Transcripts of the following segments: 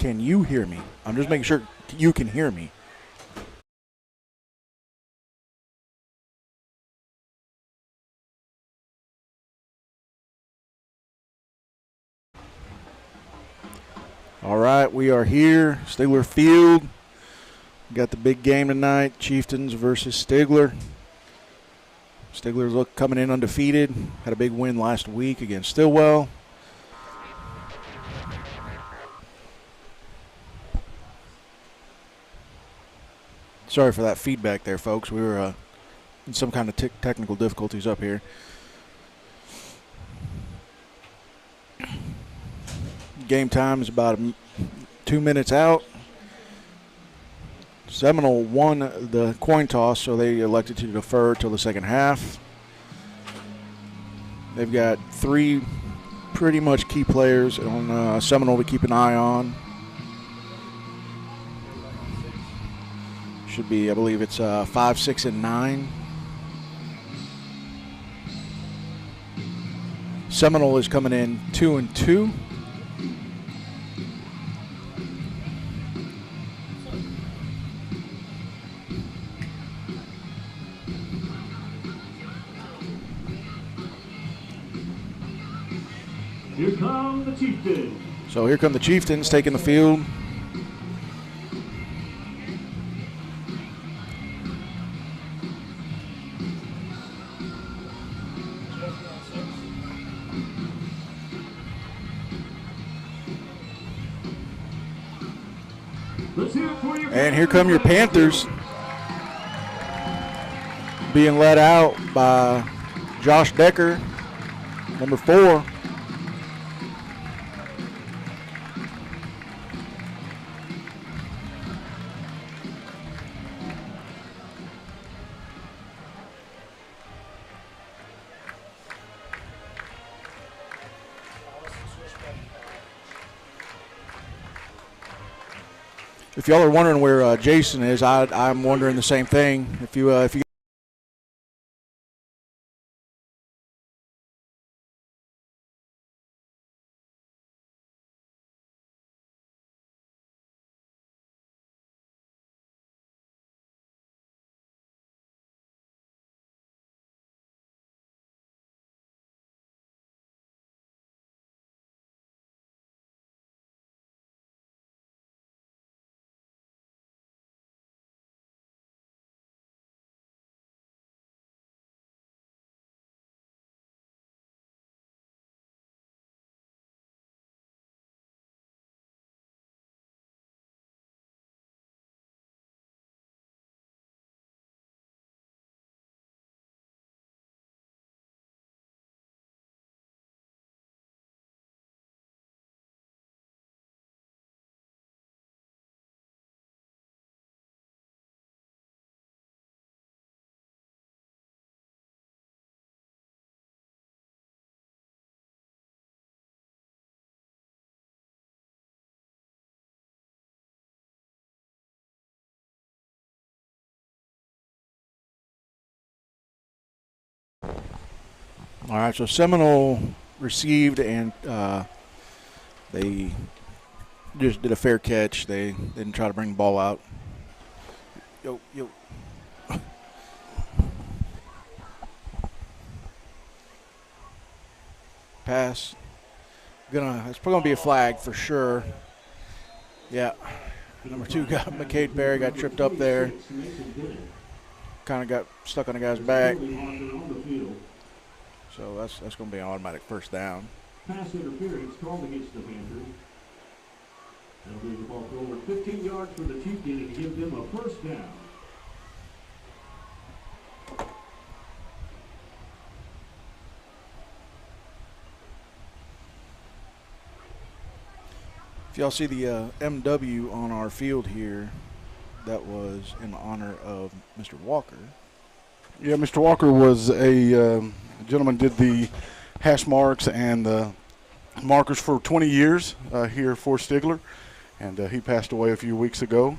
Can you hear me? I'm just making sure you can hear me. All right, we are here, Stigler Field. We got the big game tonight, Chieftains versus Stigler. Stigler's coming in undefeated. Had a big win last week against Stillwell. Sorry for that feedback there, folks. We were in some kind of technical difficulties up here. Game time is about 2 minutes out. Seminole won the coin toss, so they elected to defer till the second half. They've got 3 pretty much key players on Seminole to keep an eye on. Should be, I believe it's 5, 6, and 9. Seminole is coming in 2-2. Here come the Chieftains. So here come the Chieftains taking the field. And here come your Panthers, being led out by Josh Decker, number 4. If y'all are wondering where Jason is, I'm wondering the same thing. If you All right, so Seminole received, and they just did a fair catch. They didn't try to bring the ball out. Yo. Pass. It's probably gonna be a flag for sure. Yeah. Number 2 got McCade Perry got tripped up there. Kind of got stuck on the guy's back. So that's going to be an automatic first down. Pass interference called against the Panthers. That'll bring the ball forward 15 yards for the Chieftains to give them a first down. If y'all see the MW on our field here, that was in honor of Mr. Walker. Yeah, Mr. Walker was a gentleman did the hash marks and the markers for 20 years here for Stigler, and he passed away a few weeks ago.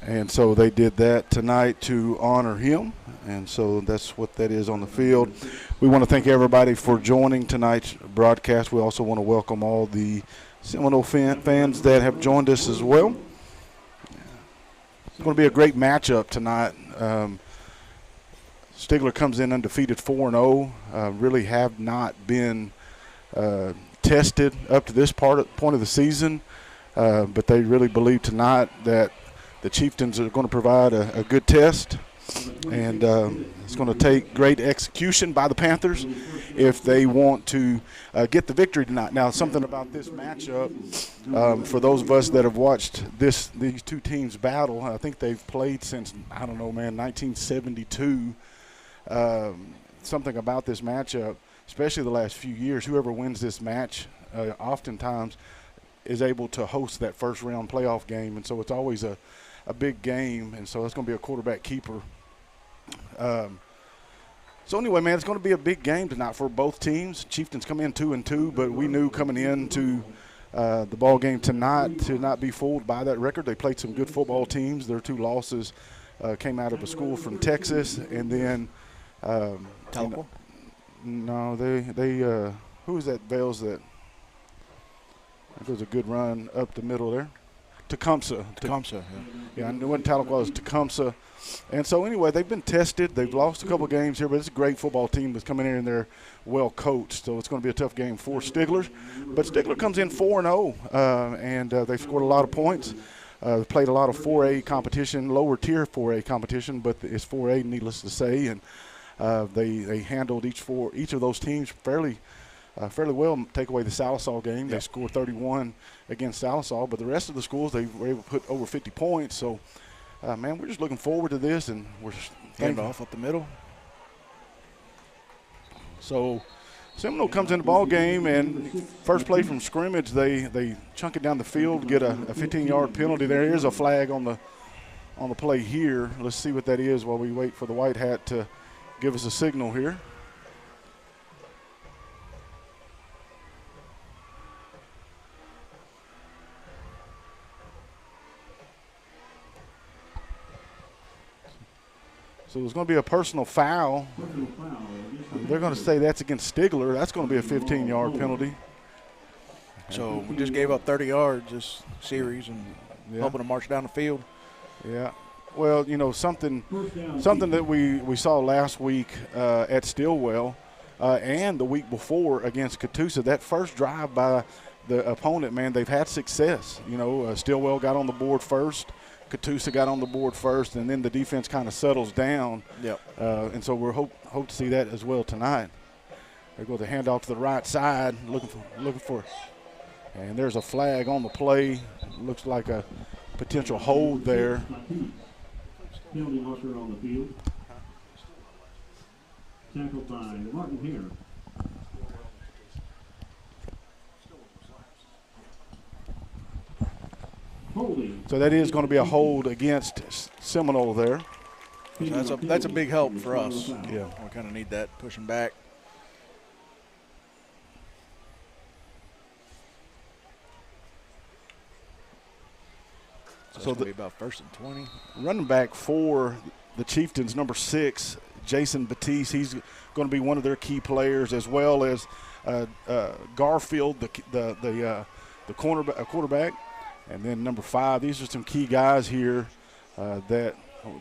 And so they did that tonight to honor him, and so that's what that is on the field. We want to thank everybody for joining tonight's broadcast. We also want to welcome all the Seminole fans that have joined us as well. It's going to be a great matchup tonight. Stigler comes in undefeated 4-0. Really have not been tested up to this point of the season, but they really believe tonight that the Chieftains are going to provide a good test, and it's going to take great execution by the Panthers if they want to get the victory tonight. Now, something about this matchup, for those of us that have watched these two teams battle, I think they've played since, 1972. Something about this matchup, especially the last few years, whoever wins this match oftentimes is able to host that first round playoff game, and so it's always a big game, and so it's going to be a quarterback keeper. So anyway, man, it's going to be a big game tonight for both teams. Chieftains come in 2-2, but we knew coming into the ball game tonight to not be fooled by that record. They played some good football teams. Their two losses came out of a school from Texas, and then Tahlequah? No, they who was that? Vales that. There was a good run up the middle there. Tecumseh. Yeah, I knew what Tahlequah was. Tecumseh. And so anyway, they've been tested. They've lost a couple games here, but it's a great football team that's coming in and they're well coached. So it's going to be a tough game for Stigler. But Stigler comes in 4-0, and they've scored a lot of points. They played a lot of 4A competition, lower tier 4A competition, but it's 4A, needless to say. And they handled each of those teams fairly well. Take away the Salisal game, they scored 31 against Salisal, but the rest of the schools they were able to put over 50 points. So, man, we're just looking forward to this, and we're hand off up the middle. So Seminole comes in the ball game, and first play from scrimmage, they chunk it down the field, get a 15-yard penalty. There is a flag on the play here. Let's see what that is while we wait for the white hat to give us a signal here. So there's going to be a personal foul. They're going to say that's against Stigler. That's going to be a 15-yard penalty. So we just gave up 30 yards this series and hoping to march down the field. Yeah. Well, something that we saw last week at Stillwell and the week before against Catoosa, that first drive by the opponent, man, they've had success. Stillwell got on the board first. Catoosa got on the board first, and then the defense kind of settles down. Yep. And so we're hope to see that as well tonight. They go the handoff to the right side, looking for, and there's a flag on the play. Looks like a potential hold there. Penalty marker on the field. Tackled by Martin Hare. So that is going to be a hold against Seminole there. So that's a big help for us. Yeah. We kind of need that pushing back. So it's going to be about 1st and 20. Running back for the Chieftains, number 6, Jason Batiste. He's going to be one of their key players, as well as Garfield, the quarterback. And then number 5, these are some key guys here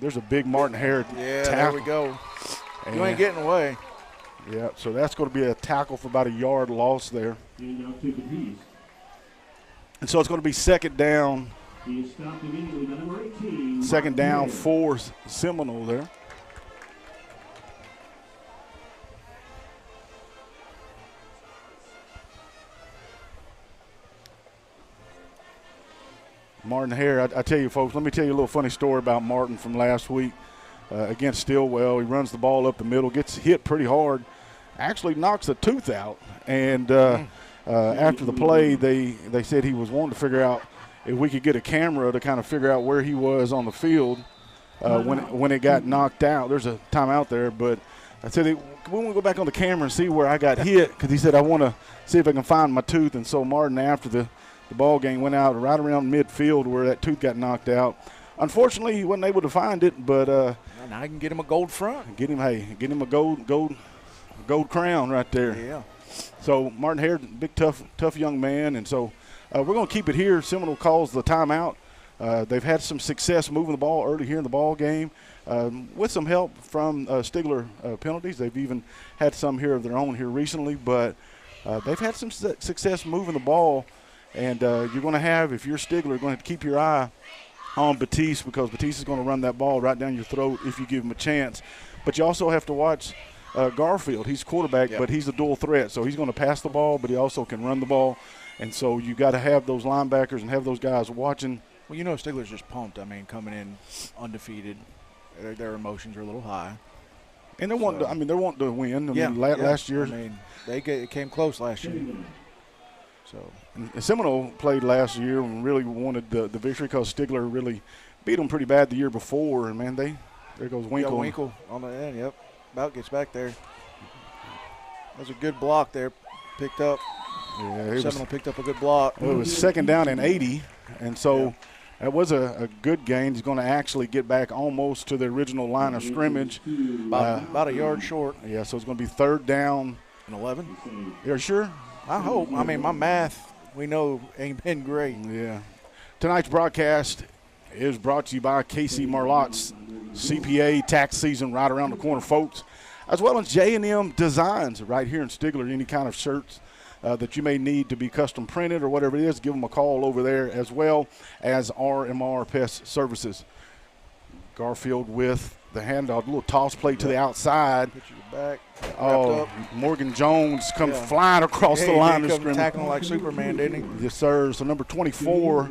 there's a big Martin Hare tackle. There we go. And you ain't getting away. Yeah, so that's going to be a tackle for about a yard loss there. And so it's going to be second down. He stopped immediately by number 18. Second down for Seminole there. Martin Hare, I tell you, folks, let me tell you a little funny story about Martin from last week against Stillwell. He runs the ball up the middle, gets hit pretty hard, actually knocks a tooth out. And after the play, they said he was wanting to figure out if we could get a camera to kind of figure out where he was on the field when it got knocked out. There's a timeout there, but I said, we want to go back on the camera and see where I got hit, because he said, I want to see if I can find my tooth. And so Martin, after the ball game, went out right around midfield where that tooth got knocked out. Unfortunately, he wasn't able to find it, but now I can get him a gold front. Get him a gold crown right there. Yeah. So Martin Hare, big tough young man, and so We're going to keep it here. Seminole calls the timeout. They've had some success moving the ball early here in the ball game with some help from Stigler penalties. They've even had some here of their own here recently, but they've had some success moving the ball. And you're going to have, if you're Stigler, going to keep your eye on Batiste, because Batiste is going to run that ball right down your throat if you give him a chance. But you also have to watch Garfield. He's quarterback, but he's a dual threat. So he's going to pass the ball, but he also can run the ball. And so you got to have those linebackers and have those guys watching. Well, you know, Stigler's just pumped. I mean, coming in undefeated, their emotions are a little high. And they're wanting to win. I mean, last year. I mean, it came close last year. So. And Seminole played last year and really wanted the victory because Stigler really beat them pretty bad the year before. And, man, there goes Winkle. Yeah, Winkle on the end, yep. About gets back there. That was a good block there, picked up. Yeah, Seminole picked up a good block. Well, it was second down and 80, and so that was a good gain. He's going to actually get back almost to the original line of scrimmage. About a yard short. Yeah, so it's going to be third down. And 11? You're sure? I hope. I mean, my math, we know, ain't been great. Yeah. Tonight's broadcast is brought to you by Casey Marlotte's CPA tax season right around the corner, folks, as well as J&M Designs right here in Stigler. Any kind of shirts that you may need to be custom printed or whatever it is, give them a call over there, as well as R&R Pest Services. Garfield with the handoff, a little toss play to the outside. Put you back. Oh, Morgan Jones comes flying across the line of scrimmage. Tackling like Superman, didn't he? Yes, sir. So number 24,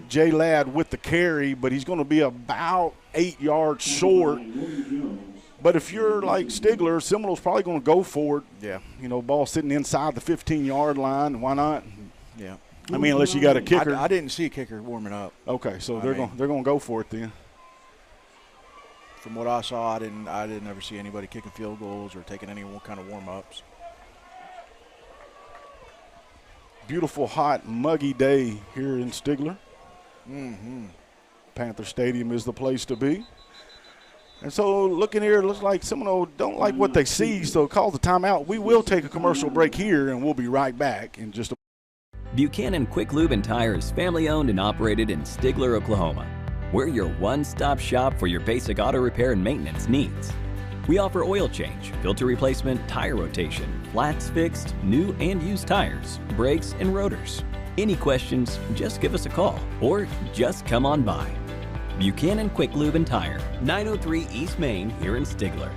Jay Ladd with the carry, but he's going to be about 8 yards short. But if you're like Stigler, Seminole's probably going to go for it. Yeah. You know, ball sitting inside the 15-yard line. Why not? Yeah. I mean, unless you got a kicker. I didn't see a kicker warming up. Okay, so they're going to go for it then. From what I saw, I didn't ever see anybody kicking field goals or taking any kind of warm-ups. Beautiful, hot, muggy day here in Stigler. Mm-hmm. Panther Stadium is the place to be. And so looking here, it looks like Seminole don't like what they see, so call the timeout. We will take a commercial break here, and we'll be right back in just a moment. Buchanan Quick Lube and Tire is family-owned and operated in Stigler, Oklahoma. We're your one-stop shop for your basic auto repair and maintenance needs. We offer oil change, filter replacement, tire rotation, flats fixed, new and used tires, brakes, and rotors. Any questions, just give us a call or just come on by. Buchanan Quick Lube and Tire, 903 East Main here in Stigler.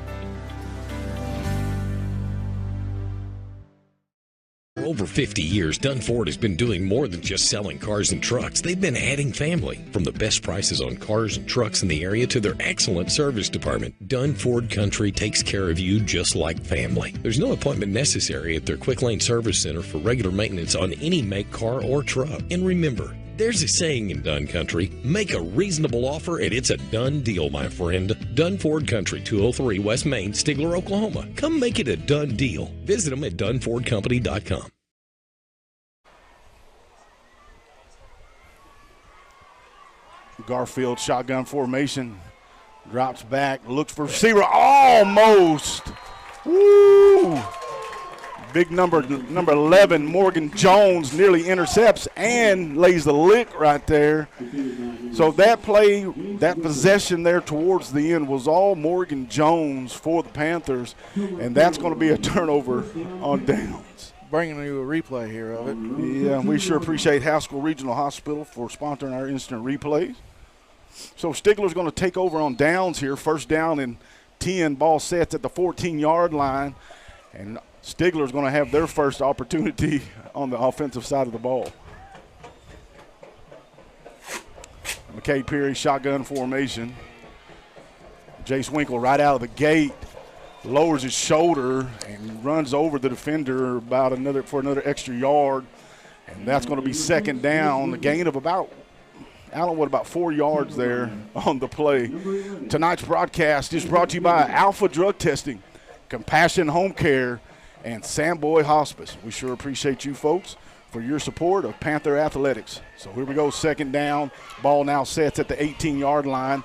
For over 50 years, Dunn Ford has been doing more than just selling cars and trucks. They've been adding family. From the best prices on cars and trucks in the area to their excellent service department, Dunn Ford Country takes care of you just like family. There's no appointment necessary at their Quick Lane Service Center for regular maintenance on any make, car, or truck. And remember, there's a saying in Dunn Country, make a reasonable offer and it's a done deal, my friend. Dunn Ford Country, 203 West Main, Stigler, Oklahoma. Come make it a done deal. Visit them at DunnFordCompany.com. Garfield shotgun formation, drops back, looks for receiver, almost. Woo! Big number 11, Morgan Jones, nearly intercepts and lays the lick right there. So that play, that possession there towards the end was all Morgan Jones for the Panthers, and that's going to be a turnover on downs. Bringing you a replay here of it. Yeah, we sure appreciate Haskell Regional Hospital for sponsoring our instant replays. So Stigler's going to take over on downs here. First down and 10, ball sets at the 14-yard line, and Stigler's going to have their first opportunity on the offensive side of the ball. McKay Perry, shotgun formation. Jace Winkle right out of the gate lowers his shoulder and runs over the defender about another extra yard, and that's going to be second down. A gain of about 4 yards there on the play. Tonight's broadcast is brought to you by Alpha Drug Testing, Compassion Home Care, and Samboy Hospice. We sure appreciate you folks for your support of Panther Athletics. So here we go, second down. Ball now sets at the 18-yard line.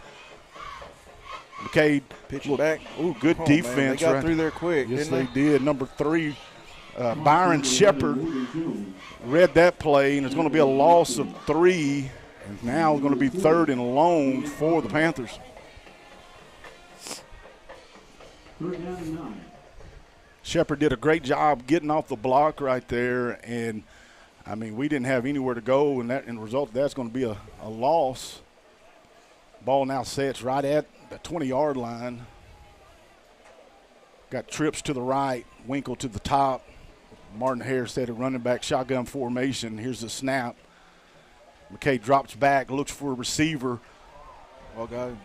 McCade pitching back. Ooh, good defense. Man, they got through there quick, yes, didn't they did. Number 3, Byron Shepard read that play, and it's going to be a loss of 3, and now it's going to be 3rd and long for the Panthers. 3rd down and 9. Shepard did a great job getting off the block right there, and I mean, we didn't have anywhere to go, and the result of that's going to be a loss. Ball now sets right at the 20-yard line. Got trips to the right, Winkle to the top. Martin Hare set a running back shotgun formation. Here's the snap. McKay drops back, looks for a receiver. Well, God.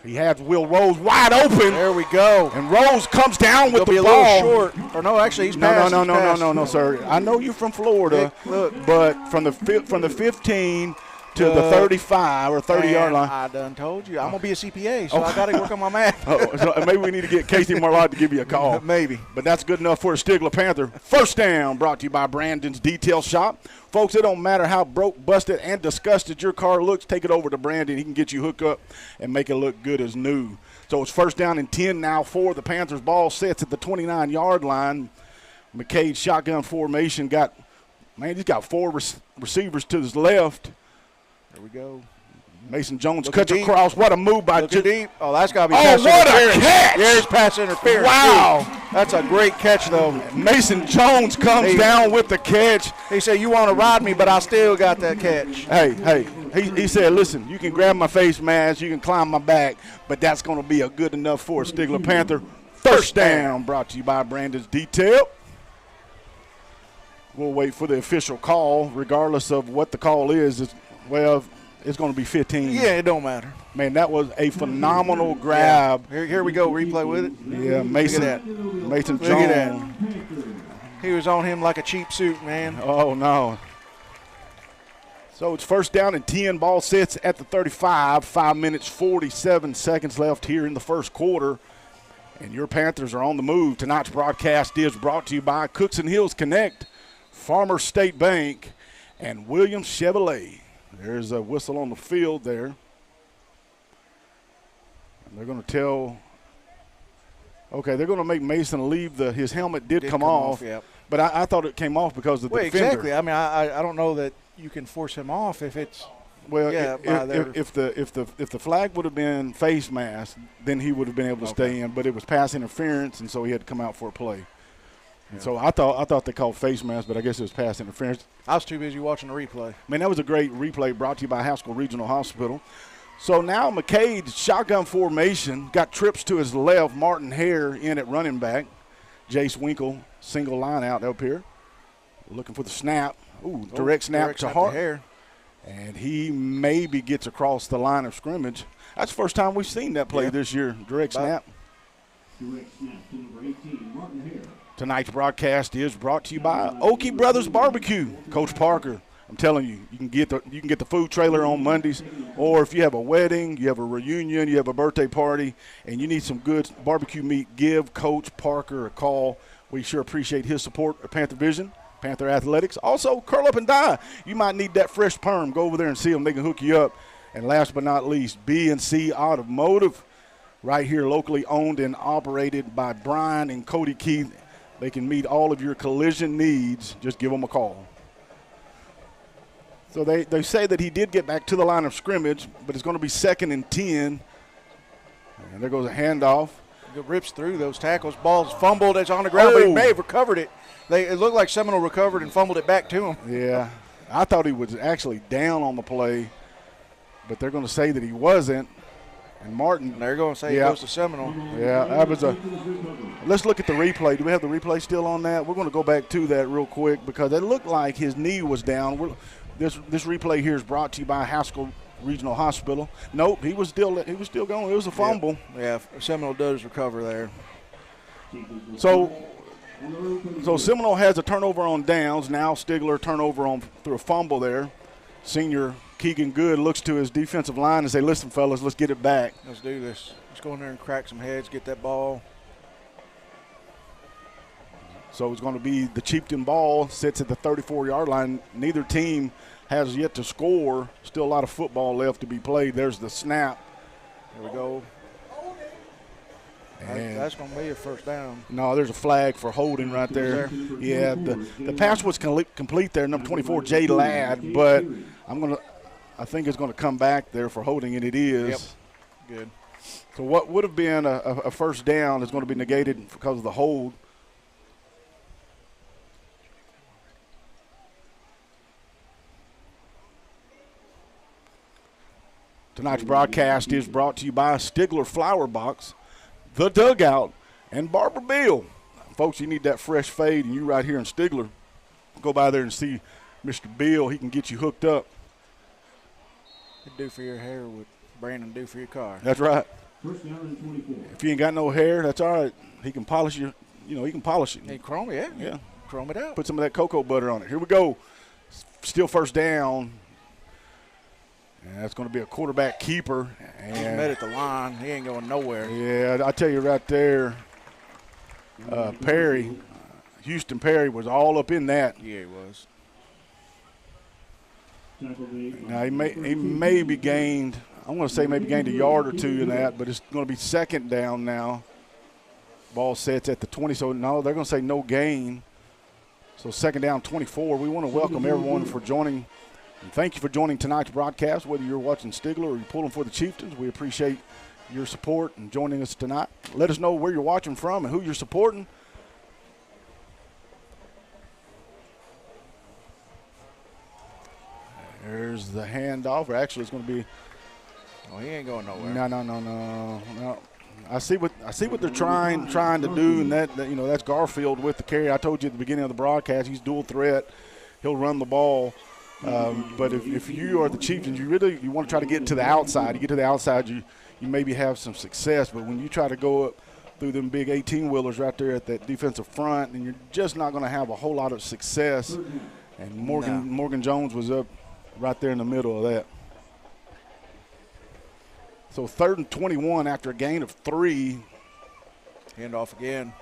He has Will Rose wide open. There we go. And Rose comes down with He'll the be ball. a little short. Or no, actually, he's passed. No, sir. I know you're from Florida, but from the 15 to the 35 or 30-yard line. I done told you. I'm going to be a CPA, so I got to work on my math. So maybe we need to get Casey Marlotte to give you a call. Maybe. But that's good enough for a Stigler Panther. First down brought to you by Brandon's Detail Shop. Folks, it don't matter how broke, busted, and disgusted your car looks. Take it over to Brandon. He can get you hooked up and make it look good as new. So it's first down and 10 now for the Panthers. Ball sets at the 29-yard line. McCade's shotgun formation he's got 4 receivers to his left. There we go. Mason Jones cuts across. What a move by deep. Oh, that's got to be pass interference. Oh, what a catch! There's pass interference. Wow. Too. That's a great catch, though. Mason Jones comes down with the catch. He said, you want to ride me, but I still got that catch. Hey. He said, listen, you can grab my face mask, you can climb my back, but that's going to be a good enough for a Stigler Panther. First down brought to you by Brandon's Detail. We'll wait for the official call, regardless of what the call is. It's going to be 15. Yeah, it don't matter. Man, that was a phenomenal grab. Yeah. Here we go, replay with it. Yeah, Mason. Look at that. Mason Jones. Look at that. He was on him like a cheap suit, man. Oh, no. So it's first down and 10. Ball sits at the 35. 5 minutes, 47 seconds left here in the first quarter. And your Panthers are on the move. Tonight's broadcast is brought to you by Cooks and Hills Connect, Farmers State Bank, and Williams Chevrolet. There's a whistle on the field there. And they're going to tell – okay, they're going to make Mason leave. His helmet did come off. Yep. But I thought it came off because of the defender. Exactly. I mean, I don't know that you can force him off if it's – Well, if the flag would have been face mask, then he would have been able to stay in. But it was pass interference, and so he had to come out for a play. And so I thought they called face mask, but I guess it was pass interference. I was too busy watching the replay. Man, that was a great replay brought to you by Haskell Regional Hospital. So now McCade's shotgun formation got trips to his left. Martin Hare in at running back. Jace Winkle single line out up here, looking for the snap. Ooh, direct snap to Hart. And he maybe gets across the line of scrimmage. That's the first time we've seen that play this year, direct snap. Direct snap to number 18, Martin Hare. Tonight's broadcast is brought to you by Okie Brothers Barbecue. Coach Parker, I'm telling you, you can get the food trailer on Mondays, or if you have a wedding, you have a reunion, you have a birthday party, and you need some good barbecue meat, give Coach Parker a call. We sure appreciate his support of Panther Vision, Panther Athletics. Also, curl up and die. You might need that fresh perm. Go over there and see them. They can hook you up. And last but not least, B&C Automotive, right here locally owned and operated by Brian and Cody Keith. They can meet all of your collision needs. Just give them a call. So they say that he did get back to the line of scrimmage, but it's going to be 2nd and 10. And there goes a handoff. It rips through those tackles. Ball's fumbled. It's on the ground, but he may have recovered it. It looked like Seminole recovered and fumbled it back to him. Yeah. I thought he was actually down on the play, but they're going to say that he wasn't. And Martin. They're going to say he goes to Seminole. Yeah, that was let's look at the replay. Do we have the replay still on that? We're going to go back to that real quick because it looked like his knee was down. This replay here is brought to you by Haskell Regional Hospital. Nope, he was still going. It was a fumble. Yeah, Seminole does recover there. So Seminole has a turnover on downs. Now Stigler turnover through a fumble there. Senior Keegan Good looks to his defensive line and say, listen, fellas, let's get it back. Let's do this. Let's go in there and crack some heads, get that ball. So it's going to be the Chieftain ball, sits at the 34-yard line. Neither team has yet to score. Still a lot of football left to be played. There's the snap. There we go. And that's going to be a first down. no, there's a flag for holding right there. Yeah, the pass was complete there, number 24, Jay Ladd, but I think it's going to come back there for holding, and it is. Yep. Good. So what would have been a first down is going to be negated because of the hold. Tonight's broadcast is brought to you by Stigler Flower Box, The Dugout, and Barber Bill. Folks, you need that fresh fade, and you right here in Stigler, go by there and see Mr. Bill. He can get you hooked up. He'd do for your hair what Brandon do for your car. That's right. First down and 24. If you ain't got no hair, that's all right. He can polish you. You know, he can polish it. Hey, chrome, yeah. Chrome it out. Put some of that cocoa butter on it. Here we go. Still first down. And that's going to be a quarterback keeper. He's met at the line. He ain't going nowhere. Yeah, I tell you right there, Perry, Houston Perry was all up in that. Yeah, he was. Now he maybe gained, I'm going to say maybe gained a yard or two in that, but it's going to be second down now. Ball sets at the 20, so no, they're going to say no gain. So second down, 24. We want to welcome everyone for joining. And thank you for joining tonight's broadcast, whether you're watching Stigler or you're pulling for the Chieftains. We appreciate your support and joining us tonight. Let us know where you're watching from and who you're supporting. There's the handoff. Or actually, it's going to be. Oh, he ain't going nowhere. No. I see what they're trying to do, and that that's Garfield with the carry. I told you at the beginning of the broadcast, he's dual threat. He'll run the ball. But if you are the Chieftains, you want to try to get to the outside. You get to the outside, you maybe have some success. But when you try to go up through them big 18-wheelers right there at that defensive front, then you're just not going to have a whole lot of success. And Morgan Jones was up right there in the middle of that. So 3rd and 21 after a gain of 3. Handoff again.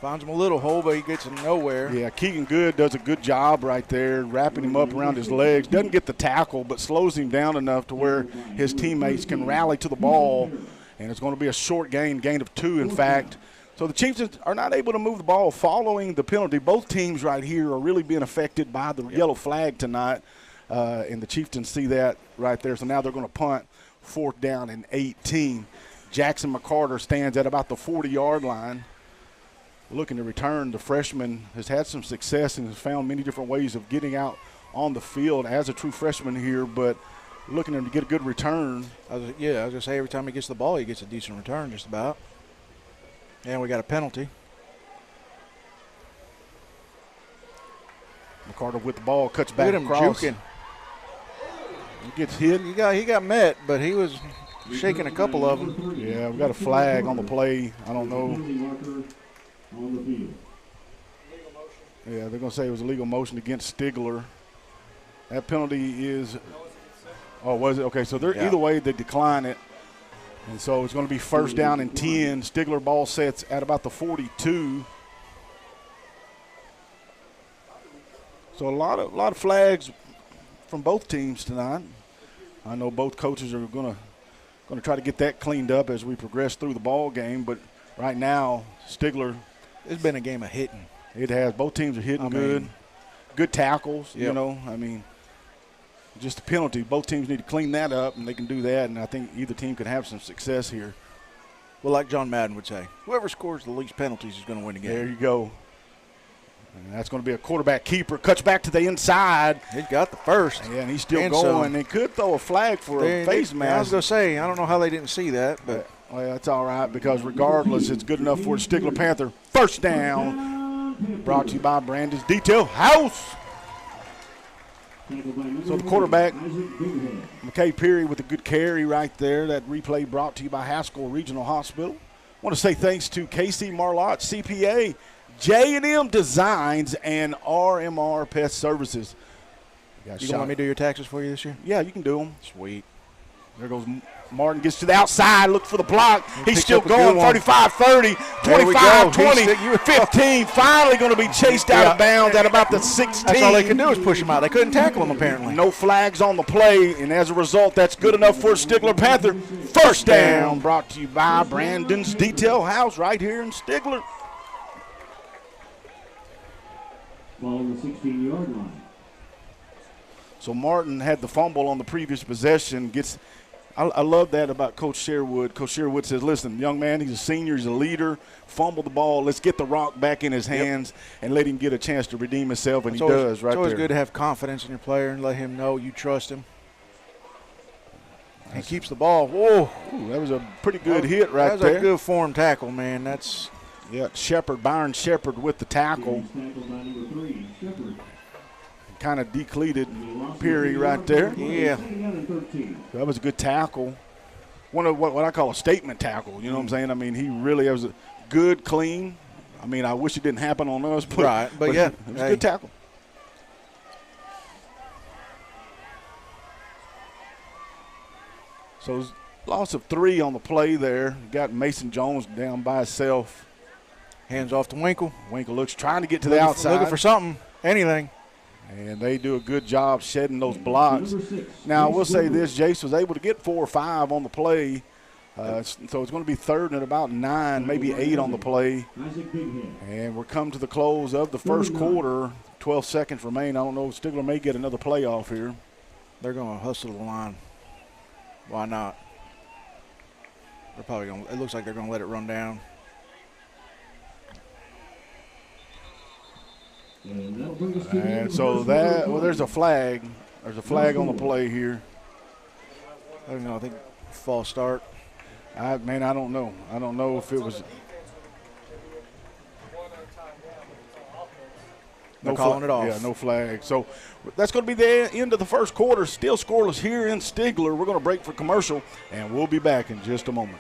Finds him a little hole, but he gets him nowhere. Yeah, Keegan Good does a good job right there, wrapping him up around his legs. Doesn't get the tackle, but slows him down enough to where his teammates can rally to the ball. And it's going to be a short gain of 2, in fact. So the Chiefs are not able to move the ball following the penalty. Both teams right here are really being affected by the yellow flag tonight. And the Chieftains see that right there. So now they're going to punt 4th down and 18. Jackson McCarter stands at about the 40-yard line. Looking to return, the freshman has had some success and has found many different ways of getting out on the field as a true freshman here, but looking to get a good return. I was going to say every time he gets the ball, he gets a decent return just about. And we got a penalty. McCarter with the ball, cuts back Look at him across. juking. He gets hit. He got met, but he was shaking a couple of them. Yeah, we got a flag on the play. I don't know. Yeah, they're going to say it was a legal motion against Stigler. That penalty is – oh, was it? Okay, so either way, they decline it. And so it's going to be 1st down and 10. Stigler ball sets at about the 42. So a lot of flags from both teams tonight. I know both coaches are going to try to get that cleaned up as we progress through the ball game. But right now, Stigler – it's been a game of hitting. It has. Both teams are hitting good. Good tackles, yep. Just a penalty. Both teams need to clean that up, and they can do that, and I think either team could have some success here. Well, like John Madden would say, whoever scores the least penalties is going to win the game. There you go. And that's going to be a quarterback keeper. Cuts back to the inside. He's got the first. Yeah, and he's still going. They could throw a flag for a face mask. I was going to say, I don't know how they didn't see that, but – well, that's all right because regardless, it's good enough for the Stigler Panther. 1st down. Brought to you by Brandon's Detail House. So the quarterback, McKay Perry, with a good carry right there. That replay brought to you by Haskell Regional Hospital. I want to say thanks to KC Marlott, CPA, J&M Designs, and RMR Pest Services. You going to let me do your taxes for you this year? Yeah, you can do them. Sweet. There goes Martin, gets to the outside, look for the block. He's still up a going, good one. 35-30, There we 25-20, go. 15. Finally going to be chased out of bounds at about the 16. That's all they could do is push him out. They couldn't tackle him, apparently. No flags on the play, and as a result, that's good enough for Stigler Panther. First down, brought to you by Brandon's Detail House right here in Stigler. Ball on the 16-yard line. So Martin had the fumble on the previous possession. I love that about Coach Sherwood. Coach Sherwood says, listen, young man, he's a senior, he's a leader. Fumble the ball. Let's get the rock back in his hands and let him get a chance to redeem himself, and he does right there. It's always good to have confidence in your player and let him know you trust him. He keeps the ball. Whoa. Ooh, that was a pretty good hit right there. That was a good form tackle, man. That's Byron Shepard with the tackle. Tackled by number 3, Shepard. Kind of decleated Peary right there. Yeah. That was a good tackle. One of what I call a statement tackle. You know what I'm saying? I mean, he really was a good, clean. I mean, I wish it didn't happen on us. But, but yeah. It was a good tackle. So loss of 3 on the play there. Got Mason Jones down by himself. Hands off to Winkle. Winkle looks trying to get to the outside. Looking for something, anything. And they do a good job shedding those blocks. Now, I will say this, Jace was able to get 4 or 5 on the play. So it's going to be third and about 9, maybe 8 on the play. And we're coming to the close of the first quarter. 12 seconds remain. I don't know if Stigler may get another playoff here. They're going to hustle the line. Why not? They're probably going. It looks like they're going to let it run down. And so there's a flag. There's a flag on the play here. I don't know. I think false start. I don't know. I don't know if it was. They're calling it off. Yeah, no flag. So that's going to be the end of the first quarter. Still scoreless here in Stigler. We're going to break for commercial, and we'll be back in just a moment.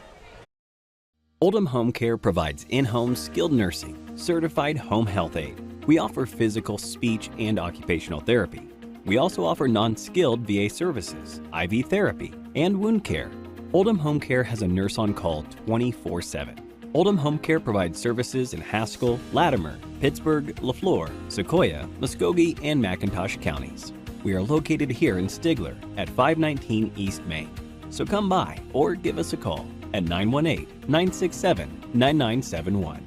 Oldham Home Care provides in-home skilled nursing, certified home health aid. We offer physical, speech, and occupational therapy. We also offer non-skilled VA services, IV therapy, and wound care. Oldham Home Care has a nurse on call 24/7. Oldham Home Care provides services in Haskell, Latimer, Pittsburgh, LaFleur, Sequoia, Muskogee, and McIntosh counties. We are located here in Stigler at 519 East Main. So come by or give us a call at 918-967-9971.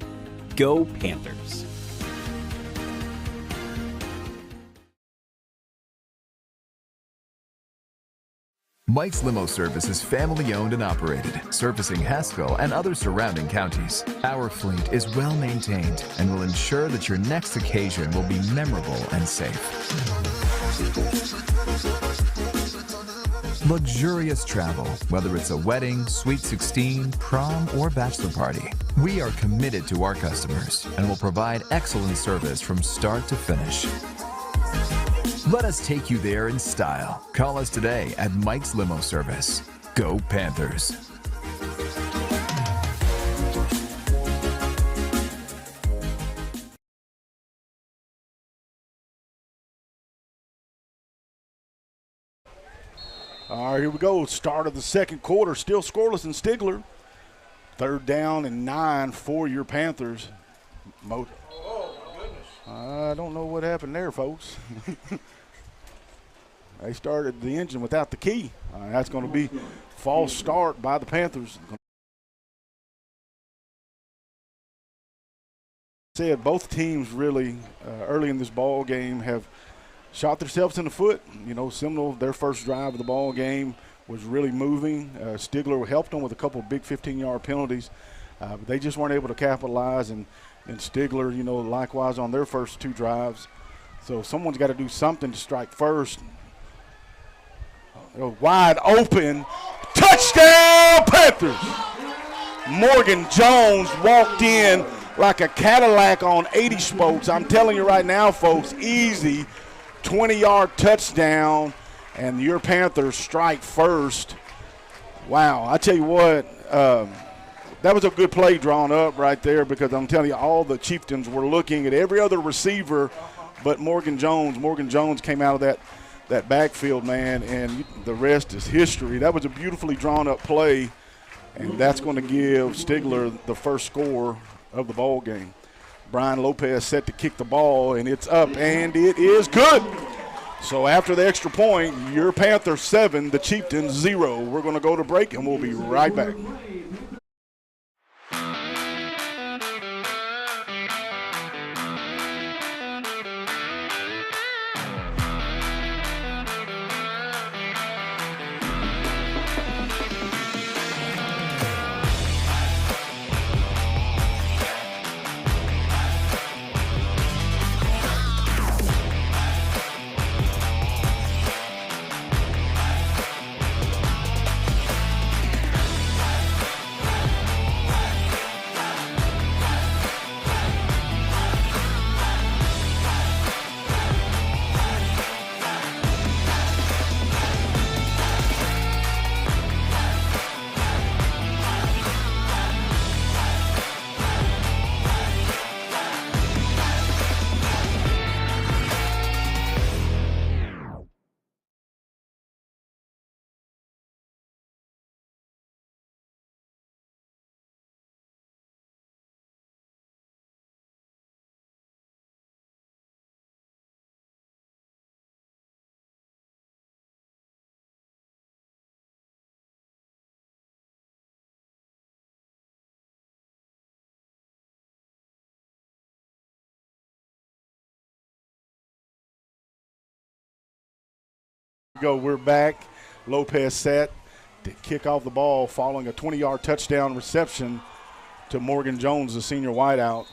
Go Panthers! Mike's Limo Service is family-owned and operated, servicing Haskell and other surrounding counties. Our fleet is well-maintained and will ensure that your next occasion will be memorable and safe. Luxurious travel, whether it's a wedding, sweet 16, prom, or bachelor party. We are committed to our customers and will provide excellent service from start to finish. Let us take you there in style. Call us today at Mike's Limo Service. Go Panthers! All right, here we go. Start of the second quarter. Still scoreless in Stigler. Third down and 9 for your Panthers. Oh, my goodness. I don't know what happened there, folks. They started the engine without the key. That's going to be false start by the Panthers. Said both teams really early in this ball game have shot themselves in the foot. You know, Seminole, their first drive of the ball game was really moving. Stigler helped them with a couple of big 15-yard penalties. But they just weren't able to capitalize, and Stigler, you know, likewise on their first 2 drives. So someone's got to do something to strike first. Wide open. Touchdown, Panthers! Morgan Jones walked in like a Cadillac on 80 spokes. I'm telling you right now, folks, easy 20-yard touchdown, and your Panthers strike first. Wow, I tell you what, that was a good play drawn up right there, because I'm telling you, all the Chieftains were looking at every other receiver but Morgan Jones. Morgan Jones came out of that that backfield, man, and the rest is history. That was a beautifully drawn-up play, and that's going to give Stigler the first score of the ball game. Brian Lopez set to kick the ball, and it's up, and it is good. So after the extra point, your Panthers 7, the Chieftains 0. We're going to go to break, and we'll be right back. We're back. Lopez set to kick off the ball following a 20-yard touchdown reception to Morgan Jones, the senior wideout.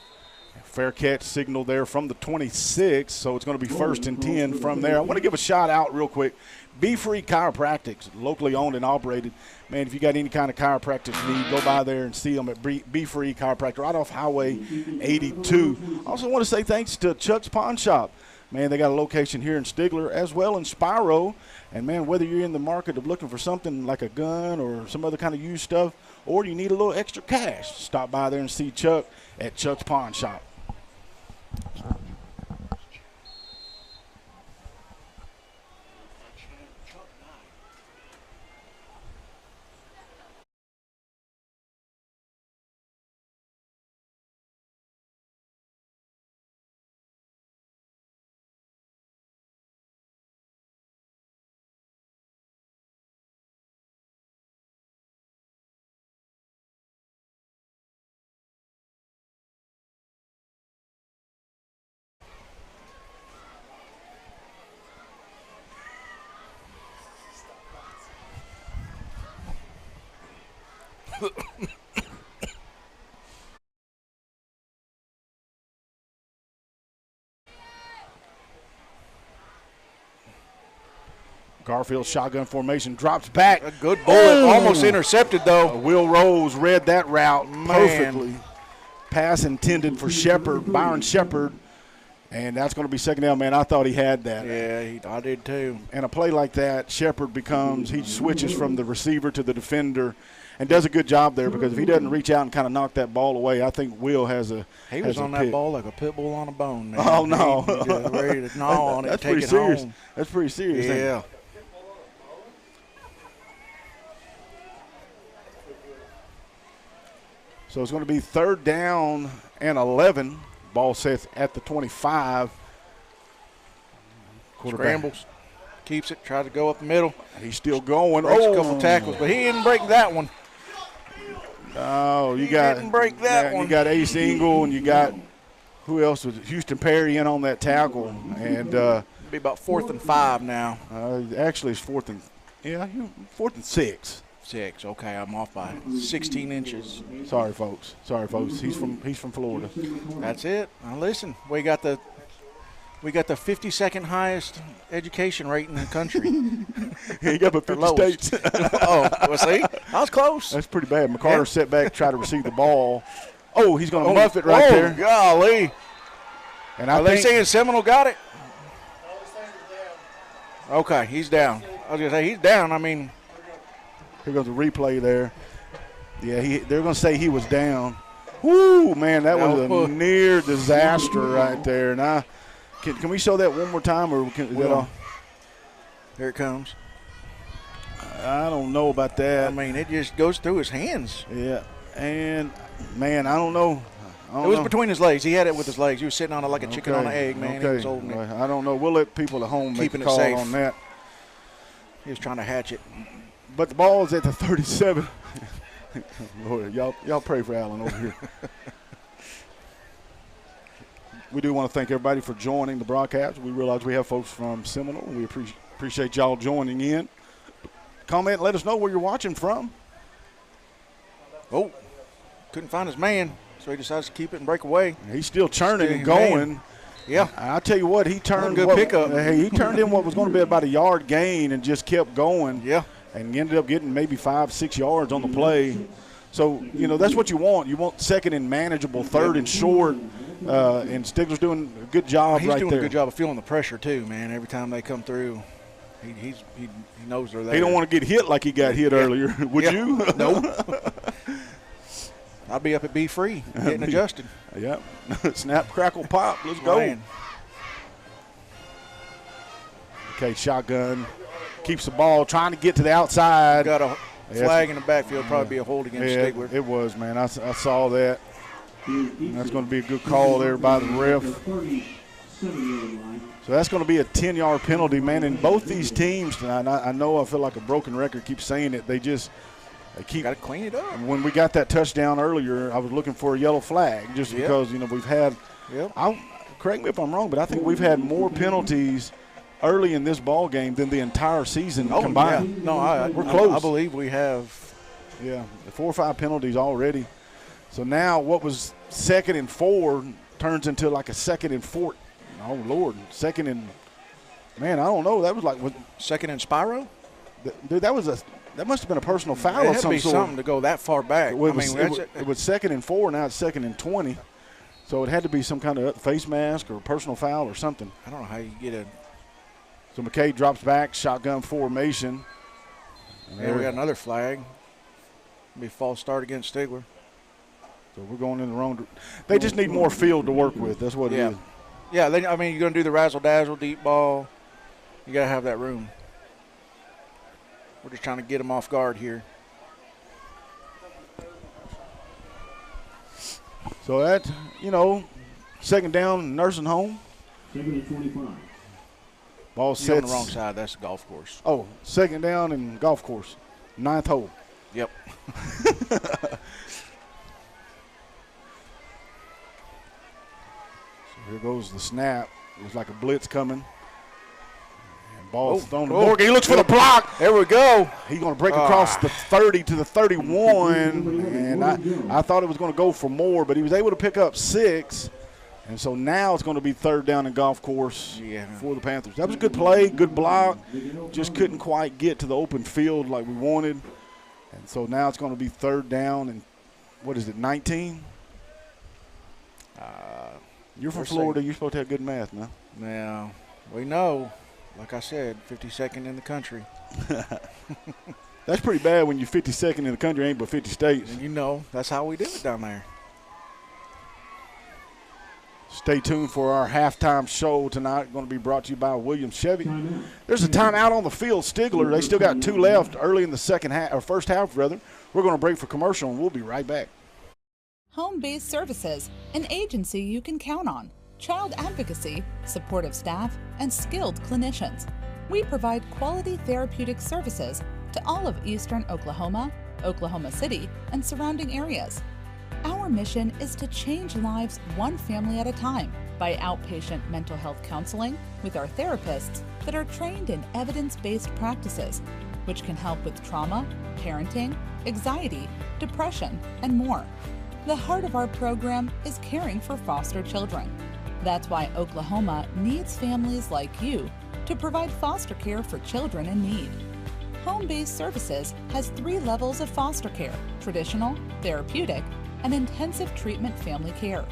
Fair catch signal there from the 26, so it's going to be 1st and 10 from there. I want to give a shout out real quick. Be Free Chiropractics, locally owned and operated. Man, if you got any kind of chiropractic need, go by there and see them at Be Free Chiropractic right off Highway 82. I also want to say thanks to Chuck's Pawn Shop. Man, they got a location here in Stigler as well in Spiro. And, man, whether you're in the market of looking for something like a gun or some other kind of used stuff, or you need a little extra cash, stop by there and see Chuck at Chuck's Pawn Shop. Garfield shotgun formation, drops back. A good bullet, almost intercepted though. Will Rose read that route perfectly. Pass intended for Shepard, Byron Shepard, and that's going to be second down. Man, I thought he had that. Yeah, I did too. And a play like that, Shepard he switches from the receiver to the defender and does a good job there, because if he doesn't reach out and kind of knock that ball away, I think Will has a He was on that ball like a pit bull on a bone. Man. Oh, no. He just ready to gnaw on it and take it serious. home. That's pretty serious. Yeah. So it's going to be 3rd down and 11. Ball set at the 25. Scrambles, keeps it, tries to go up the middle. And he's still going. Breaks a couple tackles, but he didn't break that one. Oh, He didn't break that one. You got Ace Engle, and you got who else was it? Houston Perry in on that tackle, and It'll be about 4th and 5 now. actually it's 4th and 6. 6. Okay, I'm off by 16 inches. Sorry, folks. He's from Florida. That's it. Now listen, we got the 52nd highest education rate in the country. He got but 50 states. Oh, well, see, I was close. That's pretty bad. McCarter set back, try to receive the ball. Oh, he's going to muff it right there. Golly. And Are they saying Seminole got it? Okay, he's down. I was going to say he's down. I mean, here goes the replay there. Yeah, they're going to say he was down. Whoo, man, that was a near disaster right there. Now, can we show that one more time, or is that all? Here it comes. I don't know about that. I mean, it just goes through his hands. Yeah, and man, I don't know. It was between his legs. He had it with his legs. He was sitting on it like a chicken on an egg, man. He was holding it. I don't know. We'll let people at home make a call safe on that. He was trying to hatch it. But the ball's at the 37. Lord, y'all pray for Allen over here. We do want to thank everybody for joining the broadcast. We realize we have folks from Seminole. We appreciate y'all joining in. Comment and let us know where you're watching from. Oh, couldn't find his man, so he decides to keep it and break away. He's still churning and going. Yeah. I'll tell you what, he turned good pickup. He turned in what was going to be about a yard gain and just kept going. Yeah. And ended up getting maybe 5-6 yards on the play. So, that's what you want. You want second and manageable, third and short. And Stigler's doing a good job He's right doing there. a good job of feeling the pressure, too, man. Every time they come through, he knows they're there. He don't want to get hit like he got hit earlier. Would you? No. I'll be up at B free, getting adjusted. Yep. Snap, crackle, pop. Let's go. Man. Okay, shotgun. Keeps the ball, trying to get to the outside. Got a flag in the backfield, probably be a hold against Stigler. It was, man. I saw that. That's going to be a good call there by the ref. So that's going to be a 10-yard penalty, man. And both these teams, and I know I feel like a broken record, keep saying it. They keep got to clean it up. When we got that touchdown earlier, I was looking for a yellow flag just because we've had. Yep. Correct me if I'm wrong, but I think we've had more penalties early in this ball game than the entire season combined. Yeah. No, we're close. I believe we have. Yeah, 4 or 5 penalties already. So now what was 2nd and 4 turns into like a 2nd and 4. Oh Lord, 2nd and man, I don't know. That was like 2nd and Spyro. Dude, that must have been a personal foul It of had some to be sort. something to go that far back. It was 2nd and 4. Now it's 2nd and 20. So it had to be some kind of face mask or personal foul or something. I don't know how you get a. So McKay drops back, shotgun formation. Yeah, we got another flag. Be a false start against Stigler. So we're going in the wrong. They just need more field to work with. That's what it is. Yeah, you're going to do the razzle-dazzle, deep ball. You got to have that room. We're just trying to get them off guard here. So that, 2nd down, nursing home. 2nd and 25. Ball You're sets. on the wrong side. That's the golf course. Oh, 2nd down and golf course. 9th hole. Yep. Here goes the snap. Looks like a blitz coming. And ball thrown to Morgan. He looks for the block. There we go. He's going to break across the 30 to the 31. And I thought it was going to go for more, but he was able to pick up 6. And so now it's going to be 3rd down and golf course for the Panthers. That was a good play, good block. Just couldn't quite get to the open field like we wanted. And so now it's going to be 3rd down and, 19? You're from Florida. You're supposed to have good math, man. Yeah, we know. Like I said, 52nd in the country. That's pretty bad when you're 52nd in the country, ain't but 50 states. And that's how we do it down there. Stay tuned for our halftime show tonight. Going to be brought to you by Williams Chevy. There's a timeout on the field. Stigler, they still got 2 left early in the first half, rather. We're going to break for commercial, and we'll be right back. Home-based services, an agency you can count on. Child advocacy, supportive staff, and skilled clinicians. We provide quality therapeutic services to all of eastern Oklahoma, Oklahoma City, and surrounding areas. Our mission is to change lives one family at a time by outpatient mental health counseling with our therapists that are trained in evidence-based practices, which can help with trauma, parenting, anxiety, depression, and more. The heart of our program is caring for foster children. That's why Oklahoma needs families like you to provide foster care for children in need. Home-based services has 3 levels of foster care: traditional, therapeutic, and intensive treatment family care.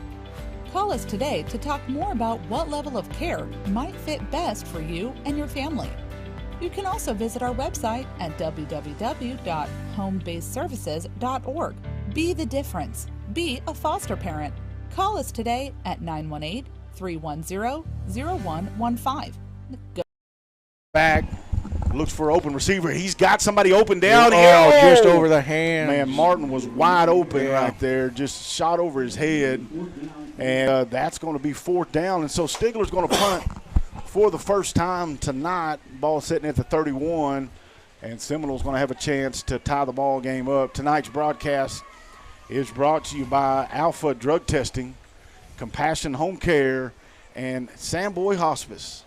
Call us today to talk more about what level of care might fit best for you and your family. You can also visit our website at www.homebasedservices.org. Be the difference. Be a foster parent. Call us today at 918-310-0115. Back. Looks for an open receiver. He's got somebody open down Oh, here. just over the hand. Man, Martin was wide open right there, just shot over his head. And that's going to be 4th down. And so Stigler's going to punt for the first time tonight. Ball sitting at the 31. And Seminole's going to have a chance to tie the ball game up. Tonight's broadcast is brought to you by Alpha Drug Testing, Compassion Home Care, and Samboy Hospice.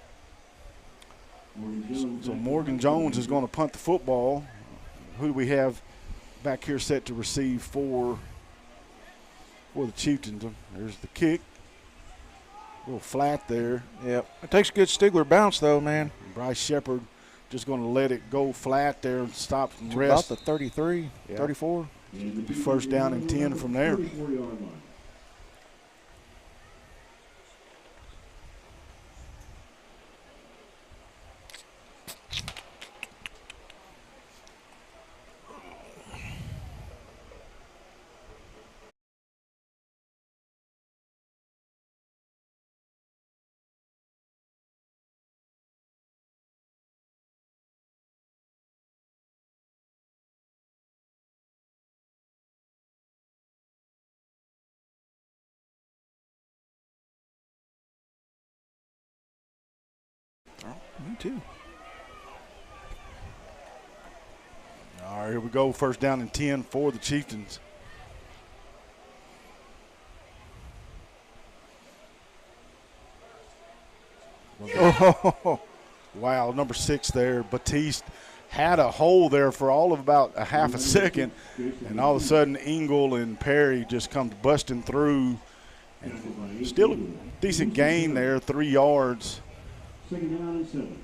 So Morgan Jones is going to punt the football. Who do we have back here set to receive for the Chieftains? There's the kick. A little flat there. Yep. It takes a good Stigler bounce, though, man. Bryce Shepard just going to let it go flat there and stop and About rest. the 33, 34. First down and 10 from there. 34-yard line. Me too. All right, here we go. First down and 10 for the Chieftains. Oh, Wow, number 6 there. Batiste had a hole there for all of about a half a second, and all of a sudden Engel and Perry just come busting through. And still a decent gain there, 3 yards. 2nd down and 7.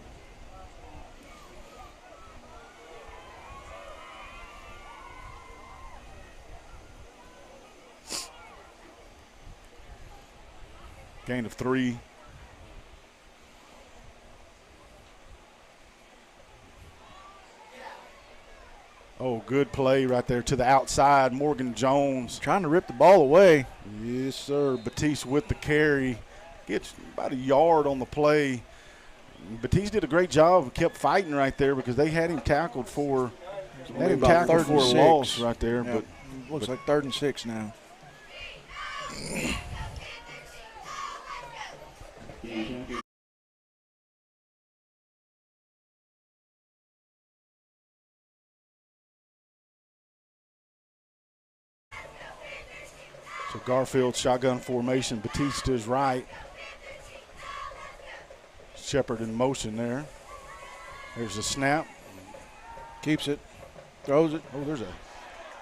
Gain of 3. Oh, good play right there to the outside. Morgan Jones. trying to rip the ball away. Yes, sir. Batiste with the carry. Gets about a yard on the play. Batiste did a great job. Kept fighting right there because they had him tackled for About 3rd and a 6. loss right there. Yep. Looks like 3rd and 6 now. So Garfield shotgun formation. Batiste is right. Shepard in motion there. There's a snap. Keeps it. Throws it. Oh, there's a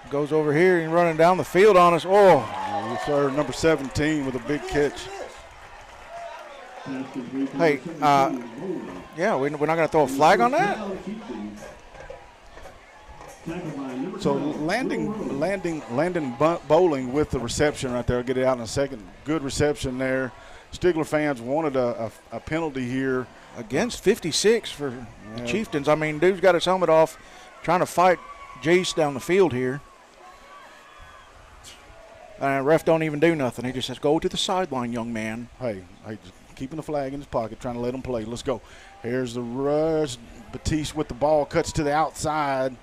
Goes over here and running down the field on us. Oh, yes, sir, number 17 with a big catch. hey, yeah, we're not going to throw a flag on that? So Landon Bowling with the reception right there. I'll get it out in a second. Good reception there. Stigler fans wanted a penalty here. Against 56 for the Chieftains. I mean, dude's got his helmet off trying to fight Jace down the field here. Ref don't even do nothing. He just says, go to the sideline, young man. Hey, just keeping the flag in his pocket, trying to let him play. Let's go. Here's the rush. Batiste with the ball, cuts to the outside.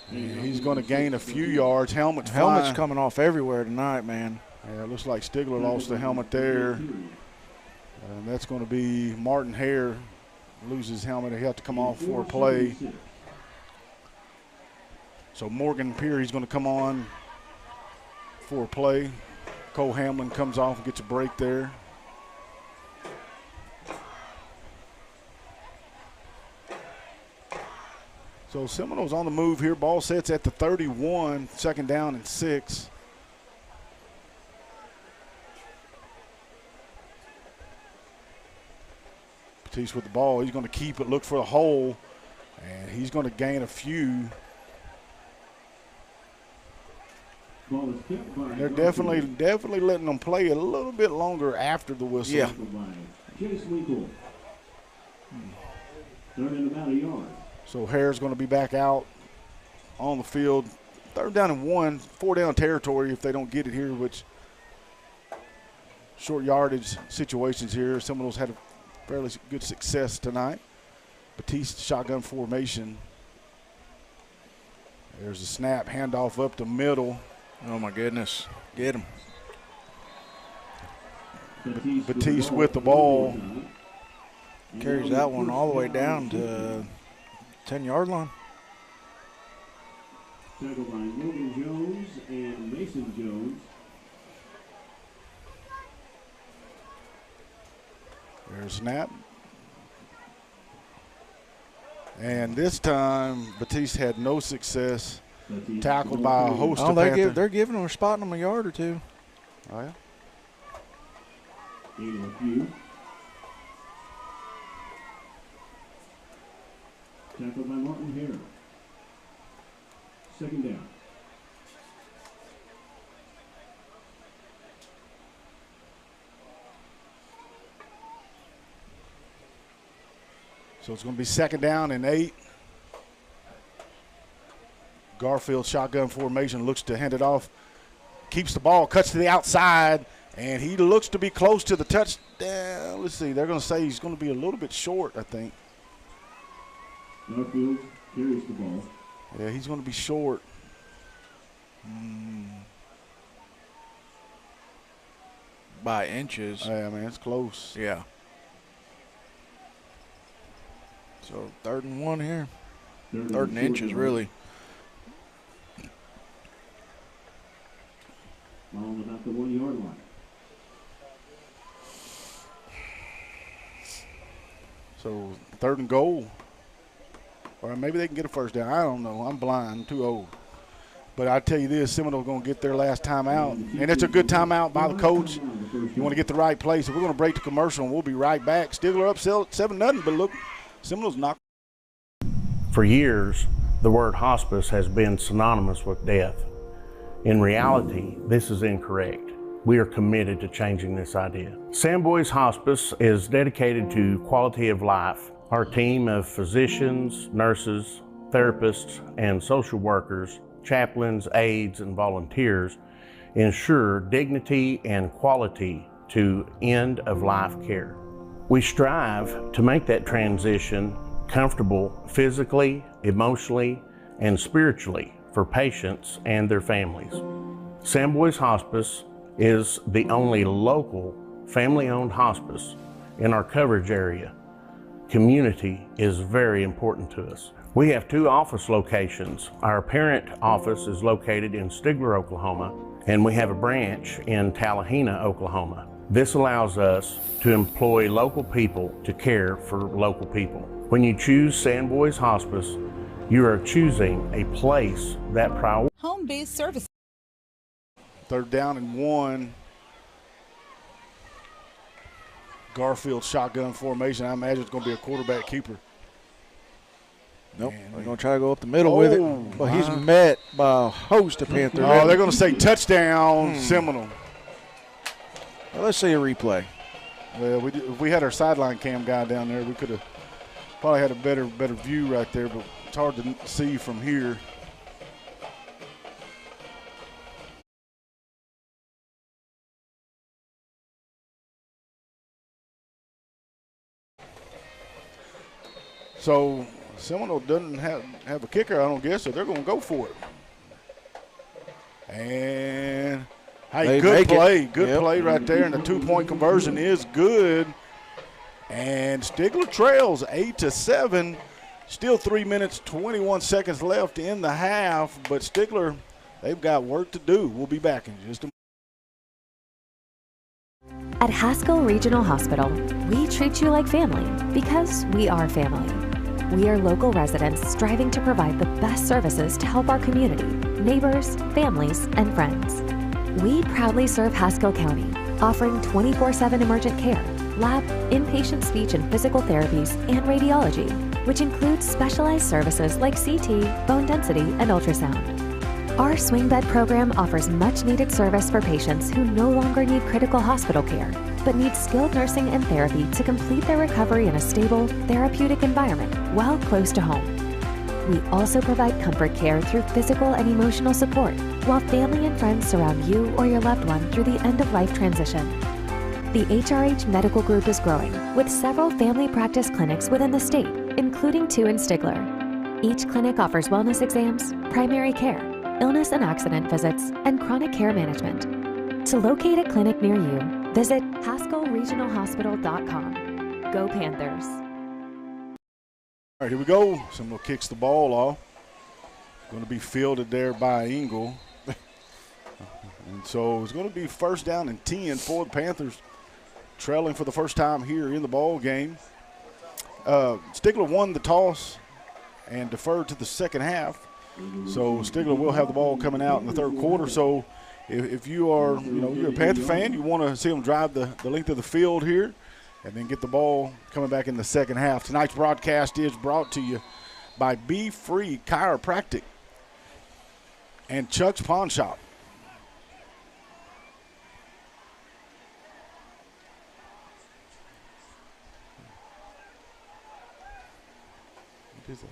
And he's going to gain a few yards. Helmet's flying. Coming off everywhere tonight, man. Yeah, it looks like Stigler lost the helmet there. And that's going to be Martin Hare loses his helmet. He had to come off for a play. So Morgan Peary's going to come on for a play. Cole Hamlin comes off and gets a break there. So Seminole's on the move here. Ball sets at the 31, 2nd down and 6. Batiste with the ball. He's going to keep it, look for the hole, and he's going to gain a few. They're definitely letting them play a little bit longer after the whistle. Yeah. So Hare's going to be back out on the field. 3rd down and 1, 4-down territory if they don't get it here, which short yardage situations here. Seminoles had a fairly good success tonight. Batiste shotgun formation. There's a snap, handoff up the middle. Oh, my goodness. Get him. Batiste with the ball. Carries that one all the way down to 10-yard line. Tackled by Logan Jones and Mason Jones. There's a snap. And this time, Batiste had no success. Tackled by a host of Panthers. They're giving him or spotting him a yard or two. Oh, yeah. Tackled by Martin Hare. Second down. So it's going to be 2nd down and 8. Garfield shotgun formation, looks to hand it off. Keeps the ball, cuts to the outside, and he looks to be close to the touchdown. Let's see, they're going to say he's going to be a little bit short, I think. Garfield carries the ball. Yeah, he's going to be short. By inches. Yeah, man, it's close. Yeah. So 3rd and 1 here. 3rd and inches, really. Ball about the 1-yard line. So 3rd and goal. Or maybe they can get a first down. I don't know. I'm blind. I'm too old. But I tell you this, Seminole's going to get their last timeout. And it's a good timeout by the coach. You want to get the right place. So we're going to break the commercial, and we'll be right back. Stigler up 7-0, but look, Seminole's not. For years, the word hospice has been synonymous with death. In reality, this is incorrect. We are committed to changing this idea. Samboys Hospice is dedicated to quality of life. Our team of physicians, nurses, therapists, and social workers, chaplains, aides, and volunteers ensure dignity and quality to end-of-life care. We strive to make that transition comfortable physically, emotionally, and spiritually for patients and their families. Samboys Hospice is the only local family-owned hospice in our coverage area. Community is very important to us. We have 2 office locations. Our parent office is located in Stigler, Oklahoma, and we have a branch in Tallahena, Oklahoma. This allows us to employ local people to care for local people. When you choose Samboys Hospice, you are choosing a place that prioritizes Home-based service. 3rd down and 1. Garfield shotgun formation. I imagine it's going to be a quarterback keeper. Nope. They're going to try to go up the middle with it. But he's met by a host of Panthers. Oh, they're going to say touchdown, Seminole. Well, let's see a replay. Well, if we had our sideline cam guy down there, we could have probably had a better view right there, but it's hard to see from here. So Seminole doesn't have a kicker, I don't guess, so they're going to go for it. And hey, good play. Good play right there, and the 2-point conversion is good. And Stigler trails 8-7. Still 3 minutes, 21 seconds left in the half, but Stigler, they've got work to do. We'll be back in just a moment. At Haskell Regional Hospital, we treat you like family because we are family. We are local residents striving to provide the best services to help our community, neighbors, families, and friends. We proudly serve Haskell County, offering 24/7 emergent care, lab, inpatient speech and physical therapies, and radiology, which includes specialized services like CT, bone density, and ultrasound. Our swing bed program offers much needed service for patients who no longer need critical hospital care, but need skilled nursing and therapy to complete their recovery in a stable, therapeutic environment while close to home. We also provide comfort care through physical and emotional support, while family and friends surround you or your loved one through the end-of-life transition. The HRH Medical Group is growing, with several family practice clinics within the state, including 2 in Stigler. Each clinic offers wellness exams, primary care, illness and accident visits, and chronic care management. To locate a clinic near you, visit HaskellRegionalHospital.com. Go Panthers! All right, here we go. Seminole kicks the ball off. Going to be fielded there by Engel. And so it's going to be first down and 10 for the Panthers, trailing for the first time here in the ball game. Stigler won the toss and deferred to the second half. So Stigler will have the ball coming out in the third quarter. So if you are, you're a Panther fan, you want to see them drive the length of the field here and then get the ball coming back in the second half. Tonight's broadcast is brought to you by Be Free Chiropractic and Chuck's Pawn Shop. What is that?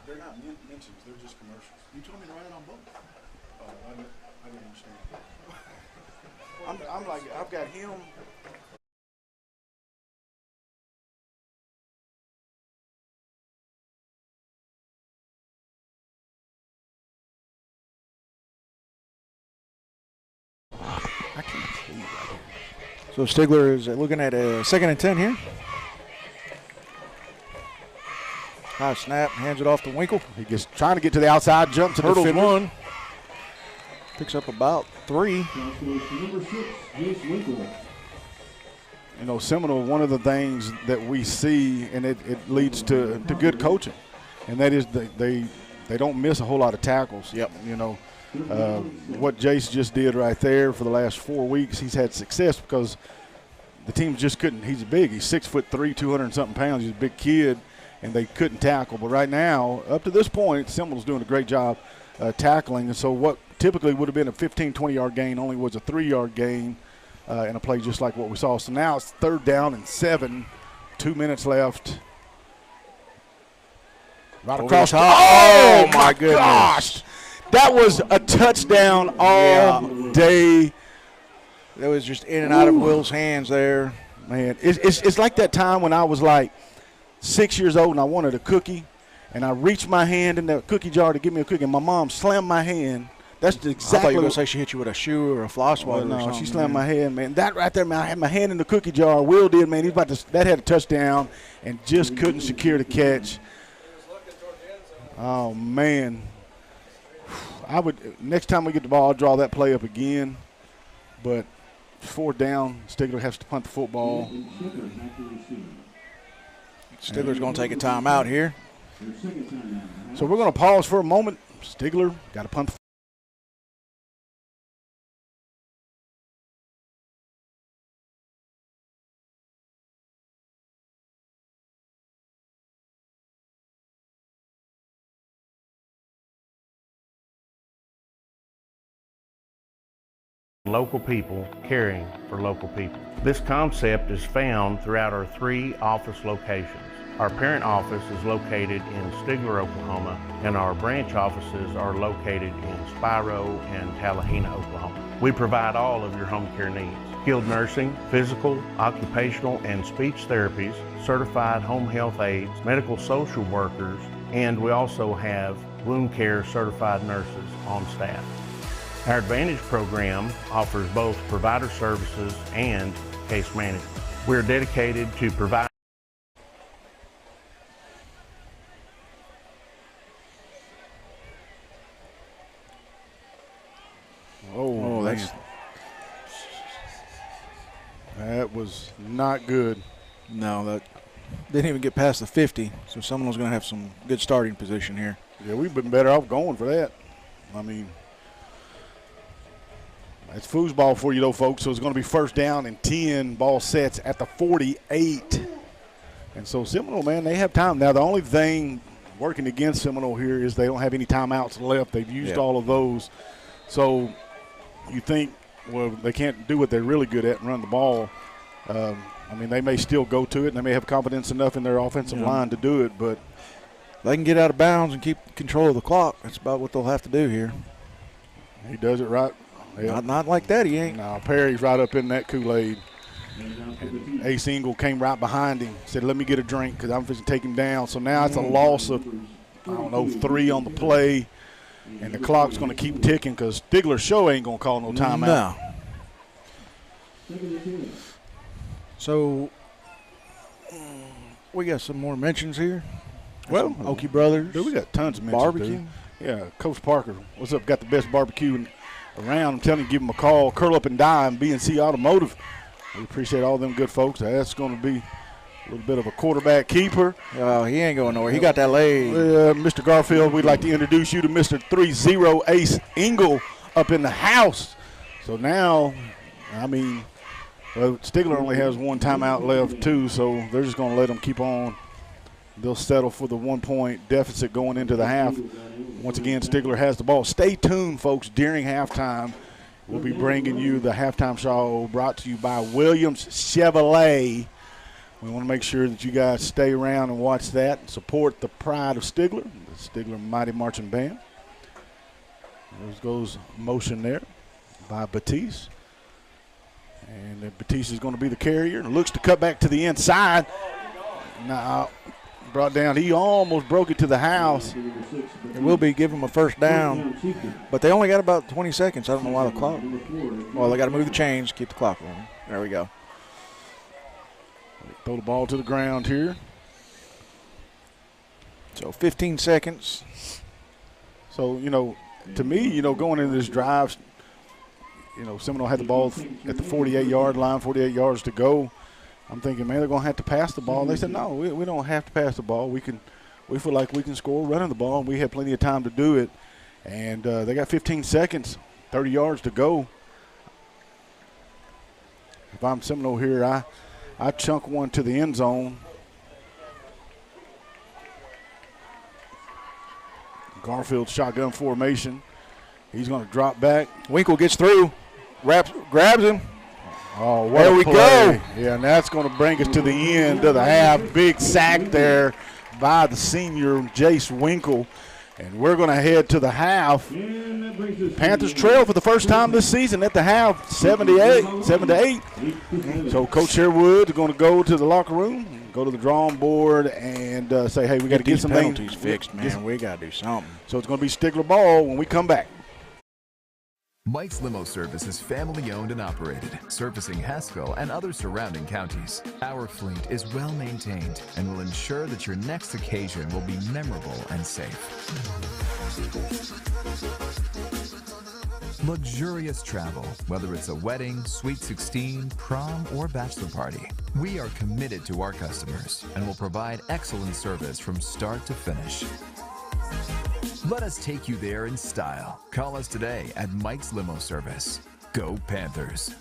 They're not mentions, they're just commercials. You told me to write it on both. Oh, I didn't understand. I'm like, I've got him. I can't see right here. So Stigler is looking at a 2nd and 10 here. High snap, hands it off to Winkle. He gets trying to get to the outside, jumps to the Hurdles defender. 1. Picks up about 3. Number 6, Jace Winkle. Seminole, one of the things that we see, and it leads to good coaching, and that is they don't miss a whole lot of tackles. Yep. What Jace just did right there for the last 4 weeks, he's had success because the team just couldn't. He's big. He's 6'3", 200 and something pounds. He's a big kid, and they couldn't tackle. But right now, up to this point, Seminole's doing a great job tackling. And so what typically would have been a 15, 20-yard gain only was a 3-yard gain in a play just like what we saw. So now it's 3rd down and 7, 2 minutes left. Right across. Oh, my goodness. Gosh. That was a touchdown all day. That was just in and out of Will's hands there. Man, it's like that time when I was like 6 years old and I wanted a cookie, and I reached my hand in the cookie jar to give me a cookie, and my mom slammed my hand. That's exactly. I thought you were going to say she hit you with a shoe or a floss water or something. No, she slammed my hand, man. That right there, man, I had my hand in the cookie jar. Will did, man. That had a touchdown and just couldn't secure the catch. Oh, man. Next time we get the ball, I'll draw that play up again. But 4th down, Stigler has to punt the football. Stigler's going to take a timeout here. So we're going to pause for a moment. Stigler got to punt the Local people caring for local people. This concept is found throughout our 3 office locations. Our parent office is located in Stigler, Oklahoma, and our branch offices are located in Spiro and Tallahena, Oklahoma. We provide all of your home care needs: skilled nursing, physical, occupational, and speech therapies, certified home health aides, medical social workers, and we also have wound care certified nurses on staff. Our Advantage program offers both provider services and case management. We're dedicated to provide. Oh, that was not good. No, that didn't even get past the 50, so Seminole's going to have some good starting position here. Yeah, we've been better off going for that. I mean, that's foosball for you, though, folks. So it's going to be 1st down and 10. Ball sets at the 48. And so Seminole, man, they have time. Now, the only thing working against Seminole here is they don't have any timeouts left. They've used all of those. So you think, well, they can't do what they're really good at and run the ball. I mean, they may still go to it, and they may have confidence enough in their offensive line to do it, but they can get out of bounds and keep control of the clock. That's about what they'll have to do here. He does it right Yeah. Not like that, he ain't. No, Perry's right up in that Kool-Aid. And Ace Ingle came right behind him, said, let me get a drink because I'm going to take him down. So now it's a loss of, 3 on the play. And the clock's going to keep ticking because Stigler's show ain't going to call no timeout. No. So we got some more mentions here. Well, Okie Brothers. Dude, we got tons of mentions. Barbecue. Dude. Yeah, Coach Parker, what's up? Got the best barbecue around. I'm telling you, give him a call. Curl Up and Dime, B&C Automotive. We appreciate all them good folks. That's going to be a little bit of a quarterback keeper. Oh, he ain't going nowhere. He got that leg. Mr. Garfield, we'd like to introduce you to Mr. 3-0 Ace Ingle up in the house. So now, Stigler only has one timeout left, too, so they're just going to let him keep on. They'll settle for the 1-point deficit going into the half. Once again, Stigler has the ball. Stay tuned, folks, during halftime. We'll be bringing you the halftime show brought to you by Williams Chevrolet. We want to make sure that you guys stay around and watch that and support the pride of Stigler, the Stigler Mighty Marching Band. There goes motion there by Batiste. And Batiste is going to be the carrier and looks to cut back to the inside. Now, brought down. He almost broke it to the house. It will be give him a first down, but they only got about 20 seconds. I don't know why the clock. Well, they got to move the chains, keep the clock running. There we go. Throw the ball to the ground here. So 15 seconds. So, to me, going into this drive, Seminole had the ball at the 48-yard line, 48 yards to go. I'm thinking, man, they're going to have to pass the ball. They said, no, we don't have to pass the ball. We feel like we can score running the ball, and we have plenty of time to do it. And they got 15 seconds, 30 yards to go. If I'm Seminole here, I chunk one to the end zone. Garfield shotgun formation. He's going to drop back. Winkle gets through, grabs him. Oh, what there a we play. go. Yeah, and that's going to bring us to the end of the half. Big sack there by the senior, Jace Winkle. And we're going to head to the half. Panthers trail for the first time this season at the half, 7-8. So Coach Sherwood is going to go to the locker room, go to the drawing board, and say, hey, we got to get some penalties fixed, man. We got to do something. So it's going to be Stigler ball when we come back. Mike's Limo Service is family-owned and operated, servicing Haskell and other surrounding counties. Our fleet is well-maintained and will ensure that your next occasion will be memorable and safe. Luxurious travel, whether it's a wedding, sweet 16, prom, or bachelor party. We are committed to our customers and will provide excellent service from start to finish. Let us take you there in style. Call us today at Mike's Limo Service. Go Panthers.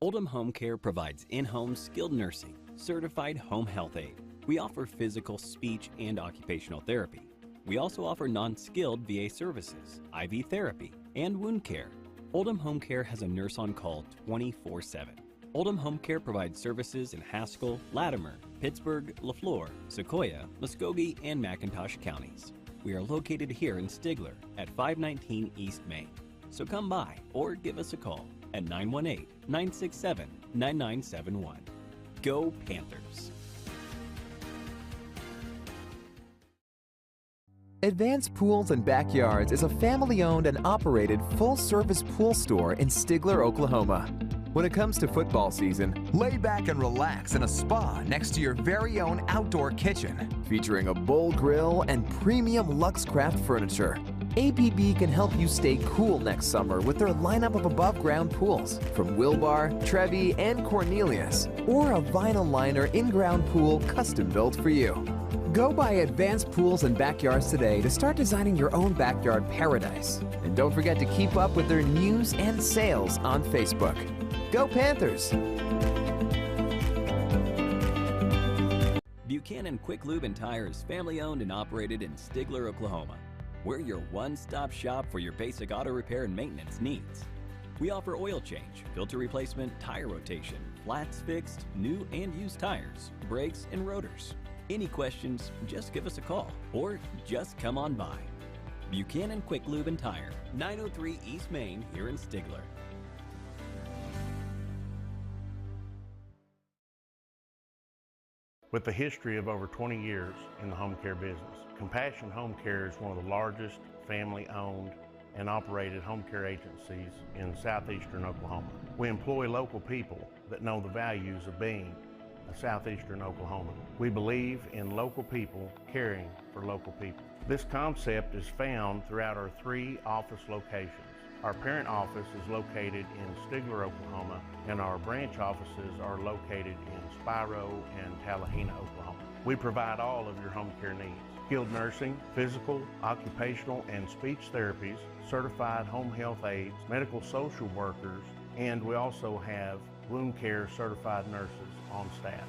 Oldham Home Care provides in-home skilled nursing, certified home health aid. We offer physical, speech, and occupational therapy. We also offer non-skilled VA services, IV therapy, and wound care. Oldham Home Care has a nurse on call 24/7. Oldham Home Care provides services in Haskell, Latimer, Pittsburgh, LaFleur, Sequoia, Muskogee, and McIntosh counties. We are located here in Stigler at 519 East Main. So come by or give us a call at 918-967-9971. Go Panthers! Advanced Pools and Backyards is a family-owned and operated full-service pool store in Stigler, Oklahoma. When it comes to football season, lay back and relax in a spa next to your very own outdoor kitchen, featuring a bowl grill and premium Luxcraft furniture. APB can help you stay cool next summer with their lineup of above-ground pools from Wilbar, Trevi, and Cornelius, or a vinyl liner in-ground pool custom-built for you. Go by Advanced Pools and Backyards today to start designing your own backyard paradise. And don't forget to keep up with their news and sales on Facebook. Go Panthers! Buchanan Quick Lube and Tire is family-owned and operated in Stigler, Oklahoma. We're your one-stop shop for your basic auto repair and maintenance needs. We offer oil change, filter replacement, tire rotation, flats fixed, new and used tires, brakes, and rotors. Any questions, just give us a call or just come on by. Buchanan Quick Lube and Tire, 903 East Main here in Stigler. With a history of over 20 years in the home care business, Compassion Home Care is one of the largest family-owned and operated home care agencies in southeastern Oklahoma. We employ local people that know the values of being a southeastern Oklahoman. We believe in local people caring for local people. This concept is found throughout our 3 office locations. Our parent office is located in Stigler, Oklahoma, and our branch offices are located in Spiro and Tallahena, Oklahoma. We provide all of your home care needs: skilled nursing, physical, occupational, and speech therapies, certified home health aides, medical social workers, and we also have wound care certified nurses on staff.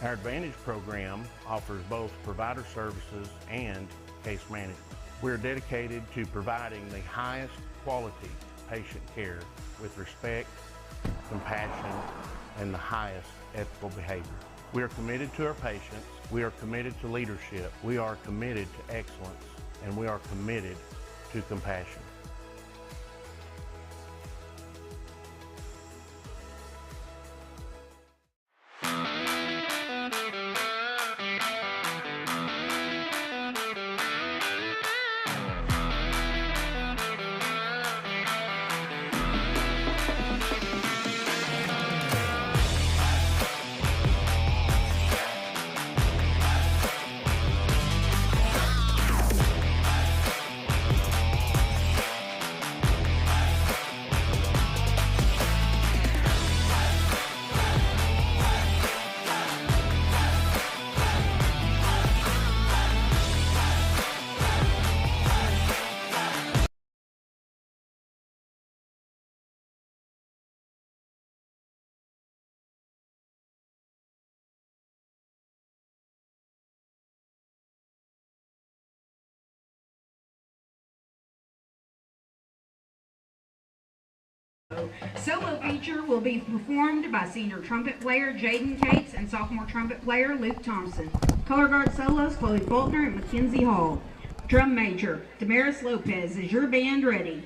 Our Advantage program offers both provider services and case management. We're dedicated to providing the highest quality patient care with respect, compassion, and the highest ethical behavior. We are committed to our patients, we are committed to leadership, we are committed to excellence, and we are committed to compassion. Solo feature will be performed by senior trumpet player Jaden Cates and sophomore trumpet player Luke Thompson. Color guard solos Chloe Faulkner and Mackenzie Hall. Drum major Damaris Lopez. Is your band ready?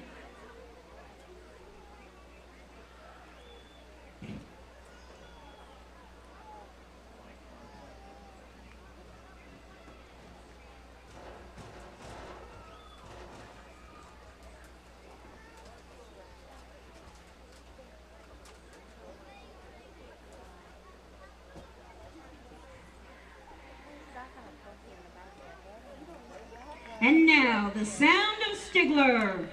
And now, the sound of Stigler.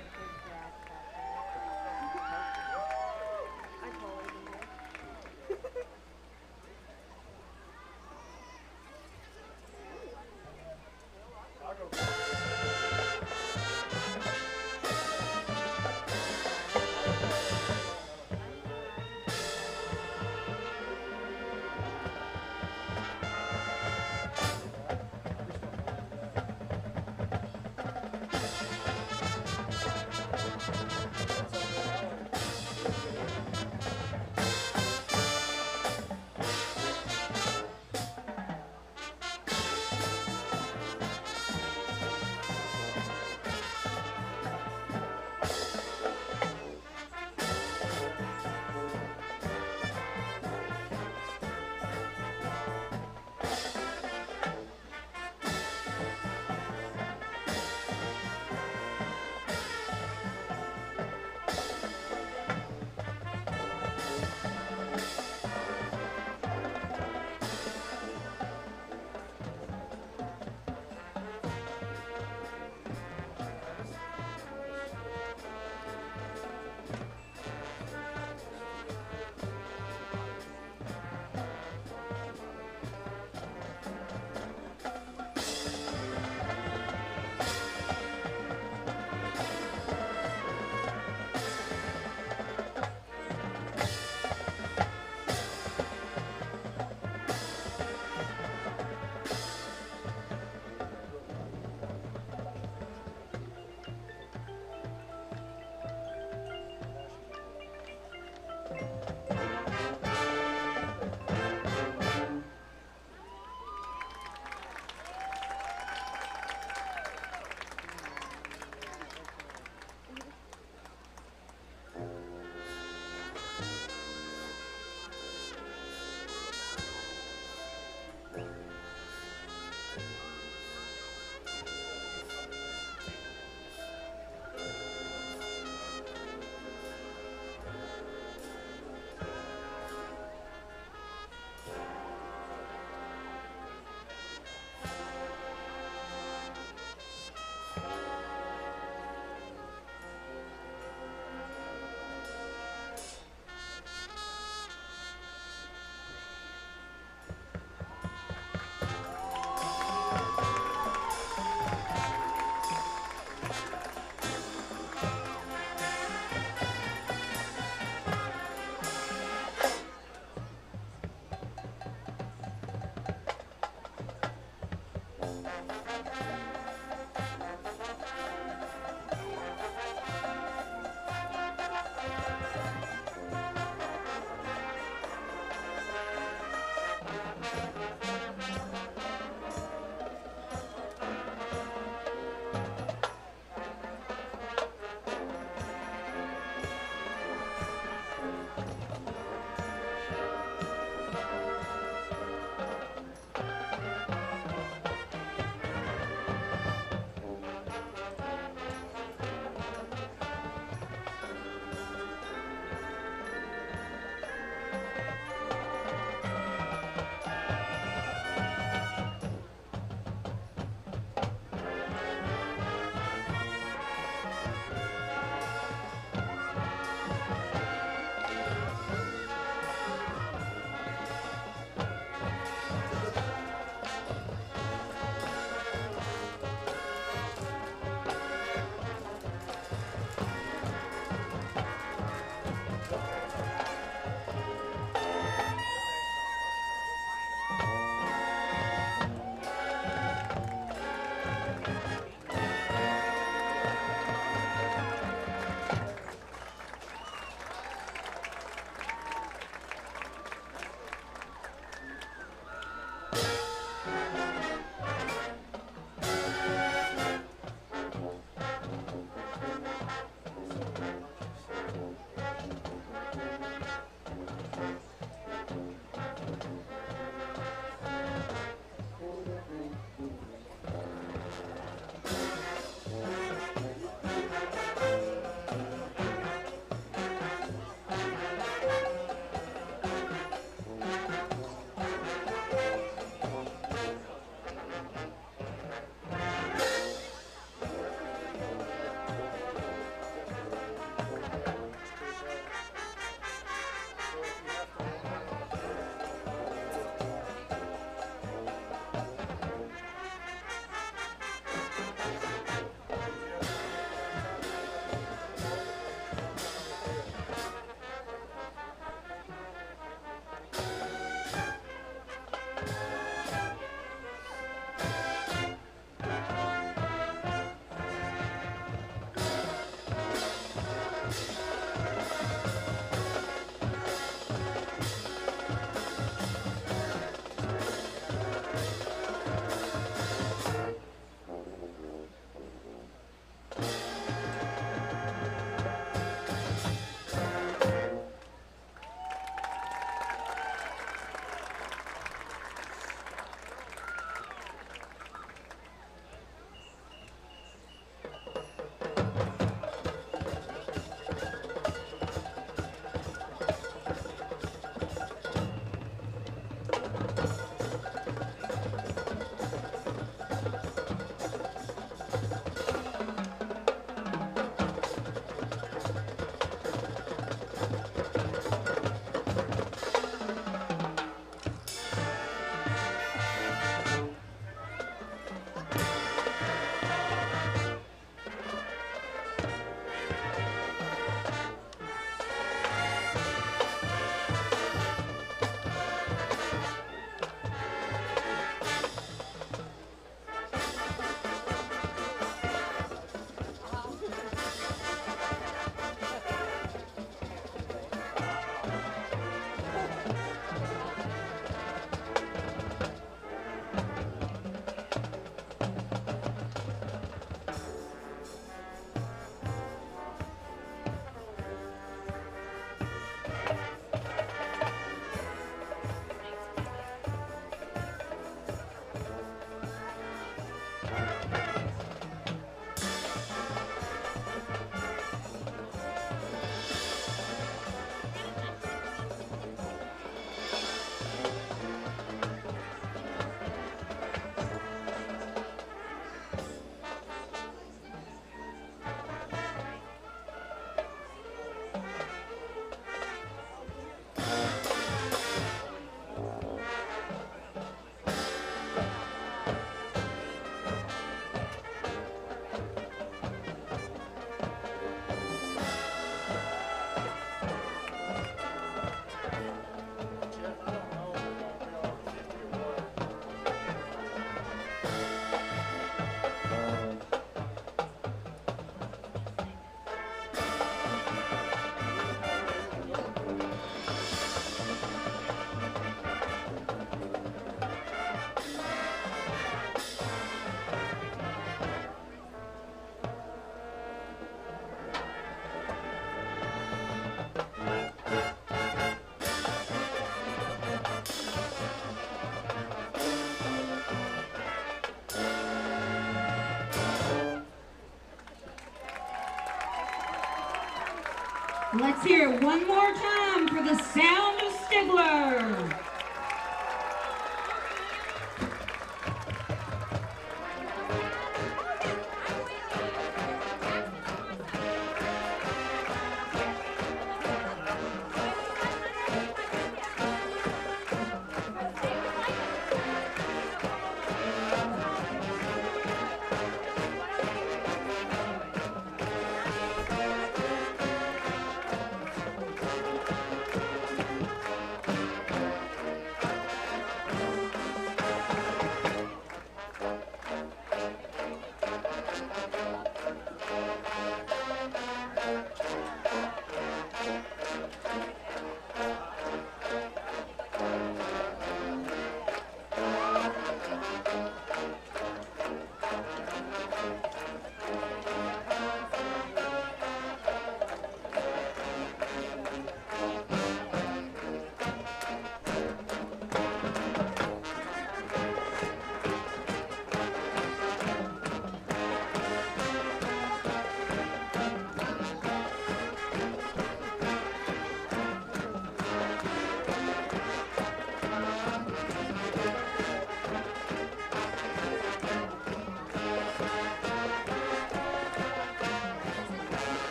Let's hear it one more time for the sound of Stigler.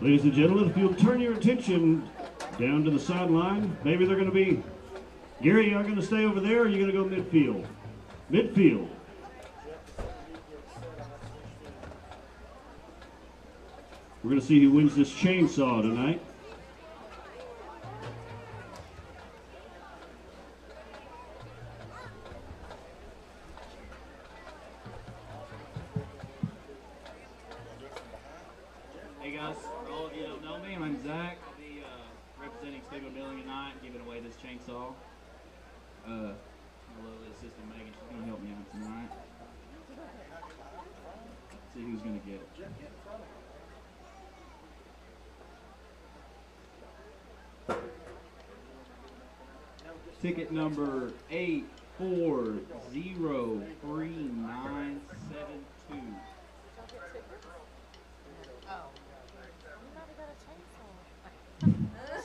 Ladies and gentlemen, if you'll turn your attention down to the sideline, maybe they're going to be, Gary, you're going to stay over there, or are you going to go midfield? Midfield. We're going to see who wins this chainsaw tonight. Hey guys, for all of you who don't know me, my name's Zach. I'll be representing Stigler Milling tonight, giving away this chainsaw. My lovely assistant Megan, she's going to help me out tonight. See who's going to get it. Ticket number 840392.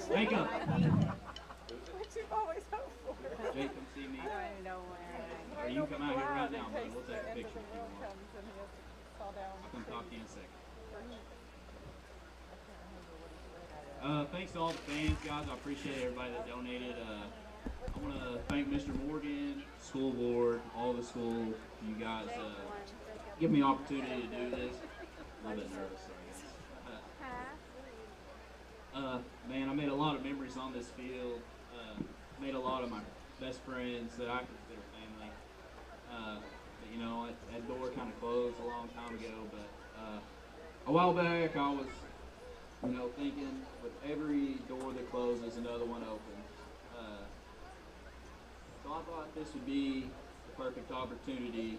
Wake up. What you always hope for. Jake, come see me. I don't know where. Or you can come out here right now, buddy. We'll take a picture if you want. I'll come talk to you in a second. Thanks to all the fans, guys. I appreciate everybody that donated. I want to thank Mr. Morgan, school board, all the school. You guys give me an opportunity to do this. A little bit nervous, sorry. Man, I made a lot of memories on this field. Made a lot of my best friends that I consider family. But, you know, that door kind of closed a long time ago. But a while back, I was, you know, thinking with every door that closes, another one opens. So I thought this would be the perfect opportunity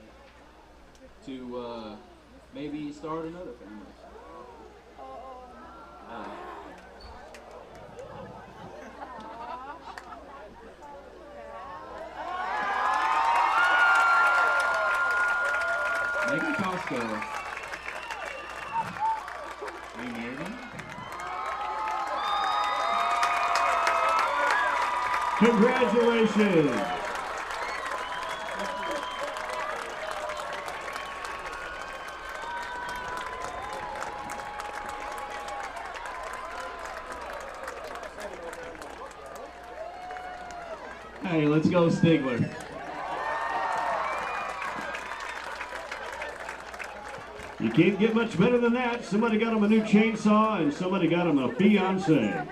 to maybe start another family. Megan Costco. Are you Megan? Congratulations. Hey, let's go Stigler. You can't get much better than that. Somebody got him a new chainsaw and somebody got him a fiance.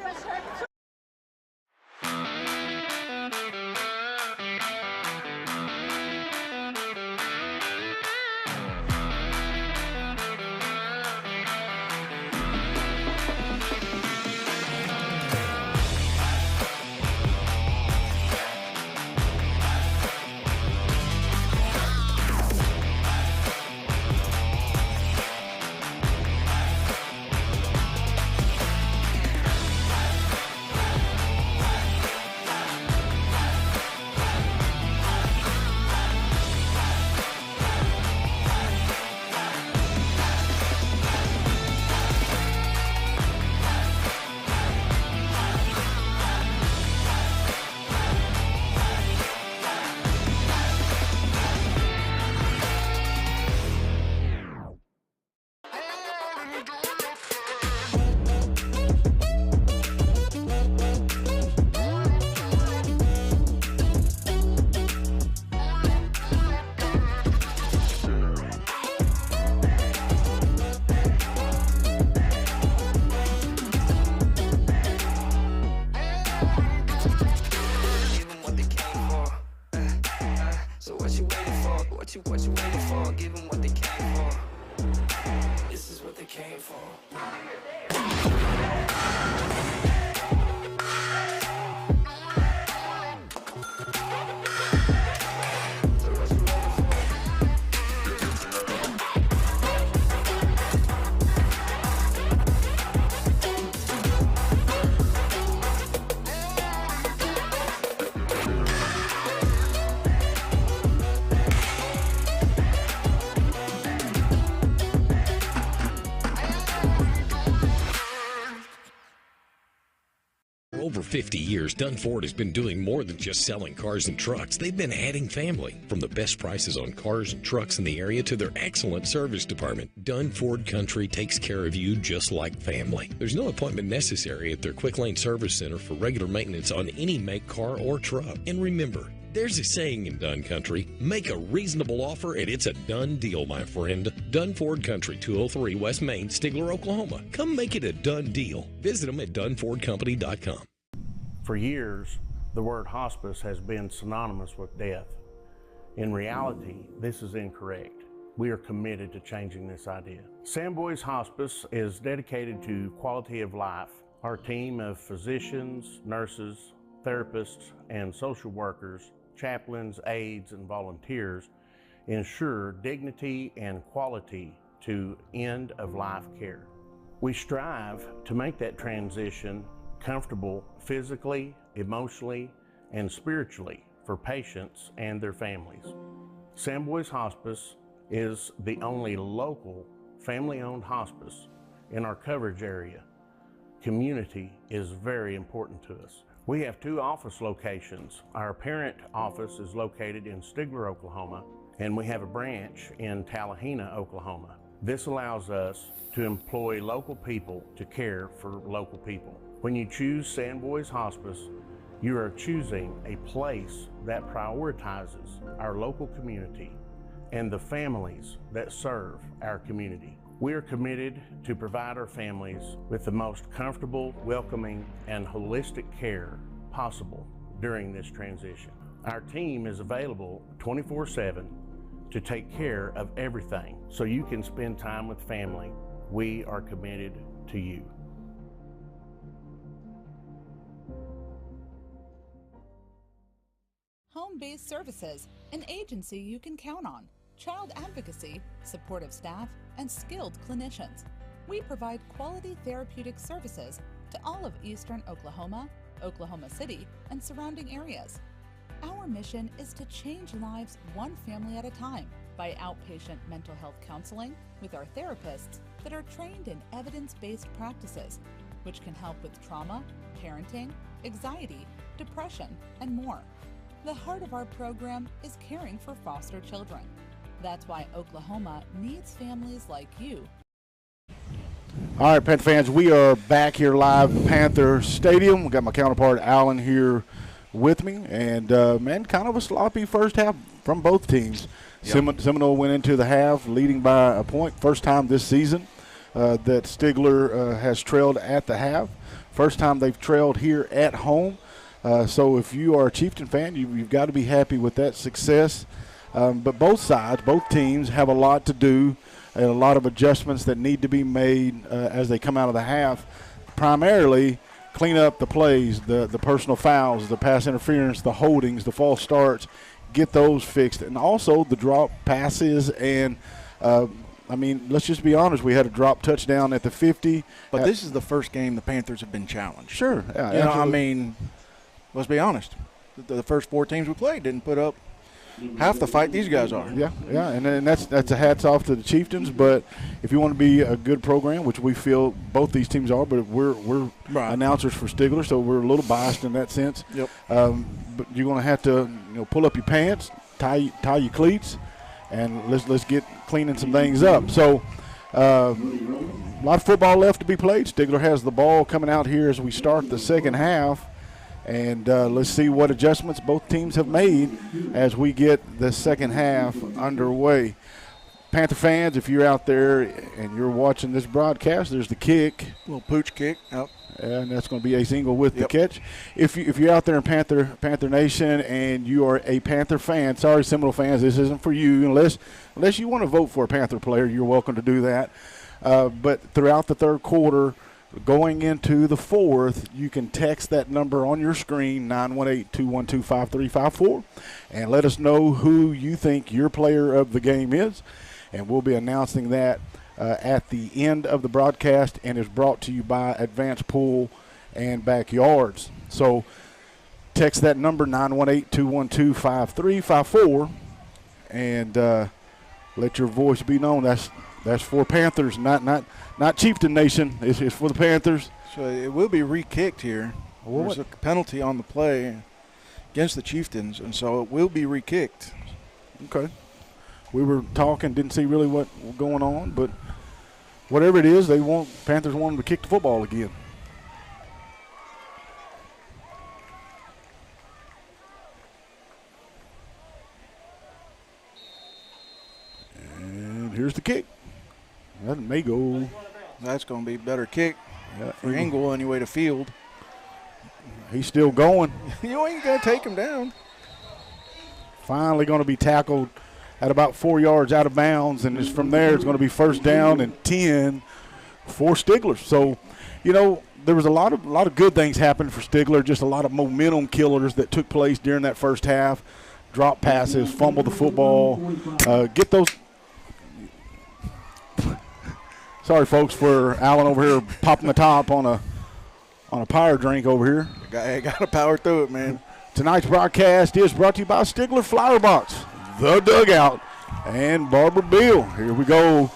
came for. For over 50 years, Dunn Ford has been doing more than just selling cars and trucks. They've been adding family. From the best prices on cars and trucks in the area to their excellent service department, Dunn Ford Country takes care of you just like family. There's no appointment necessary at their Quick Lane Service Center for regular maintenance on any make, car, or truck. And remember, there's a saying in Dunn Country, make a reasonable offer and it's a done deal, my friend. Dunn Ford Country, 203 West Main, Stigler, Oklahoma. Come make it a done deal. Visit them at DunnFordCompany.com. For years, the word hospice has been synonymous with death. In reality, this is incorrect. We are committed to changing this idea. Samboys Hospice is dedicated to quality of life. Our team of physicians, nurses, therapists, and social workers, chaplains, aides, and volunteers ensure dignity and quality to end-of-life care. We strive to make that transition comfortable physically, emotionally, and spiritually for patients and their families. Samboys Hospice is the only local family-owned hospice in our coverage area. Community is very important to us. We have 2 office locations. Our parent office is located in Stigler, Oklahoma, and we have a branch in Tallahena, Oklahoma. This allows us to employ local people to care for local people. When you choose Samboys Hospice, you are choosing a place that prioritizes our local community and the families that serve our community. We are committed to provide our families with the most comfortable, welcoming, and holistic care possible during this transition. Our team is available 24/7 to take care of everything so you can spend time with family. We are committed to you. Home-based services, an agency you can count on. Child advocacy, supportive staff, and skilled clinicians. We provide quality therapeutic services to all of Eastern Oklahoma, Oklahoma City, and surrounding areas. Our mission is to change lives one family at a time by outpatient mental health counseling with our therapists that are trained in evidence-based practices, which can help with trauma, parenting, anxiety, depression, and more. The heart of our program is caring for foster children. That's why Oklahoma needs families like you. All right, Panther fans, we are back here live at Panther Stadium. We got my counterpart Alan here with me, and man, kind of a sloppy first half from both teams. Yep. Seminole went into the half leading by a point. First time this season that Stigler has trailed at the half. First time they've trailed here at home. So if you are a Chieftain fan, you've got to be happy with that success. But both sides, both teams have a lot to do and a lot of adjustments that need to be made as they come out of the half. Primarily, clean up the plays, the personal fouls, the pass interference, the holdings, the false starts, get those fixed. And also the drop passes and I mean, let's just be honest. We had a drop touchdown at the 50. But this is the first game the Panthers have been challenged. Sure. Yeah, you know, I mean, let's be honest. The first 4 teams we played didn't put up half the fight these guys are. Yeah, and that's a hats off to the Chieftains. But if you want to be a good program, which we feel both these teams are, but we're right. Announcers for Stigler, so we're a little biased in that sense. Yep. But you're going to have to pull up your pants, tie your cleats, and let's get cleaning some things up. So a lot of football left to be played. Stigler has the ball coming out here as we start the second half. And let's see what adjustments both teams have made as we get the second half underway. Panther fans, if you're out there and you're watching this broadcast, there's the kick. Little pooch kick. Yep. And that's going to be a single with the catch. If you're out there in Panther Nation and you are a Panther fan, sorry, Seminole fans, this isn't for you. Unless you want to vote for a Panther player, you're welcome to do that. But throughout the third quarter, going into the fourth, you can text that number on your screen, 918-212-5354, and let us know who you think your player of the game is. And we'll be announcing that at the end of the broadcast, and is brought to you by Advanced Pool and Backyards. So text that number, 918-212-5354, and let your voice be known. That's for Panthers, not Chieftain Nation. It's for the Panthers. So it will be re-kicked here. There's a penalty on the play against the Chieftains, and so it will be re-kicked. Okay. We were talking, didn't see really what was going on, but whatever it is, Panthers want them to kick the football again. And here's the kick. That may go. That's going to be a better kick for Engel anyway to field. He's still going. You ain't going to take him down. Finally going to be tackled at about 4 yards out of bounds, and it's from there it's going to be first down and 10 for Stigler. So, there was a lot of good things happened for Stigler, just a lot of momentum killers that took place during that first half. Drop passes, fumble the football, get those. Sorry, folks, for Alan over here popping the top on a power drink over here. Got to power through it, man. Tonight's broadcast is brought to you by Stigler Flower Box, The Dugout, and Barbara Bill. Here we go.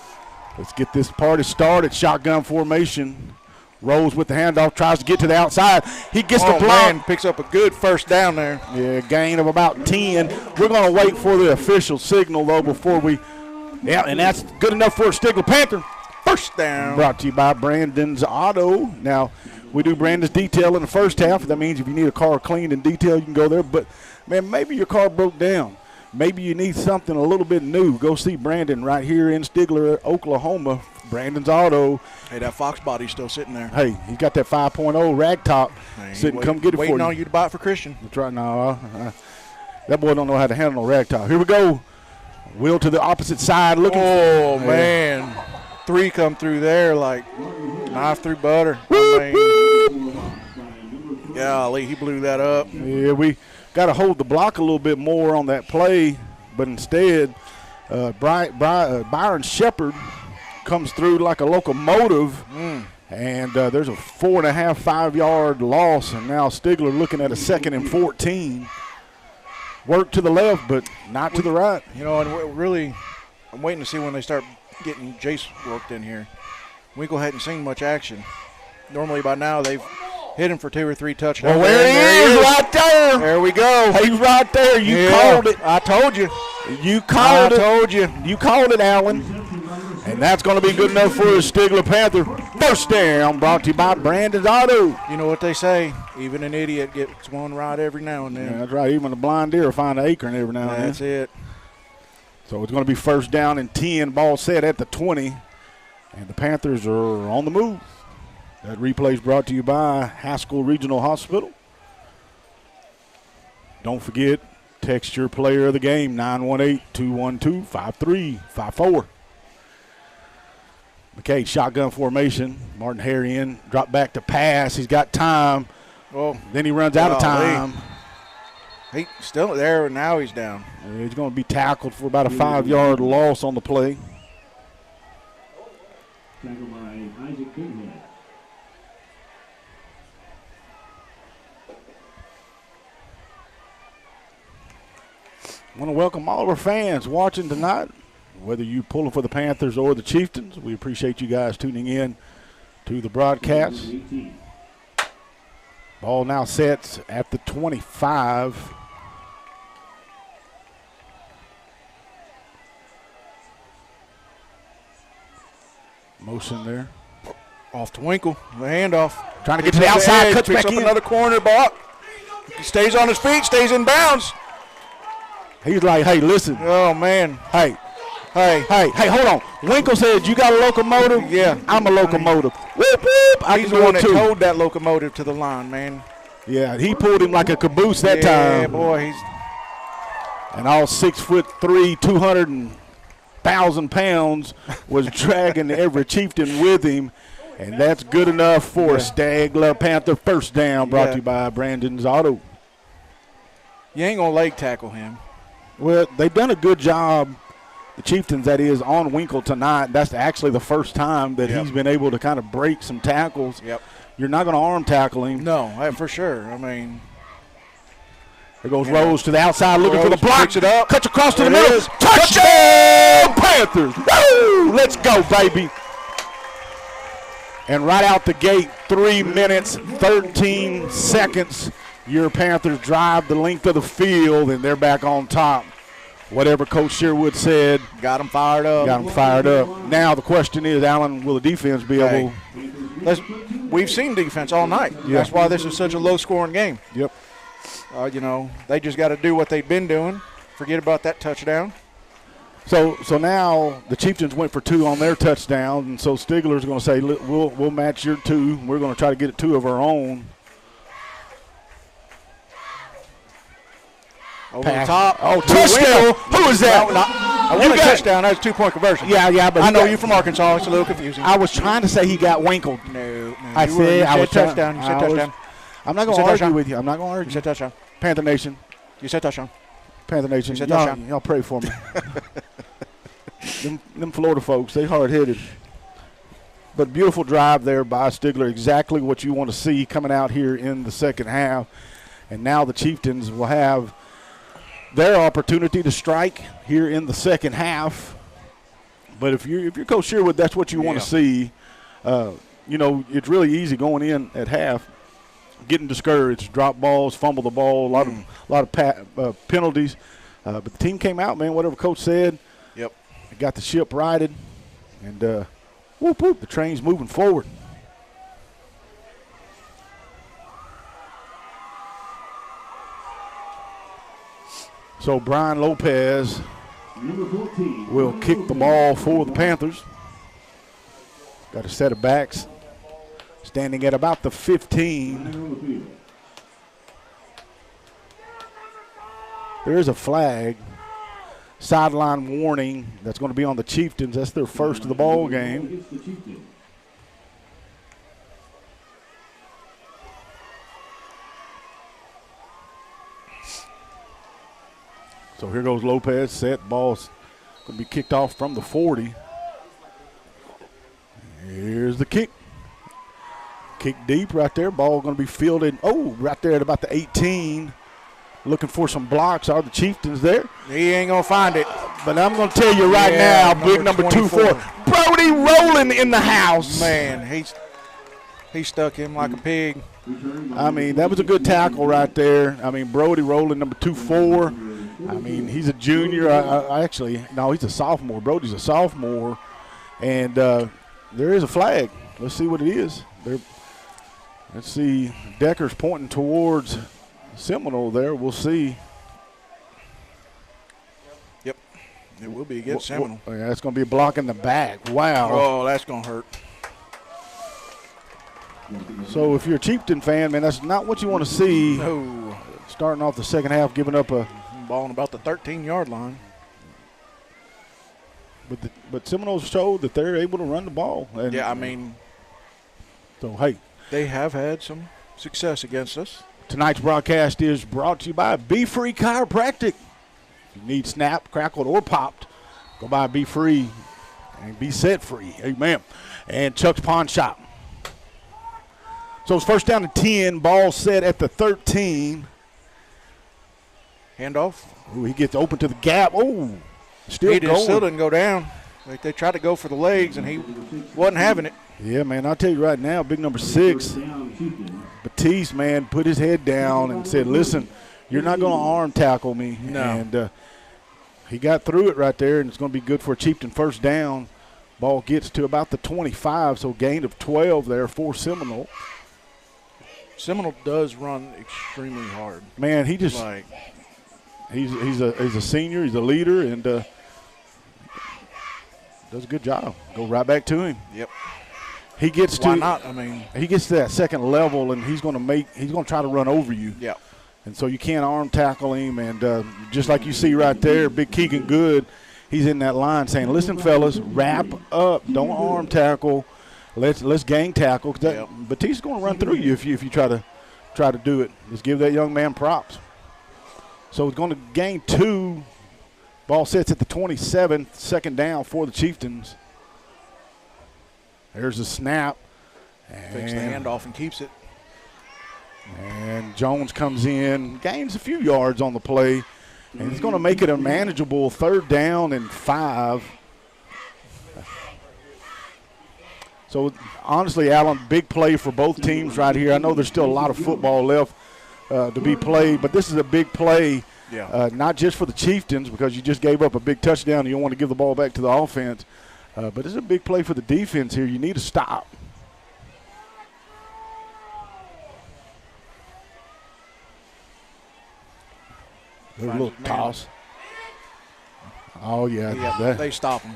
Let's get this party started. Shotgun formation. Rolls with the handoff, tries to get to the outside. He gets the block. Man, picks up a good first down there. Yeah, gain of about 10. We're going to wait for the official signal, though, before we. Yeah, and that's good enough for a Stigler Panther. First down. Brought to you by Brandon's Auto. Now, we do Brandon's detail in the first half. That means if you need a car cleaned and detailed, you can go there. But, man, maybe your car broke down. Maybe you need something a little bit new. Go see Brandon right here in Stigler, Oklahoma. Brandon's Auto. Hey, that Fox body's still sitting there. Hey, he's got that 5.0 rag top sitting. Come get it for you. Waiting on you to buy it for Christian. That's right. Now, that boy don't know how to handle no rag top. Here we go. Wheel to the opposite side. Looking. Oh, man. 3 come through there like knife through butter. Golly, he blew that up. Yeah, we got to hold the block a little bit more on that play, but instead, Byron Shepard comes through like a locomotive, and there's a 4.5, 5-yard loss, and now Stigler looking at a 2nd and 14. Work to the left, but not to the right. And really, I'm waiting to see when they start getting Jace worked in here. Winkle hadn't seen much action. Normally by now they've hit him for 2 or 3 touchdowns. Well, there he is, right there. There we go. He's right there. You called it. I told you. You called it. I told you. You called it, Alan. And that's going to be good enough for a Stigler Panther. First down, brought to you by Brandon's Auto. You know what they say, even an idiot gets one right every now and then. Yeah, that's right. Even a blind deer will find an acorn every now and then. That's it. So it's going to be first down and 10, ball set at the 20. And the Panthers are on the move. That replay is brought to you by Haskell Regional Hospital. Don't forget, text your player of the game, 918-212-5354. McKay, shotgun formation. Martin Harry in, drop back to pass. He's got time. Well, then he runs out of time. He's still there, and now he's down. He's going to be tackled for about a 5-yard loss on the play. Tackled by Isaac Coonhead. I want to welcome all of our fans watching tonight, whether you pulling for the Panthers or the Chieftains. We appreciate you guys tuning in to the broadcast. Ball now sets at the 25. Motion there. Off to Winkle. The handoff. Trying to get to the outside. Cuts picks back up in. Another corner block. He stays on his feet. Stays in bounds. He's like, hey, listen. Oh, man. Hey, hold on. Winkle said, you got a locomotive? Yeah. I'm a locomotive. Whoop, whoop. He's the one that towed that locomotive to the line, man. Yeah, he pulled him like a caboose that time. Yeah, boy. And all 6'3", 200 and 1,000 pounds was dragging every Chieftain with him, and that's good enough for a Stigler Panther first down, brought to you by Brandon's Auto. You ain't going to leg tackle him. Well, they've done a good job, the Chieftains, that is, on Winkle tonight. That's actually the first time that he's been able to kind of break some tackles. Yep. You're not going to arm tackle him. No, for sure. I mean, there goes Rose to the outside looking for the block. Picks it up. Cuts across to the There it middle. is. Touchdown, Panthers. Woo! Let's go, baby. And right out the gate, 3 minutes, 13 seconds. Your Panthers drive the length of the field, and they're back on top. Whatever Coach Sherwood said. Got them fired up. Got them fired up. Now the question is, Alan, will the defense be able? We've seen defense all night. Yeah. That's why this is such a low-scoring game. Yep. They just got to do what they've been doing. Forget about that touchdown. So now the Chieftains went for 2 on their touchdown, and so Stigler's going to say, we'll match your 2. We're going to try to get 2 of our own. Over the top. Oh, touchdown. Who is that? I want a touchdown. That's a 2-point conversion. Yeah, but I know you from Arkansas. It's a little confusing. I was trying to say he got winkled. No. I said touchdown. You said touchdown. I'm not going to argue with you. I'm not going to argue. You said touchdown. Panther Nation. You said touchdown. Panther Nation. You said touchdown. Y'all pray for me. them Florida folks, they hard-headed. But beautiful drive there by Stigler. Exactly what you want to see coming out here in the second half. And now the Chieftains will have their opportunity to strike here in the second half. But if you're Coach Sherwood, that's what you want to see. It's really easy going in at half, getting discouraged, drop balls, fumble the ball, a lot of penalties. But the team came out, man. Whatever Coach said. Yep. Got the ship righted, and whoop whoop, the train's moving forward. So Brian Lopez will kick the ball for the Panthers. Got a set of backs standing at about the 15. There is a flag, sideline warning that's going to be on the Chieftains. That's their first of the ball game. So here goes Lopez, set, ball's going to be kicked off from the 40. Here's the kick. Kick deep right there, ball going to be fielded, right there at about the 18. Looking for some blocks. Are the Chieftains there? He ain't going to find it. But I'm going to tell you right now, big number 24. Brody Rowland in the house. Man, he stuck him like a pig. I mean, that was a good tackle right there. I mean, Brody Rowland, number 24. I mean, he's a junior. He's a sophomore. Brody's a sophomore. And there is a flag. Let's see what it is. Let's see. Decker's pointing towards Seminole there. We'll see. Yep. It will be against Seminole. That's going to be a block in the back. Wow. Oh, that's going to hurt. So if you're a Chieftain fan, man, that's not what you want to see. No. Starting off the second half, giving up a ball on about the 13-yard line. But Seminoles showed that they're able to run the ball. And so, hey. They have had some success against us. Tonight's broadcast is brought to you by Be Free Chiropractic. If you need snapped, crackled, or popped, go by Be Free and be set free. Amen. And Chuck's Pawn Shop. So it's first down to 10, ball set at the 13. Handoff. Ooh, he gets open to the gap. Oh, still didn't go down. They tried to go for the legs, and he wasn't having it. Yeah, man, I'll tell you right now, big number 6, Batiste, man, put his head down and said, listen, you're not going to arm tackle me. No. And he got through it right there, and it's going to be good for a Chieftain first down. Ball gets to about the 25, so gain of 12 there for Seminole. Seminole does run extremely hard. Man, he just he's a senior, he's a leader, and does a good job. Go right back to him. Yep. He gets Why to not? He gets to that second level, and he's going to try to run over you. Yeah. And so you can't arm tackle him, and just like you see right there, Big Keegan Good, he's in that line saying, listen, fellas, wrap up. Don't arm tackle. Let's gang tackle. Batista's going to run through you if you try to do it. Let's give that young man props. So it's going to gain 2. Ball sits at the 27, second down for the Chieftains. There's a snap. Takes the handoff and keeps it. And Jones comes in, gains a few yards on the play, and he's going to make it a manageable 3rd down and 5. So, honestly, Alan, big play for both teams right here. I know there's still a lot of football left to be played, but this is a big play. Yeah. Not just for the Chieftains because you just gave up a big touchdown and you don't want to give the ball back to the offense, but it's a big play for the defense here. You need to stop. There's a little toss. Oh, yeah. They stop him.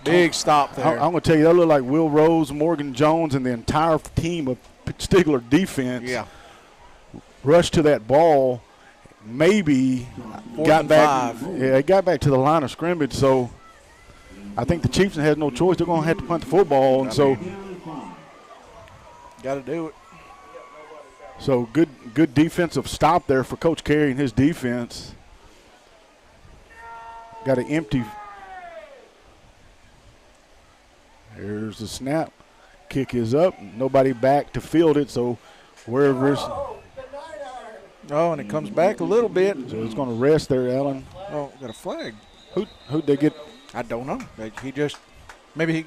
Big stop there. I'm going to tell you, that looked like Will Rose, Morgan Jones, and the entire team of Stigler defense rushed to that ball. Maybe got back. It got back to the line of scrimmage. So I think the Chiefs has no choice. They're going to have to punt the football, and so got to do it. So good defensive stop there for Coach Carey and his defense. Got an empty. There's the snap. Kick is up. Nobody back to field it. So wherever it's. Oh, and it comes back a little bit. So it's going to rest there, Alan. Oh, got a flag. Who'd they get? I don't know. Maybe he.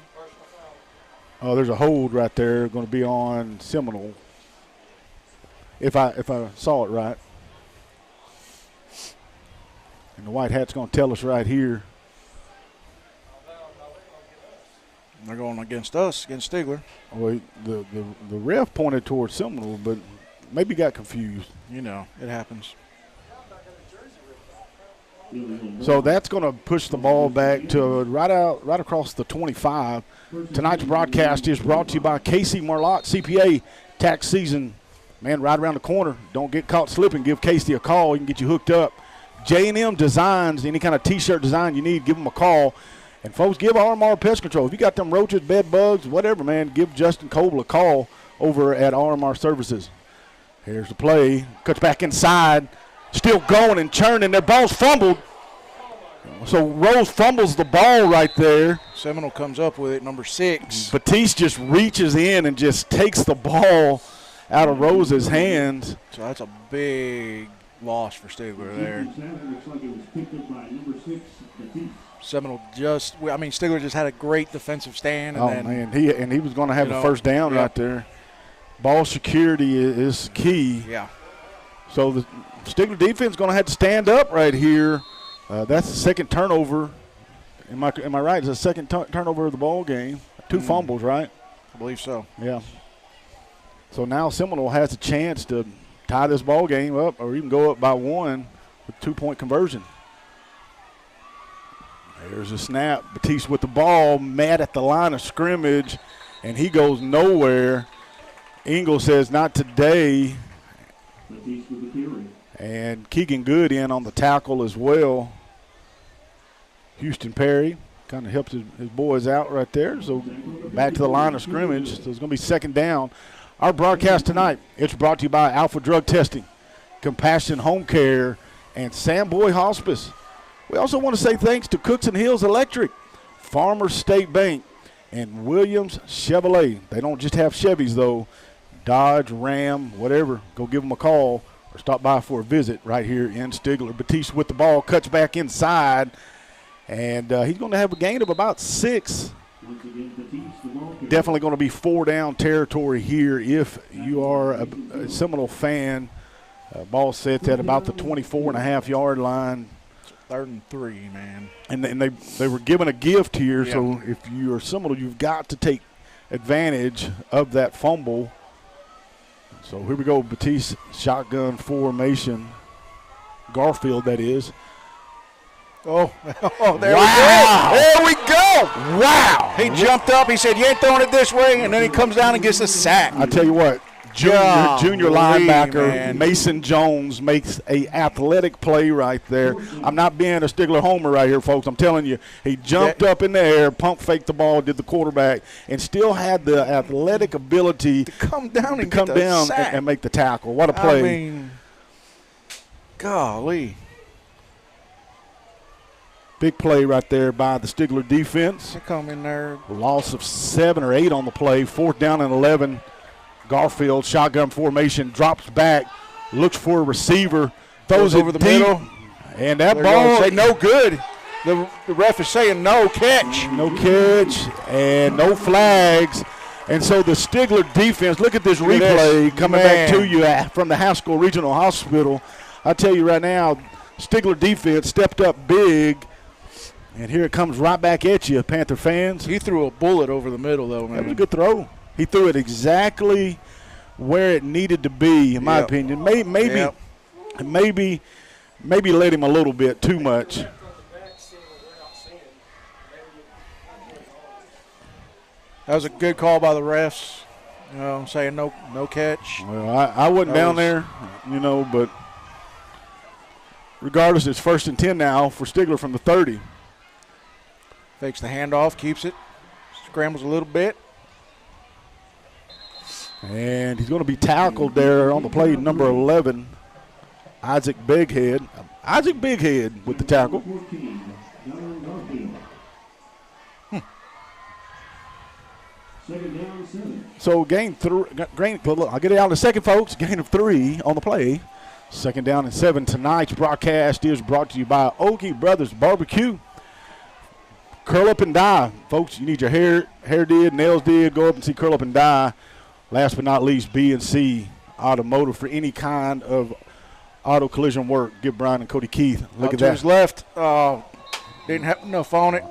Oh, there's a hold right there. Going to be on Seminole. If I saw it right. And the white hat's going to tell us right here. They're going against us, against Stigler. Well, the ref pointed towards Seminole, but maybe got confused. You know, it happens. So that's going to push the ball back to right across the 25. Tonight's broadcast is brought to you by Casey Marlotte CPA. Tax season, man, right around the corner. Don't get caught slipping. Give Casey a call. He can get you hooked up. J&M Designs, any kind of T-shirt design you need, give them a call. And, folks, give RMR Pest Control. If you got them roaches, bed bugs, whatever, man, give Justin Coble a call over at RMR Services. Here's the play. Cuts back inside. Still going and churning. Their ball's fumbled. So Rose fumbles the ball right there. Seminole comes up with it, number 6. Batiste just reaches in and just takes the ball out of Rose's hands. So that's a big loss for Stigler there. Seminole Stigler just had a great defensive stand. And he was going to have a first down right there. Ball security is key. Yeah. So the Stigler defense is going to have to stand up right here. That's the second turnover. Am I right? It's the second turnover of the ball game. 2 fumbles, right? I believe so. Yeah. So now Seminole has a chance to tie this ball game up or even go up by 1 with 2-point conversion. There's a snap. Batiste with the ball, mad at the line of scrimmage, and he goes nowhere. Engel says, not today. And Keegan Good in on the tackle as well. Houston Perry kind of helps his boys out right there. So back to the line of scrimmage. So it's going to be second down. Our broadcast tonight, it's brought to you by Alpha Drug Testing, Compassion Home Care, and Samboy Hospice. We also want to say thanks to Cooks and Hills Electric, Farmers State Bank, and Williams Chevrolet. They don't just have Chevys, though. Dodge, Ram, whatever. Go give them a call or stop by for a visit right here in Stigler. Batiste with the ball, cuts back inside, and he's going to have a gain of about 6. Definitely going to be 4-down territory here if you are a Seminole fan. Ball sets at about the 24.5-yard line. 3rd and 3, man. And they were given a gift here, so if you are Seminole, you've got to take advantage of that fumble. So here we go, Batiste shotgun formation. Garfield, that is. Oh, there wow. we go. There we go. Wow. He jumped up. He said, you ain't throwing it this way, and then he comes down and gets a sack. I tell you what, junior linebacker, man. Mason Jones, makes a athletic play right there. I'm not being a Stigler homer right here, folks. I'm telling you, he jumped up in the air, pump faked the ball, did the quarterback, and still had the athletic ability to come down and make the tackle. What a play. I mean, golly. Big play right there by the Stigler defense. They come in there. Loss of 7 or 8 on the play. 4th down and 11. Garfield, shotgun formation, drops back, looks for a receiver, throws over it the deep, middle. and that They're ball say no good. The ref is saying no catch. No catch and no flags. And so the Stigler defense, look at this replay coming back to you from the Haskell Regional Hospital. I tell you right now, Stigler defense stepped up big. And here it comes right back at you, Panther fans. He threw a bullet over the middle, though, man. That was a good throw. He threw it exactly where it needed to be, in my opinion. Maybe let him a little bit too much. That was a good call by the refs, saying no catch. Well, I wasn't down there, but regardless, it's 1st and 10 now for Stigler from the 30. Fakes the handoff, keeps it, scrambles a little bit. And he's going to be tackled there on the play, number 11, Isaac Bighead. Isaac Bighead with the tackle. So gain 3. I'll get it out in a second, folks. Gain of 3 on the play. 2nd down and 7. Tonight's broadcast is brought to you by Ogie Brothers Barbecue. Curl up and die. Folks, you need your hair did, nails did, go up and see Curl Up and Die. Last but not least, B&C Automotive for any kind of auto collision work. Give Brian and Cody Keith. Look at that. To his left. Didn't have enough on it.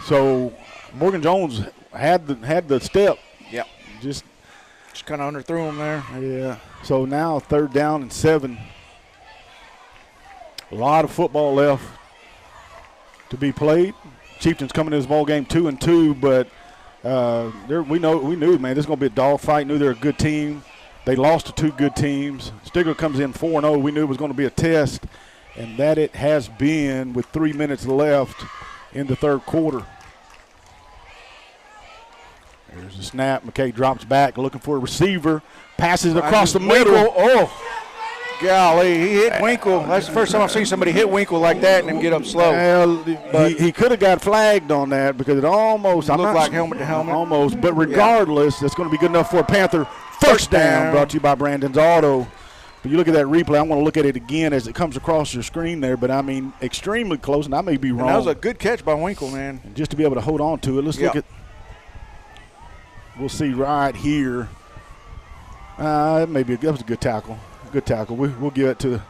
So Morgan Jones had the step. Yep. Just kind of underthrew him there. Yeah. So now 3rd down and 7. A lot of football left to be played. Chieftains coming to this ball game 2-2, but we knew, man, this is going to be a dogfight. Knew they're a good team. They lost to 2 good teams. Stigler comes in 4-0. We knew it was going to be a test, and that it has been with 3 minutes left in the 3rd quarter. There's a snap. McKay drops back, looking for a receiver. Passes across the middle. Oh, golly, he hit Winkle. That's the first time I've seen somebody hit Winkle like that and then get up slow. Well, he could have got flagged on that because it almost looked like helmet to helmet. Almost, but regardless, it's going to be good enough for a Panther. First down, brought to you by Brandon's Auto. But you look at that replay, I want to look at it again as it comes across your screen there, but I mean, extremely close, and I may be wrong. And that was a good catch by Winkle, man. And just to be able to hold on to it, let's look at, we'll see right here. That was a good tackle. Good tackle. We'll give it to.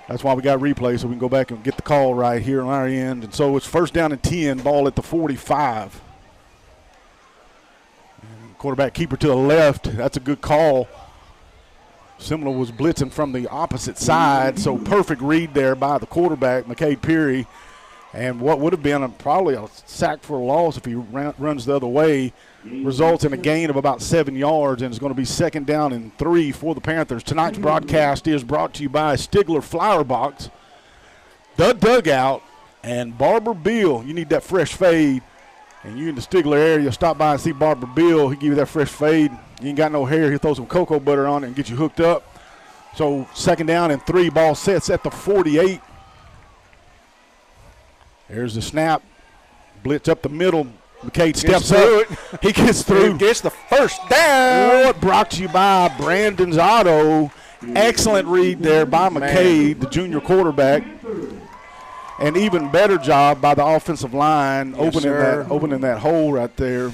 That's why we got replay, so we can go back and get the call right here on our end. And so it's 1st down and 10, ball at the 45. And quarterback keeper to the left. That's a good call. Seminole was blitzing from the opposite side, so perfect read there by the quarterback, McCade Peary. And what would have been probably a sack for a loss if he runs the other way results in a gain of about 7 yards, and it's going to be 2nd down and 3 for the Panthers. Tonight's broadcast is brought to you by Stigler Flower Box, The Dugout, and Barber Bill. You need that fresh fade, and you in the Stigler area, stop by and see Barber Bill. He'll give you that fresh fade. You ain't got no hair, he'll throw some cocoa butter on it and get you hooked up. So 2nd down and 3, ball sets at the 48. There's the snap. Blitz up the middle. McCade steps up. He gets through. He gets the first down. Brought to you by Brandon's Auto. Excellent read there by McCade, the junior quarterback. An even better job by the offensive line, opening that hole right there.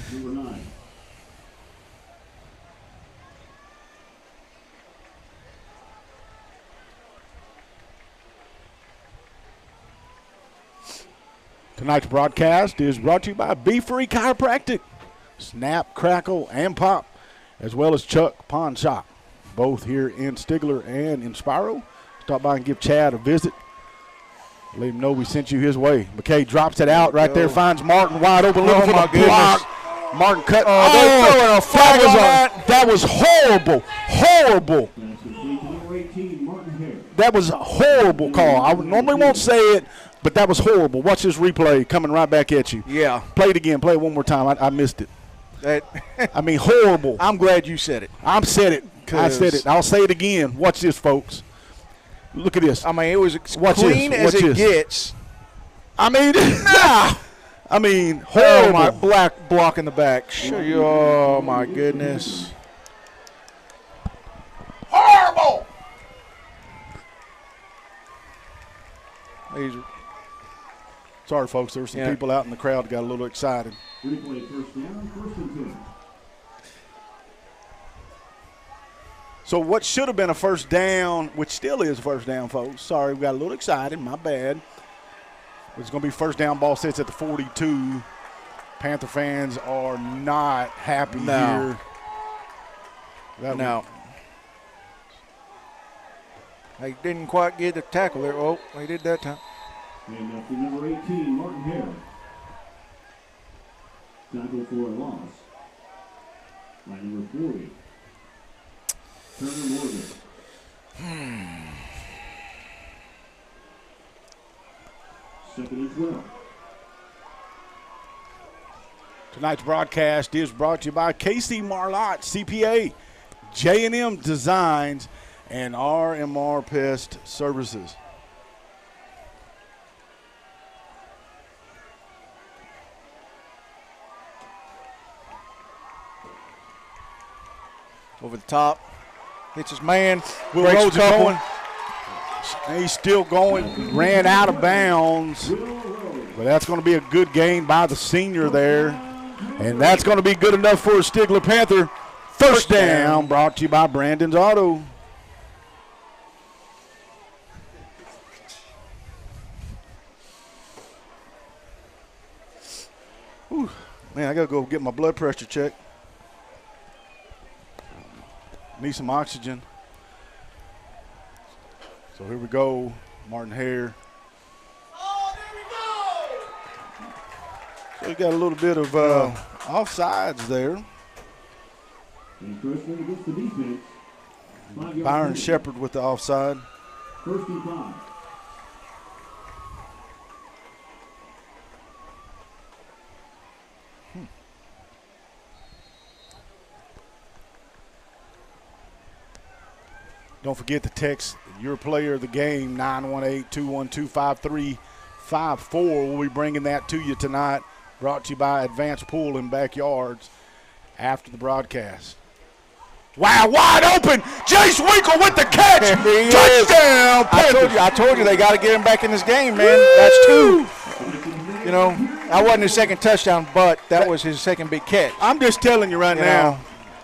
Tonight's broadcast is brought to you by Be Free Chiropractic, Snap, Crackle, and Pop, as well as Chuck Pawn Shop, both here in Stigler and in Spiro. Stop by and give Chad a visit. Let him know we sent you his way. McKay drops it out right there, finds Martin wide open, looking for my the block. Martin cut. They're throwing a flag on that. That was horrible. Horrible. That was a horrible call. I normally won't say it, but that was horrible. Watch this replay coming right back at you. Yeah. Play it again. Play it one more time. I missed it. I mean, horrible. I'm glad you said it. I said it. I'll say it again. Watch this, folks. Look at this. I mean, it was as Watch clean this. as Watch it this. gets. I mean, I mean, horrible. Oh, my black block in the back. Oh, my goodness. Horrible. Sorry, folks. There were some people out in the crowd that got a little excited. Replay first down, 1st and 10. So what should have been a first down, which still is a first down, folks. Sorry, we got a little excited. My bad. It's going to be first down. Ball sits at the 42. Panther fans are not happy here. No. They didn't quite get the tackle there. Oh, they did that time. And up to number 18, Martin Hare. Tackle for a loss. By number 40. Turner Morgan. Second and 12. Tonight's broadcast is brought to you by Casey Marlott, CPA, J&M Designs, and RMR Pest Services. Over the top. Hits his man. Will Breaks Rhodes a couple. going. And he's still going. Ran out of bounds. But that's going to be a good gain by the senior there. And that's going to be good enough for a Stigler Panther. First down, brought to you by Brandon's Auto. Whew. Man, I got to go get my blood pressure checked. Need some oxygen. So here we go, Martin Hare. Oh, there we go! So we got a little bit of offsides there. And first one against the defense. Byron Shepard with the offside. 1st and 5. Don't forget to text your player of the game, 918-212-5354. We'll be bringing that to you tonight. Brought to you by Advanced Pool and Backyards after the broadcast. Wow, wide open. Jace Winkle with the catch. Touchdown. I told you they got to get him back in this game, man. Woo! That's 2. You know, that wasn't his second touchdown, but that was his second big catch. I'm just telling you right now.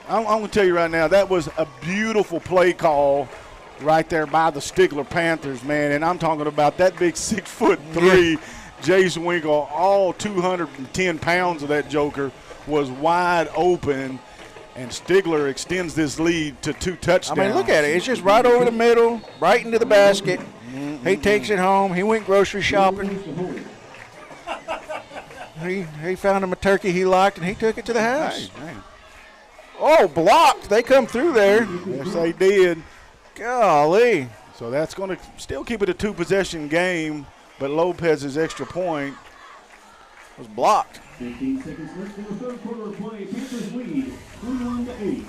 I'm going to tell you right now, that was a beautiful play call right there by the Stigler Panthers, man. And I'm talking about that big 6'3" Jace Winkle, all 210 pounds of that joker was wide open. And Stigler extends this lead to 2 touchdowns. I mean, look at it. It's just right over the middle, right into the basket. He takes it home. He went grocery shopping. He found him a turkey he liked, and he took it to the house. Hey. Oh, blocked. They come through there. Yes, they did. Golly. So that's going to still keep it a 2-possession game, but Lopez's extra point was blocked. 15 seconds left in the third quarter of play. Panthers lead 21-8.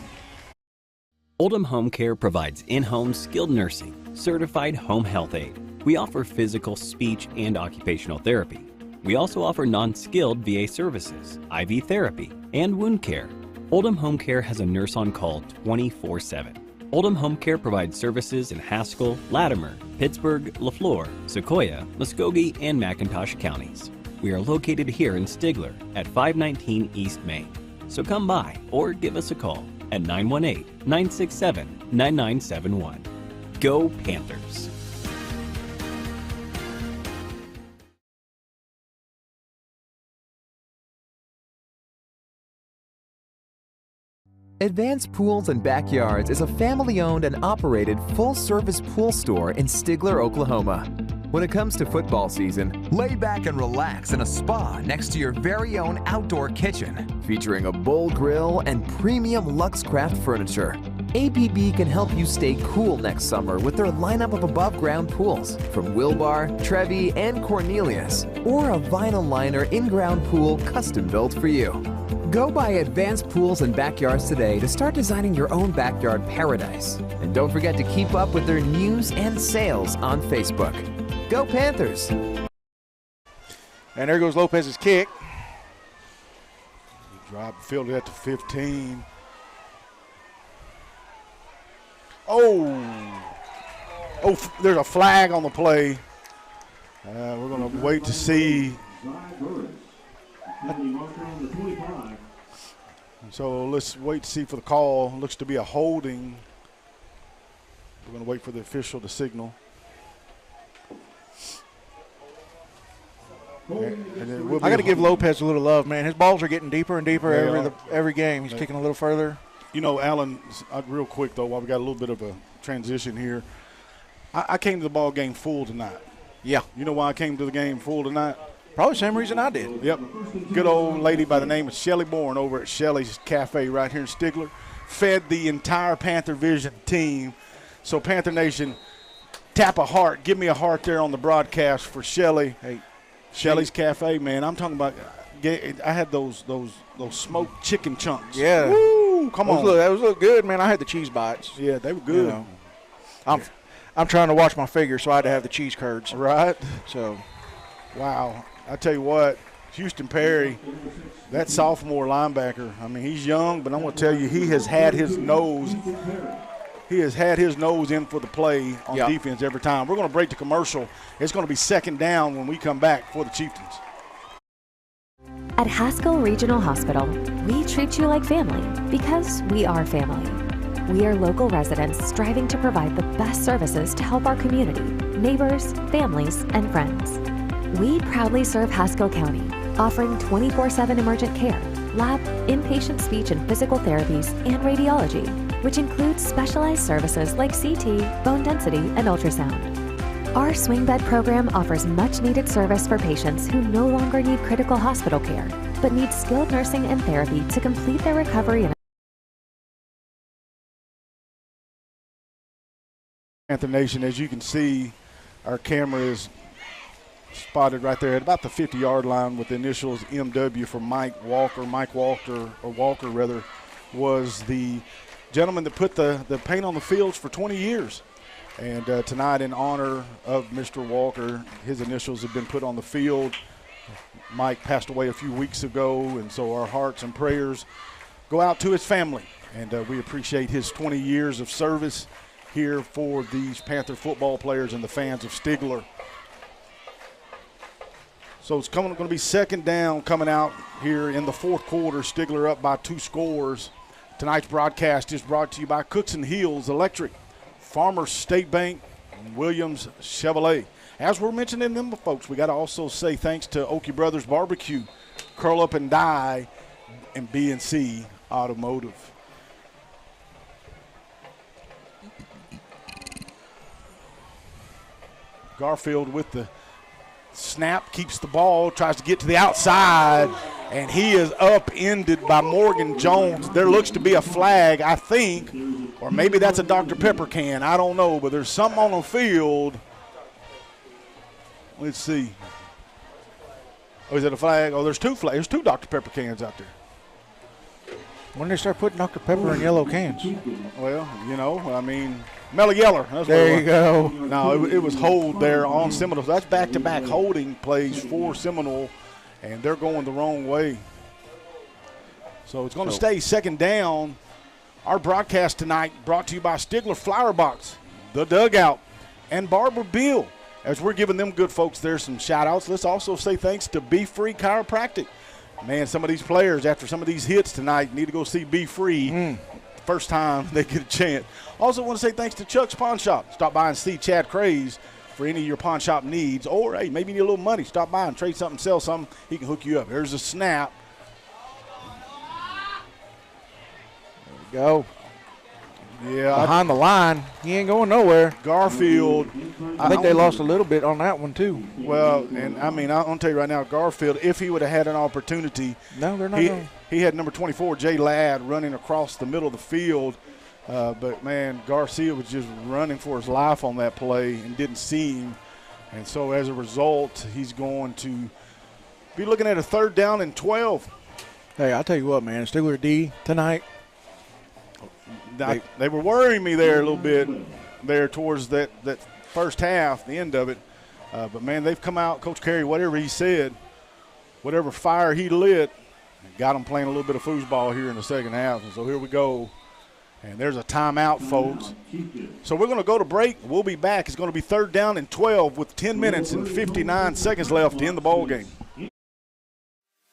Oldham Home Care provides in-home skilled nursing, certified home health aid. We offer physical, speech, and occupational therapy. We also offer non-skilled VA services, IV therapy, and wound care. Oldham Home Care has a nurse on call 24/7. Oldham Home Care provides services in Haskell, Latimer, Pittsburgh, LaFleur, Sequoia, Muskogee, and McIntosh counties. We are located here in Stigler at 519 East Main. So come by or give us a call at 918-967-9971. Go Panthers! Advanced Pools and Backyards is a family-owned and operated full-service pool store in Stigler, Oklahoma. When it comes to football season, lay back and relax in a spa next to your very own outdoor kitchen. Featuring a bowl grill and premium Luxcraft furniture. APB can help you stay cool next summer with their lineup of above-ground pools from Wilbar, Trevi, and Cornelius, or a vinyl liner in-ground pool custom-built for you. Go by Advanced Pools and Backyards today to start designing your own backyard paradise. And don't forget to keep up with their news and sales on Facebook. Go Panthers! And there goes Lopez's kick. Drop, fielded at the 15. Oh, there's a flag on the play. We're going to wait to see. So let's wait to see for the call. Looks to be a holding. We're going to wait for the official to signal. And I got to give Lopez a little love, man. His balls are getting deeper and deeper every game. He's kicking a little further. You know, Alan, real quick, though, while we got a little bit of a transition here, I came to the ball game full tonight. Yeah. You know why I came to the game full tonight? Probably the same reason I did. Yep. Good old lady by the name of Shelly Bourne over at Shelly's Cafe right here in Stigler fed the entire Panther Vision team. So, Panther Nation, tap a heart. Give me a heart there on the broadcast for Shelly. Hey, Shelly's Cafe, man. I'm talking about I had those smoked chicken chunks. Yeah. Woo, come on. Those look good, man. I had the cheese bites. Yeah, they were good. You know, I'm trying to watch my figure, so I had to have the cheese curds. Right. So, wow. I tell you what, Houston Perry, that sophomore linebacker, I mean, he's young, but I'm going to tell you, he has had his nose in for the play on defense every time. We're going to break the commercial. It's going to be second down when we come back for the Chieftains. At Haskell Regional Hospital, we treat you like family because we are family. We are local residents striving to provide the best services to help our community, neighbors, families, and friends. We proudly serve Haskell County, offering 24/7 emergent care, lab, inpatient speech and physical therapies, and radiology, which includes specialized services like CT, bone density, and ultrasound. Our swing bed program offers much-needed service for patients who no longer need critical hospital care, but need skilled nursing and therapy to complete their recovery. Panther Nation, as you can see, our camera is spotted right there at about the 50-yard line with the initials MW for Mike Walker. Mike Walker, was the gentleman that put the paint on the fields for 20 years. And tonight, in honor of Mr. Walker, his initials have been put on the field. Mike passed away a few weeks ago, and so our hearts and prayers go out to his family. And we appreciate his 20 years of service here for these Panther football players and the fans of Stigler. So it's going to be second down coming out here in the fourth quarter. Stigler up by 2 scores. Tonight's broadcast is brought to you by Cooks and Hills Electric, Farmers State Bank, and Williams Chevrolet. As we're mentioning them, folks, we got to also say thanks to Okie Brothers Barbecue, Curl Up and Die, and B&C Automotive. Garfield with the snap, keeps the ball, tries to get to the outside, and he is upended by Morgan Jones. There looks to be a flag, I think, or maybe that's a Dr. Pepper can. I don't know, but there's something on the field. Let's see. Oh, is it a flag? Oh, there's 2 flags. There's 2 Dr. Pepper cans out there. When did they start putting Dr. Pepper in yellow cans? Well, you know, I mean, Mellow Yeller. There you go. No, it was hold there on Seminole. That's back-to-back holding plays for Seminole, and they're going the wrong way. So it's going to stay second down. Our broadcast tonight brought to you by Stigler Flower Box, The Dugout, and Barber Bill. As we're giving them good folks there some shout-outs, let's also say thanks to Be Free Chiropractic. Man, some of these players, after some of these hits tonight, need to go see Be Free. First time they get a chance. Also want to say thanks to Chuck's Pawn Shop. Stop by and see Chad Craze for any of your pawn shop needs. Or, hey, maybe you need a little money. Stop by and trade something, sell something. He can hook you up. There's a snap. There we go. Yeah, behind the line. He ain't going nowhere. Garfield. I think they lost a little bit on that one, too. Well, and I mean, I'll tell you right now, Garfield, if he would have had an opportunity. No, they're not going. He had number 24, Jay Ladd, running across the middle of the field. But, man, Garcia was just running for his life on that play and didn't see him. And so, as a result, he's going to be looking at a 3rd down and 12. Hey, I'll tell you what, man, Stigler D tonight. They were worrying me there a little bit there towards that first half, the end of it. But, man, they've come out, Coach Carey, whatever he said, whatever fire he lit, got them playing a little bit of foosball here in the second half. And so here we go. And there's a timeout, folks. So we're going to go to break. We'll be back. It's going to be 3rd down and 12 with 10 minutes and 59 seconds left to end the ball game.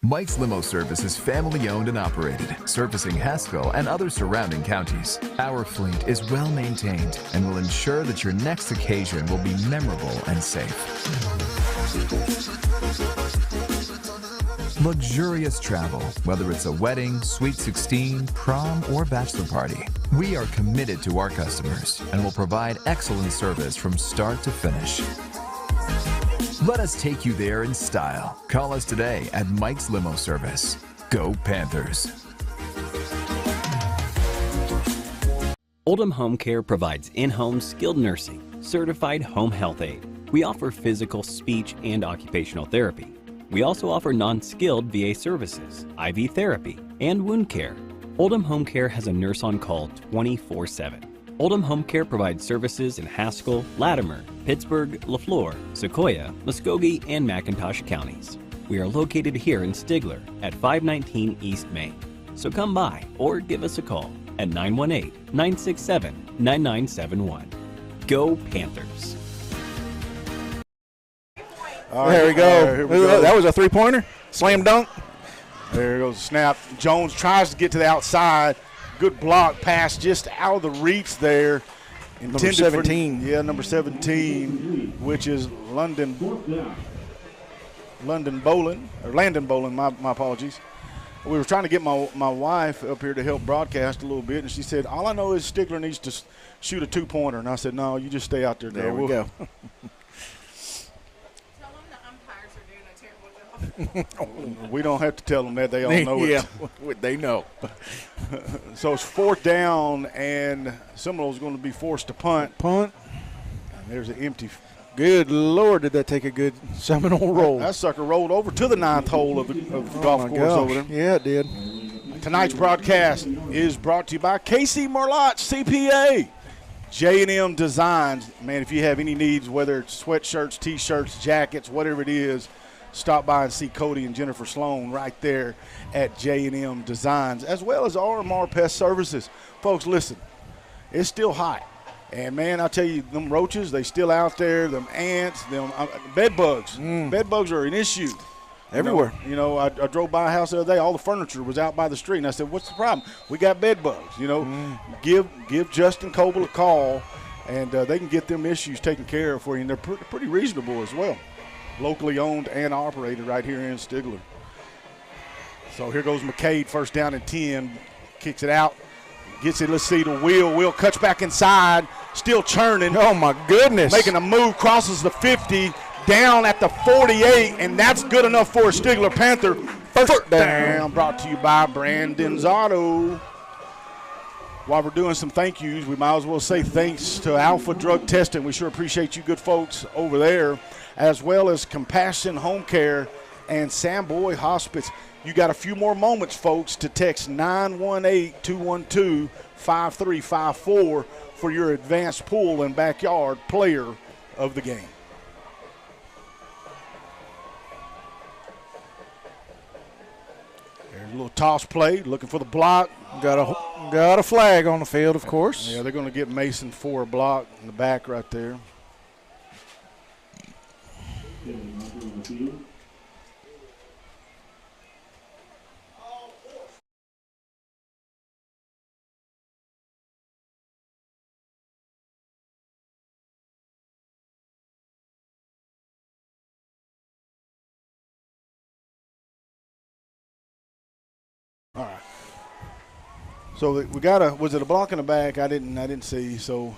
Mike's Limo Service is family-owned and operated, servicing Haskell and other surrounding counties. Our fleet is well-maintained and will ensure that your next occasion will be memorable and safe. Luxurious travel, whether it's a wedding, sweet 16, prom, or bachelor party. We are committed to our customers and will provide excellent service from start to finish. Let us take you there in style. Call us today at Mike's Limo Service. Go Panthers. Oldham Home Care provides in-home skilled nursing, certified home health aid. We offer physical, speech, and occupational therapy. We also offer non-skilled VA services, IV therapy, and wound care. Oldham Home Care has a nurse on call 24/7. Oldham Home Care provides services in Haskell, Latimer, Pittsburgh, LaFleur, Sequoia, Muskogee, and McIntosh counties. We are located here in Stigler at 519 East Main. So come by or give us a call at 918-967-9971. Go Panthers! There we go. That was a 3-pointer. Slam dunk. There goes the snap. Jones tries to get to the outside. Good block pass just out of the reach there. Number 17. Number 17, which is Landon Bolin, my apologies. We were trying to get my wife up here to help broadcast a little bit, and she said, all I know is Stigler needs to shoot a 2-pointer. And I said, no, you just stay out there. There we go. We don't have to tell them that. They all know it. Yeah, they know. So it's 4th down, and Seminole's going to be forced to punt. And there's an empty. Good Lord, did that take a good Seminole roll. That sucker rolled over to the 9th hole of the golf course over there. Yeah, it did. Tonight's broadcast is brought to you by Casey Merlot, CPA. J&M Designs. Man, if you have any needs, whether it's sweatshirts, T-shirts, jackets, whatever it is, stop by and see Cody and Jennifer Sloan right there at J&M Designs, as well as RMR Pest Services. Folks, listen, it's still hot. And, man, I tell you, them roaches, they still out there, them ants, them bed bugs. Bed bugs are an issue. Everywhere. I drove by a house the other day. All the furniture was out by the street. And I said, what's the problem? We got bed bugs. Give Justin Coble a call, and they can get them issues taken care of for you. And they're pretty reasonable as well. Locally owned and operated right here in Stigler. So here goes McCade, 1st down and 10. Kicks it out. Gets it, let's see, to Will. Will cuts back inside. Still churning. Oh, my goodness. Making a move, crosses the 50, down at the 48, and that's good enough for a Stigler Panther. First down brought to you by Brandon's Auto. While we're doing some thank yous, we might as well say thanks to Alpha Drug Testing. We sure appreciate you good folks over there, as well as Compassion Home Care and Samboy Hospice. You got a few more moments, folks, to text 918-212-5354 for your advanced pool and backyard player of the game. There's a little toss play, looking for the block. Got a flag on the field, of course. Yeah, they're going to get Mason for a block in the back right there. All right. So we got was it a block in the back? I didn't see. So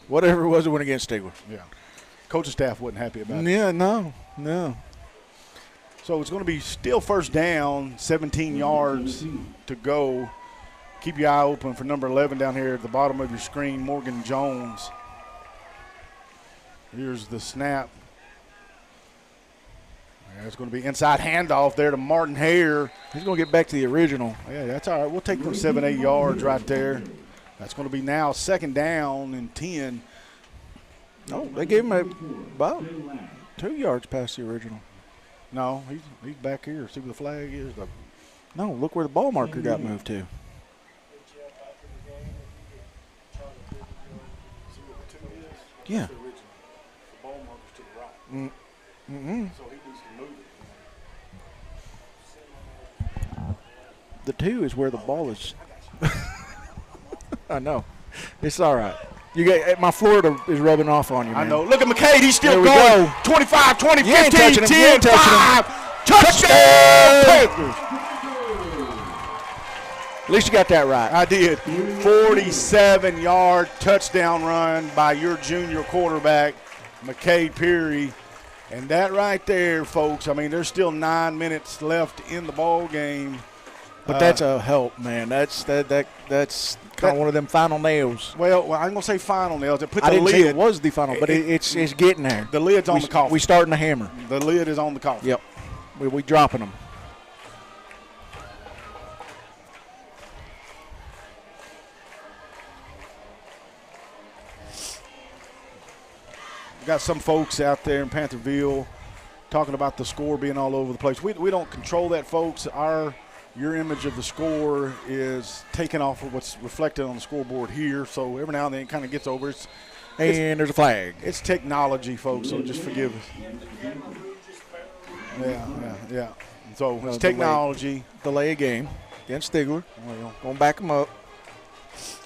whatever it was, it went against Stigler. Yeah. Coaching staff wasn't happy about it. Yeah, no. So it's going to be still first down, 17 yards to go. Keep your eye open for number 11 down here at the bottom of your screen, Morgan Jones. Here's the snap. It's going to be inside handoff there to Martin Hare. He's going to get back to the original. Yeah, that's all right. We'll take them 7-8 yards right there. That's going to be now second down and 10. Oh, they gave him about 2 yards past the original. No, he's back here. See where the flag is? No, look where the ball marker got moved to. Yeah. The ball marker's to the right. Mm-hmm. So he needs to move it. The 2 is where the ball is. I know. It's all right. You got my Florida is rubbing off on you, man. I know. Look at McCade. He's still There we going. go. 25, 20, You ain't 15, touching him. 10, You ain't touching 5. Touchdown, Panthers. At least you got that right. I did. 47-yard touchdown run by your junior quarterback, McCade Peary. And that right there, folks, I mean, there's still 9 minutes left in the ball game. But that's a help, man. That's kind of one of them final nails. Well, I'm going to say final nails. It put I the didn't lid. say it was the final, but it's getting there. The lid's on the coffin. We starting to hammer. The lid is on the coffin. Yep. We dropping them. Got some folks out there in Pantherville talking about the score being all over the place. We don't control that, folks. Your image of the score is taken off of what's reflected on the scoreboard here. So every now and then it kind of gets over. And there's a flag. It's technology, folks, so just forgive us. Yeah. So it's technology. Delay a game against Stigler. Going to back them up.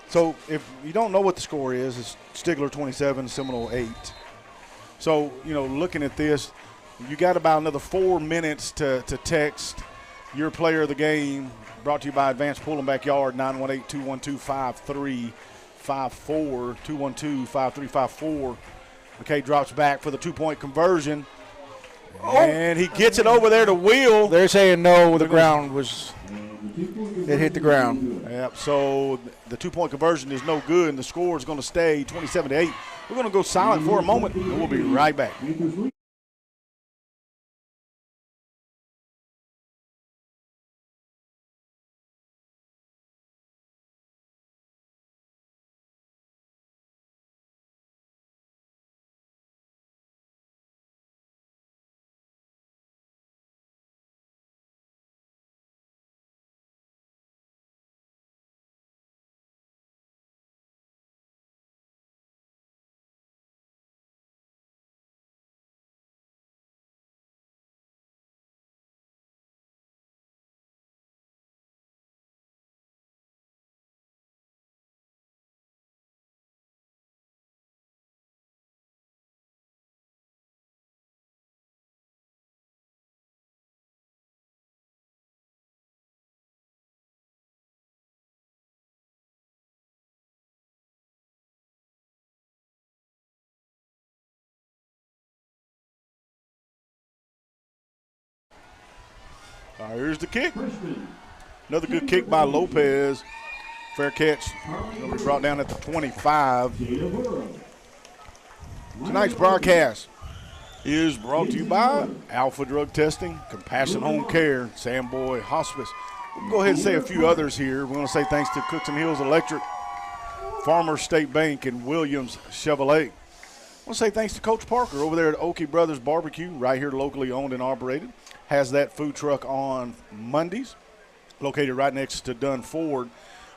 So if you don't know what the score is, it's Stigler 27, Seminole 8. So, looking at this, you got about another 4 minutes to text your player of the game, brought to you by Advanced Pool and Backyard, 918-212-5354, 212-5354. McKay drops back for the 2-point conversion, and he gets it over there to Will. They're saying no, the ground was – it hit the ground. Yep, so the 2-point conversion is no good, and the score is going to stay 27-8. We're going to go silent for a moment, and we'll be right back. All right, here's the kick. Another good kick by Lopez. Fair catch. It'll be brought down at the 25. Tonight's broadcast is brought to you by Alpha Drug Testing, Compassion Home Care, Samboy Hospice. We'll go ahead and say a few others here. We want to say thanks to Cooks and Hills Electric, Farmers State Bank, and Williams Chevrolet. I want to say thanks to Coach Parker over there at Okie Brothers Barbecue, right here locally owned and operated. Has that food truck on Mondays, located right next to Dunn Ford.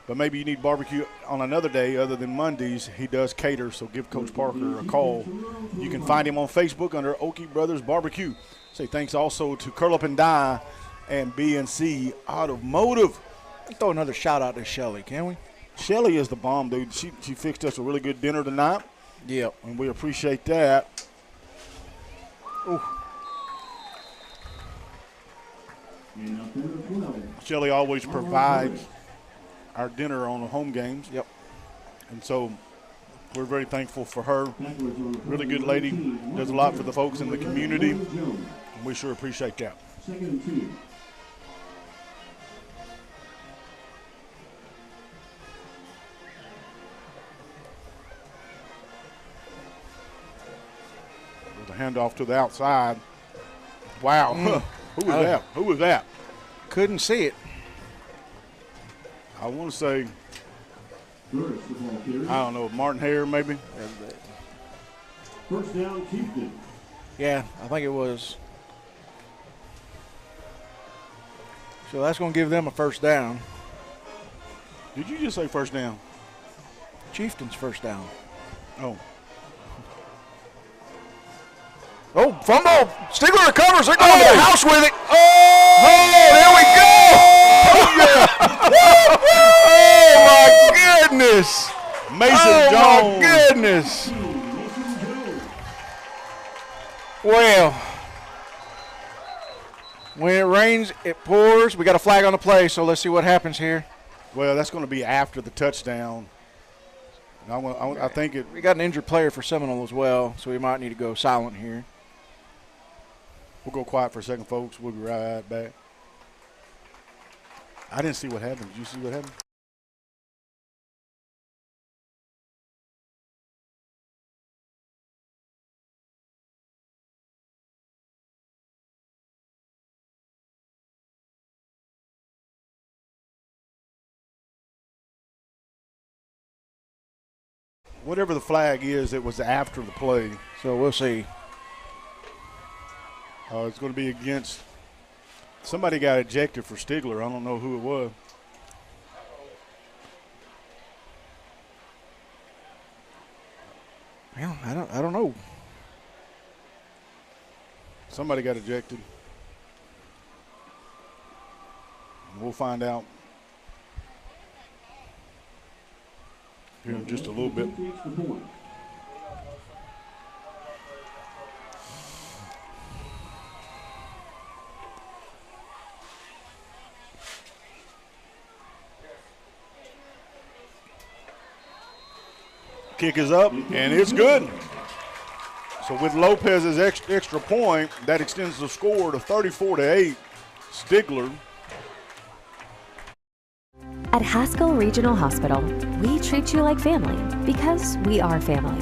But maybe you need barbecue on another day other than Mondays. He does cater, so give Coach Parker a call. You can find him on Facebook under Okie Brothers Barbecue. Say thanks also to Curl Up and Die and BNC Automotive. Let's throw another shout out to Shelly, can we? Shelly is the bomb, dude. She fixed us a really good dinner tonight. Yep. And we appreciate that. Ooh. Shelly always provides our dinner on the home games. Yep. And so we're very thankful for her. Really good lady. Does a lot for the folks in the community. And we sure appreciate that. Second and 2. With a handoff to the outside. Wow. Who was that? Who was that? Couldn't see it. I want to say, I don't know, Martin Hare maybe? First down, Chieftain. Yeah, I think it was. So that's going to give them a first down. Did you just say first down? Chieftain's first down. Oh. Oh, fumble. Stigler recovers. They're going to the house with it. Oh, there we go. Oh, my goodness. Mason Jones. Oh, my goodness. Well, when it rains, it pours. We got a flag on the play, so let's see what happens here. Well, that's going to be after the touchdown. And I think it. We got an injured player for Seminole as well, so we might need to go silent here. We'll go quiet for a second, folks. We'll be right back. I didn't see what happened. Did you see what happened? Whatever the flag is, it was after the play. So we'll see. It's going to be against – somebody got ejected for Stigler. I don't know who it was. Well, I don't know. Somebody got ejected. We'll find out here in just a little bit. Kick is up, and it's good. So with Lopez's extra point, that extends the score to 34-8. Stigler. At Haskell Regional Hospital, we treat you like family because we are family.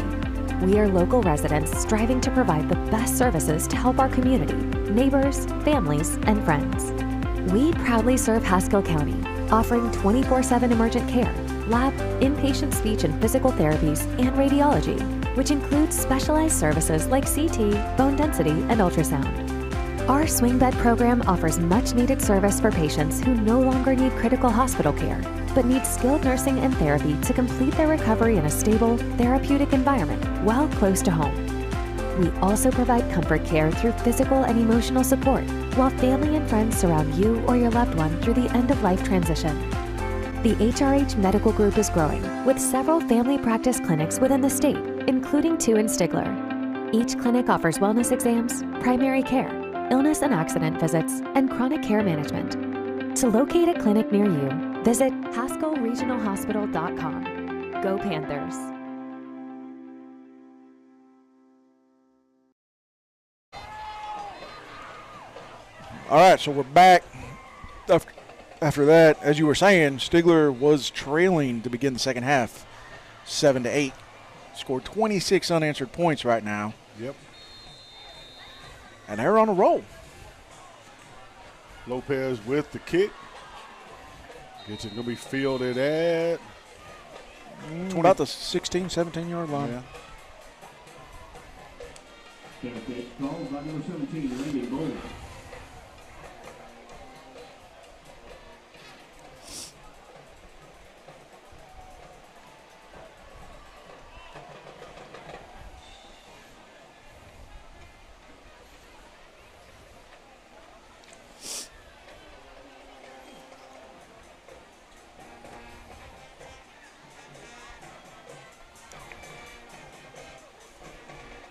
We are local residents striving to provide the best services to help our community, neighbors, families, and friends. We proudly serve Haskell County, offering 24/7 emergent care, lab, inpatient speech and physical therapies, and radiology, which includes specialized services like CT, bone density, and ultrasound. Our swing bed program offers much needed service for patients who no longer need critical hospital care, but need skilled nursing and therapy to complete their recovery in a stable, therapeutic environment while close to home. We also provide comfort care through physical and emotional support, while family and friends surround you or your loved one through the end-of-life transition. The HRH Medical Group is growing, with several family practice clinics within the state, including 2 in Stigler. Each clinic offers wellness exams, primary care, illness and accident visits, and chronic care management. To locate a clinic near you, visit haskellregionalhospital.com. Go Panthers! All right, so we're back. After that, as you were saying, Stigler was trailing to begin the second half, 7-8. Scored 26 unanswered points right now. Yep. And they're on a roll. Lopez with the kick. It's going to be fielded at about the 16, 17-yard line. Yeah. Called by number 17, Randy Bowles.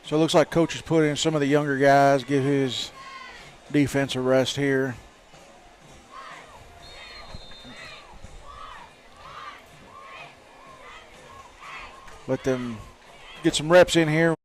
So it looks like coach has put in some of the younger guys, give his defense a rest here. Let them get some reps in here.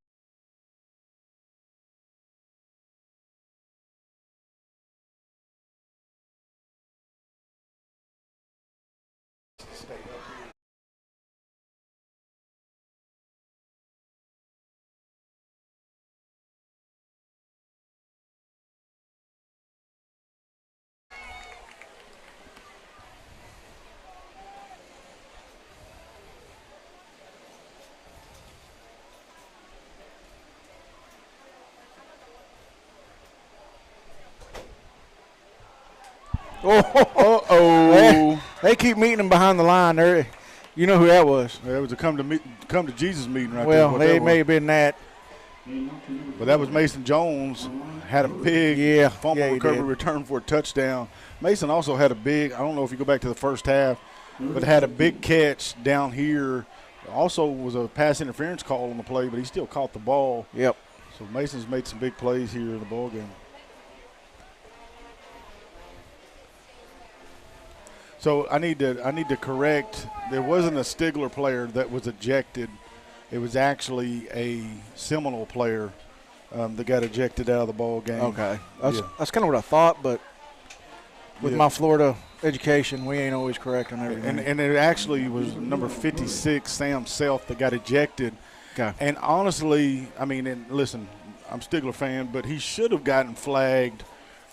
Uh-oh. They keep meeting them behind the line. You know who that was. It was a come to Jesus meeting right there. Well, it may have been that. But that was Mason Jones. Had a big fumble recovery return for a touchdown. Mason also had a big, I don't know if you go back to the first half, but had a big catch down here. Also was a pass interference call on the play, but he still caught the ball. Yep. So Mason's made some big plays here in the ball game. So I need to correct. There wasn't a Stigler player that was ejected. It was actually a Seminole player that got ejected out of the ball game. Okay, that's kind of what I thought, but with my Florida education, we ain't always correct on everything. And it actually was number 56, Sam Self, that got ejected. Okay. And honestly, I mean, and listen, I'm a Stigler fan, but he should have gotten flagged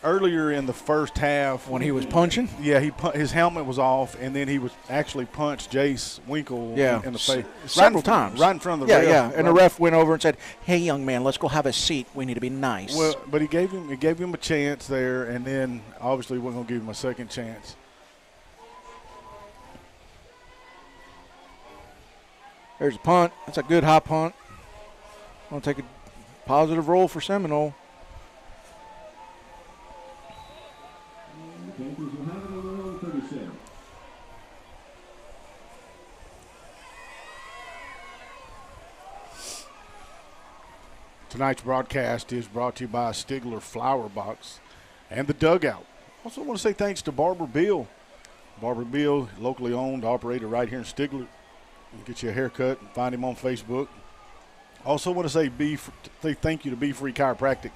earlier in the first half when he was punching. Yeah, his helmet was off, and then he was actually punched Jace Winkle in the face several times, right in front of the ref. Yeah, and the ref went over and said, "Hey, young man, let's go have a seat. We need to be nice." Well, but he gave him a chance there, and then obviously we're going to give him a second chance. There's a punt. That's a good high punt. I'm going to take a positive roll for Seminole. Tonight's broadcast is brought to you by Stigler Flower Box and the Dugout. Also want to say thanks to Barber Bill. Barber Bill, locally owned, operator right here in Stigler. You can get you a haircut and find him on Facebook. Also want to say thank you to Be Free Chiropractic.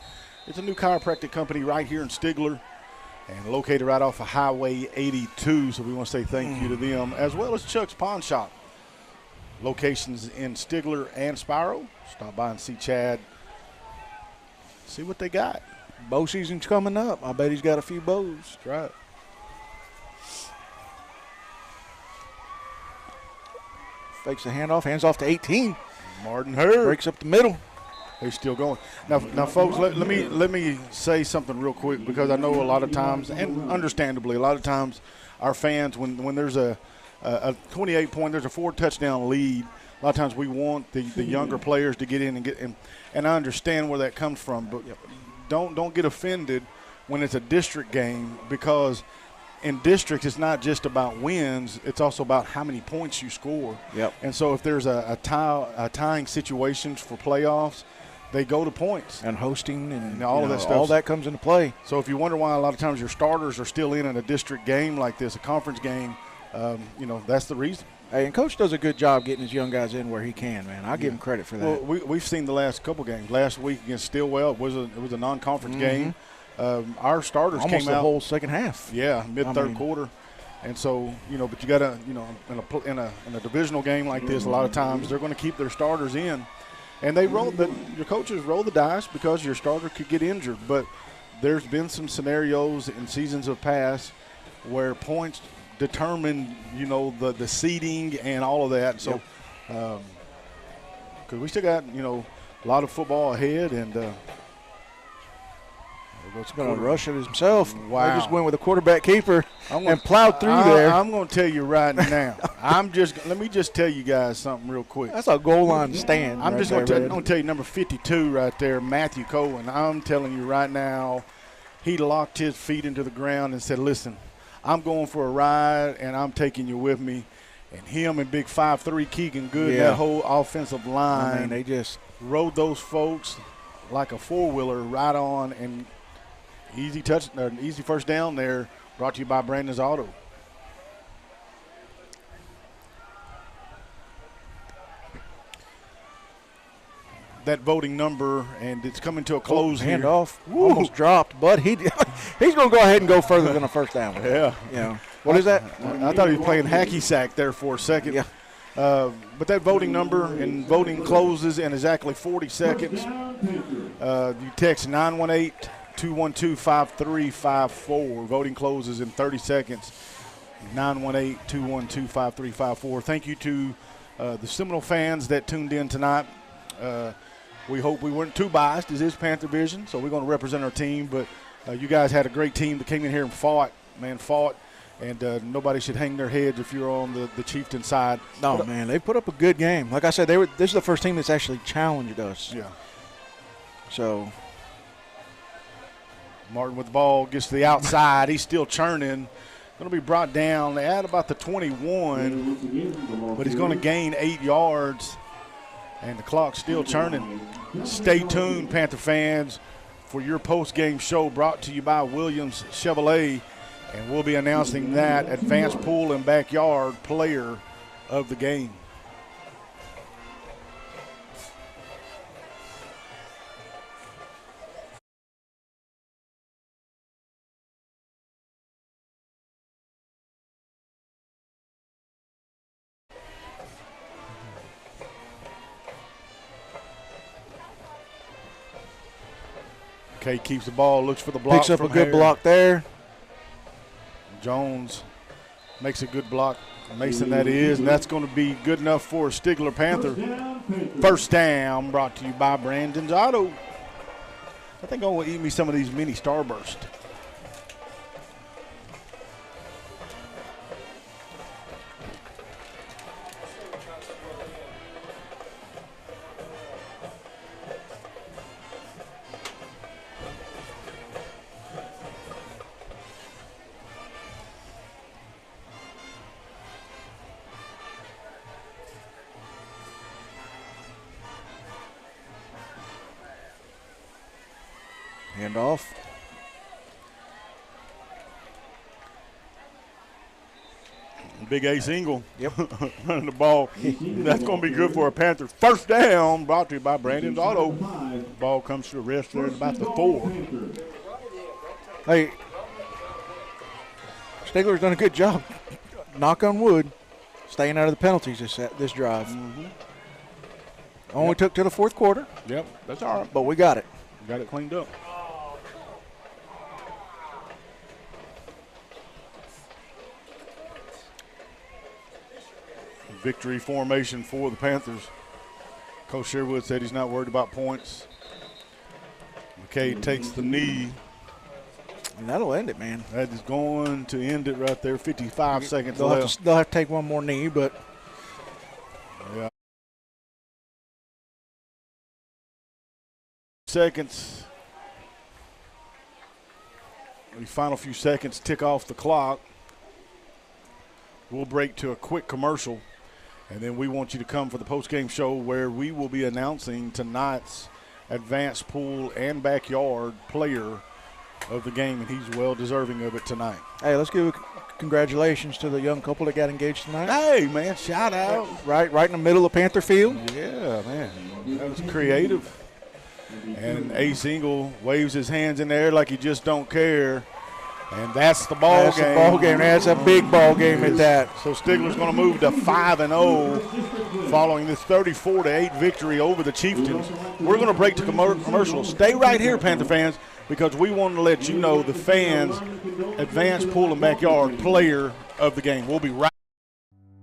It's a new chiropractic company right here in Stigler and located right off of Highway 82. So we want to say thank you to them, as well as Chuck's Pawn Shop. Locations in Stigler and Spiro. Stop by and see Chad. See what they got. Bow season's coming up. I bet he's got a few bows. That's right. Fakes the handoff, hands off to 18. Martin Hurd breaks up the middle. He's still going. Now, folks, let me say something real quick, because I know a lot of times, and understandably, a lot of times our fans, when there's a 28-point, there's a 4-touchdown lead, a lot of times we want the younger players to get in and get in. And I understand where that comes from, but don't get offended when it's a district game, because in districts it's not just about wins, it's also about how many points you score. Yep. And so if there's a tying situations for playoffs, they go to points. And hosting and all of that stuff. All that comes into play. So if you wonder why a lot of times your starters are still in a district game like this, a conference game, that's the reason. Hey, and Coach does a good job getting his young guys in where he can, man. I give him credit for that. Well, we've seen the last couple games. Last week against Stillwell, it was a non-conference game. Our starters almost came out the whole second half. Yeah, mid-third quarter. And so, but you got to, in a divisional game like this, a lot of times they're going to keep their starters in. And your coaches roll the dice because your starter could get injured. But there's been some scenarios in seasons of past where points determine, the seeding and all of that. So, because we still got, a lot of football ahead, and it's going to rush it himself. Wow. They just went with a quarterback keeper and plowed through there. I'm going to tell you right now. Let me just tell you guys something real quick. That's a goal line stand. I'm just going to tell you number 52 right there, Matthew Cohen. I'm telling you right now, he locked his feet into the ground and said, "Listen, I'm going for a ride, and I'm taking you with me." And him and big 5'3" Keegan Good, that whole offensive line, they just rode those folks like a four-wheeler right on, and easy first down there, brought to you by Brandon's Auto. that voting number, and it's coming to a close here. Handoff. Almost dropped, but he's going to go ahead and go further than a first down. Yeah. You know, what is that? I thought he was playing hacky sack there for a second. Yeah. But that voting number, and voting closes in exactly 40 seconds. You text 918-212-5354. Voting closes in 30 seconds. 918-212-5354. Thank you to the Seminole fans that tuned in tonight. We hope we weren't too biased. This is Panther Vision, so we're going to represent our team. But you guys had a great team that came in here and fought. And nobody should hang their heads if you're on the Chieftain side. No, man, they put up a good game. Like I said, this is the first team that's actually challenged us. Yeah. So Martin with the ball gets to the outside. He's still churning. Going to be brought down at about the 21, but he's going to gain 8 yards, and the clock's still churning. Stay tuned, Panther fans, for your post-game show brought to you by Williams Chevrolet, and we'll be announcing that advanced pool and backyard player of the game. Okay, keeps the ball, looks for the block. Picks up a good block there. Jones makes a good block. Mason that is, and that's going to be good enough for a Stigler Panther. First down brought to you by Brandon's Auto. I think I'm going to eat me some of these mini Starburst. Handoff. Big A single. Yep. Running the ball. That's going to be good for a Panther. First down brought to you by Brandon's Auto. Ball comes to the rest there at about the 4. Hey, Stigler's done a good job. Knock on wood. Staying out of the penalties this drive. Only took to the fourth quarter. Yep, that's all right. But we got it. Got it cleaned up. Victory formation for the Panthers. Coach Sherwood said he's not worried about points. McKay takes the knee. And that'll end it, man. That is going to end it right there. 55 seconds left. They'll have to take one more knee, but. Yeah. Seconds. The final few seconds tick off the clock. We'll break to a quick commercial, and then we want you to come for the post-game show where we will be announcing tonight's advanced pool and backyard player of the game, and he's well deserving of it tonight. Hey, let's give congratulations to the young couple that got engaged tonight. Hey, man, shout out. Right in the middle of Panther Field. Yeah, man, that was creative. And A Single waves his hands in the air like he just don't care. And that's the ball game. That's the ball game. That's a big ball game at that. So Stigler's going to move to 5-0 following this 34-8 victory over the Chieftains. We're going to break to commercial. Stay right here, Panther fans, because we want to let you know the fans' advanced pool and backyard player of the game. We'll be right.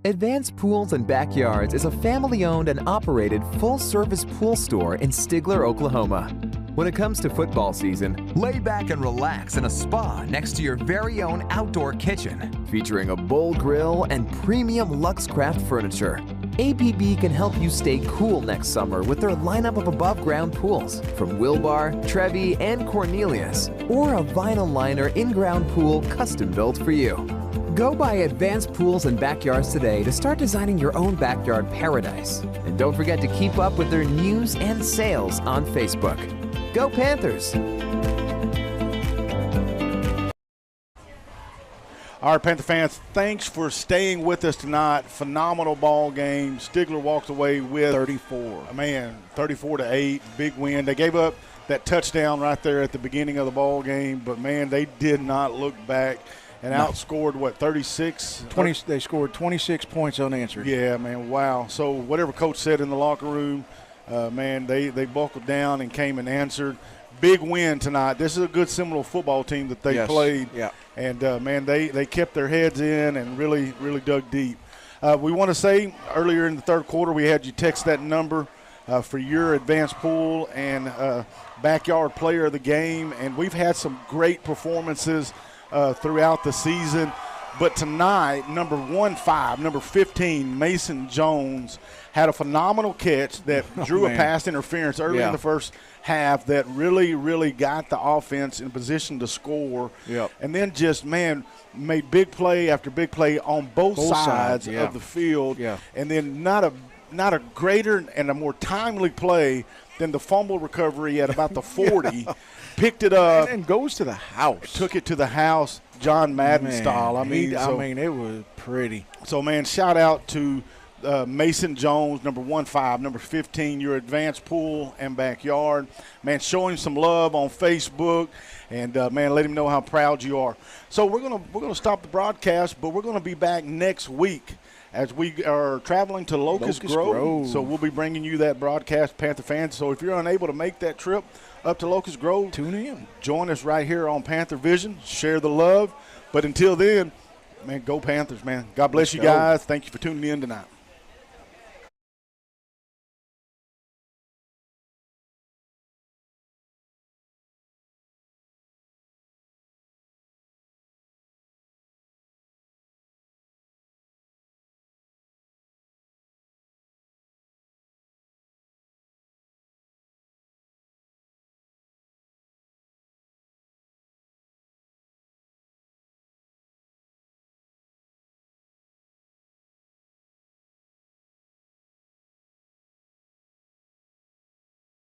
Advanced Pools and Backyards is a family-owned and operated full-service pool store in Stigler, Oklahoma. When it comes to football season, lay back and relax in a spa next to your very own outdoor kitchen, featuring a bowl grill and premium Luxcraft furniture. APB can help you stay cool next summer with their lineup of above-ground pools from Wilbar, Trevi, and Cornelius, or a vinyl liner in-ground pool custom-built for you. Go by Advanced Pools and Backyards today to start designing your own backyard paradise. And don't forget to keep up with their news and sales on Facebook. Go Panthers! All right, Panther fans, thanks for staying with us tonight. Phenomenal ball game. Stigler walks away with 34. 34-8, big win. They gave up that touchdown right there at the beginning of the ball game, but man, they did not look back and outscored 36? They scored 26 points unanswered. Yeah, man, wow. So whatever coach said in the locker room, man, they buckled down and came and answered. Big win tonight. This is a good Seminole football team that they played. Yeah. And, man, they kept their heads in and really, really dug deep. We want to say earlier in the third quarter we had you text that number for your advanced pool and backyard player of the game. And we've had some great performances throughout the season. But tonight, number 15, Mason Jones, had a phenomenal catch that drew a pass interference early in the first half that really, really got the offense in position to score. Yep. And then just, man, made big play after big play on both sides of the field. Yeah. And then not a greater and a more timely play than the fumble recovery at about the 40. Picked it up. And goes to the house. Took it to the house, John Madden style. I mean, it was pretty. So, man, shout out to Mason Jones, number 15, number 15, your advanced pool and backyard. Man, show him some love on Facebook, and man, let him know how proud you are. So we're gonna stop the broadcast, but we're gonna be back next week as we are traveling to Locust Grove. So we'll be bringing you that broadcast, Panther fans. So if you're unable to make that trip up to Locust Grove, tune in. Join us right here on Panther Vision. Share the love. But until then, man, go Panthers, man. God bless you guys. Thank you for tuning in tonight.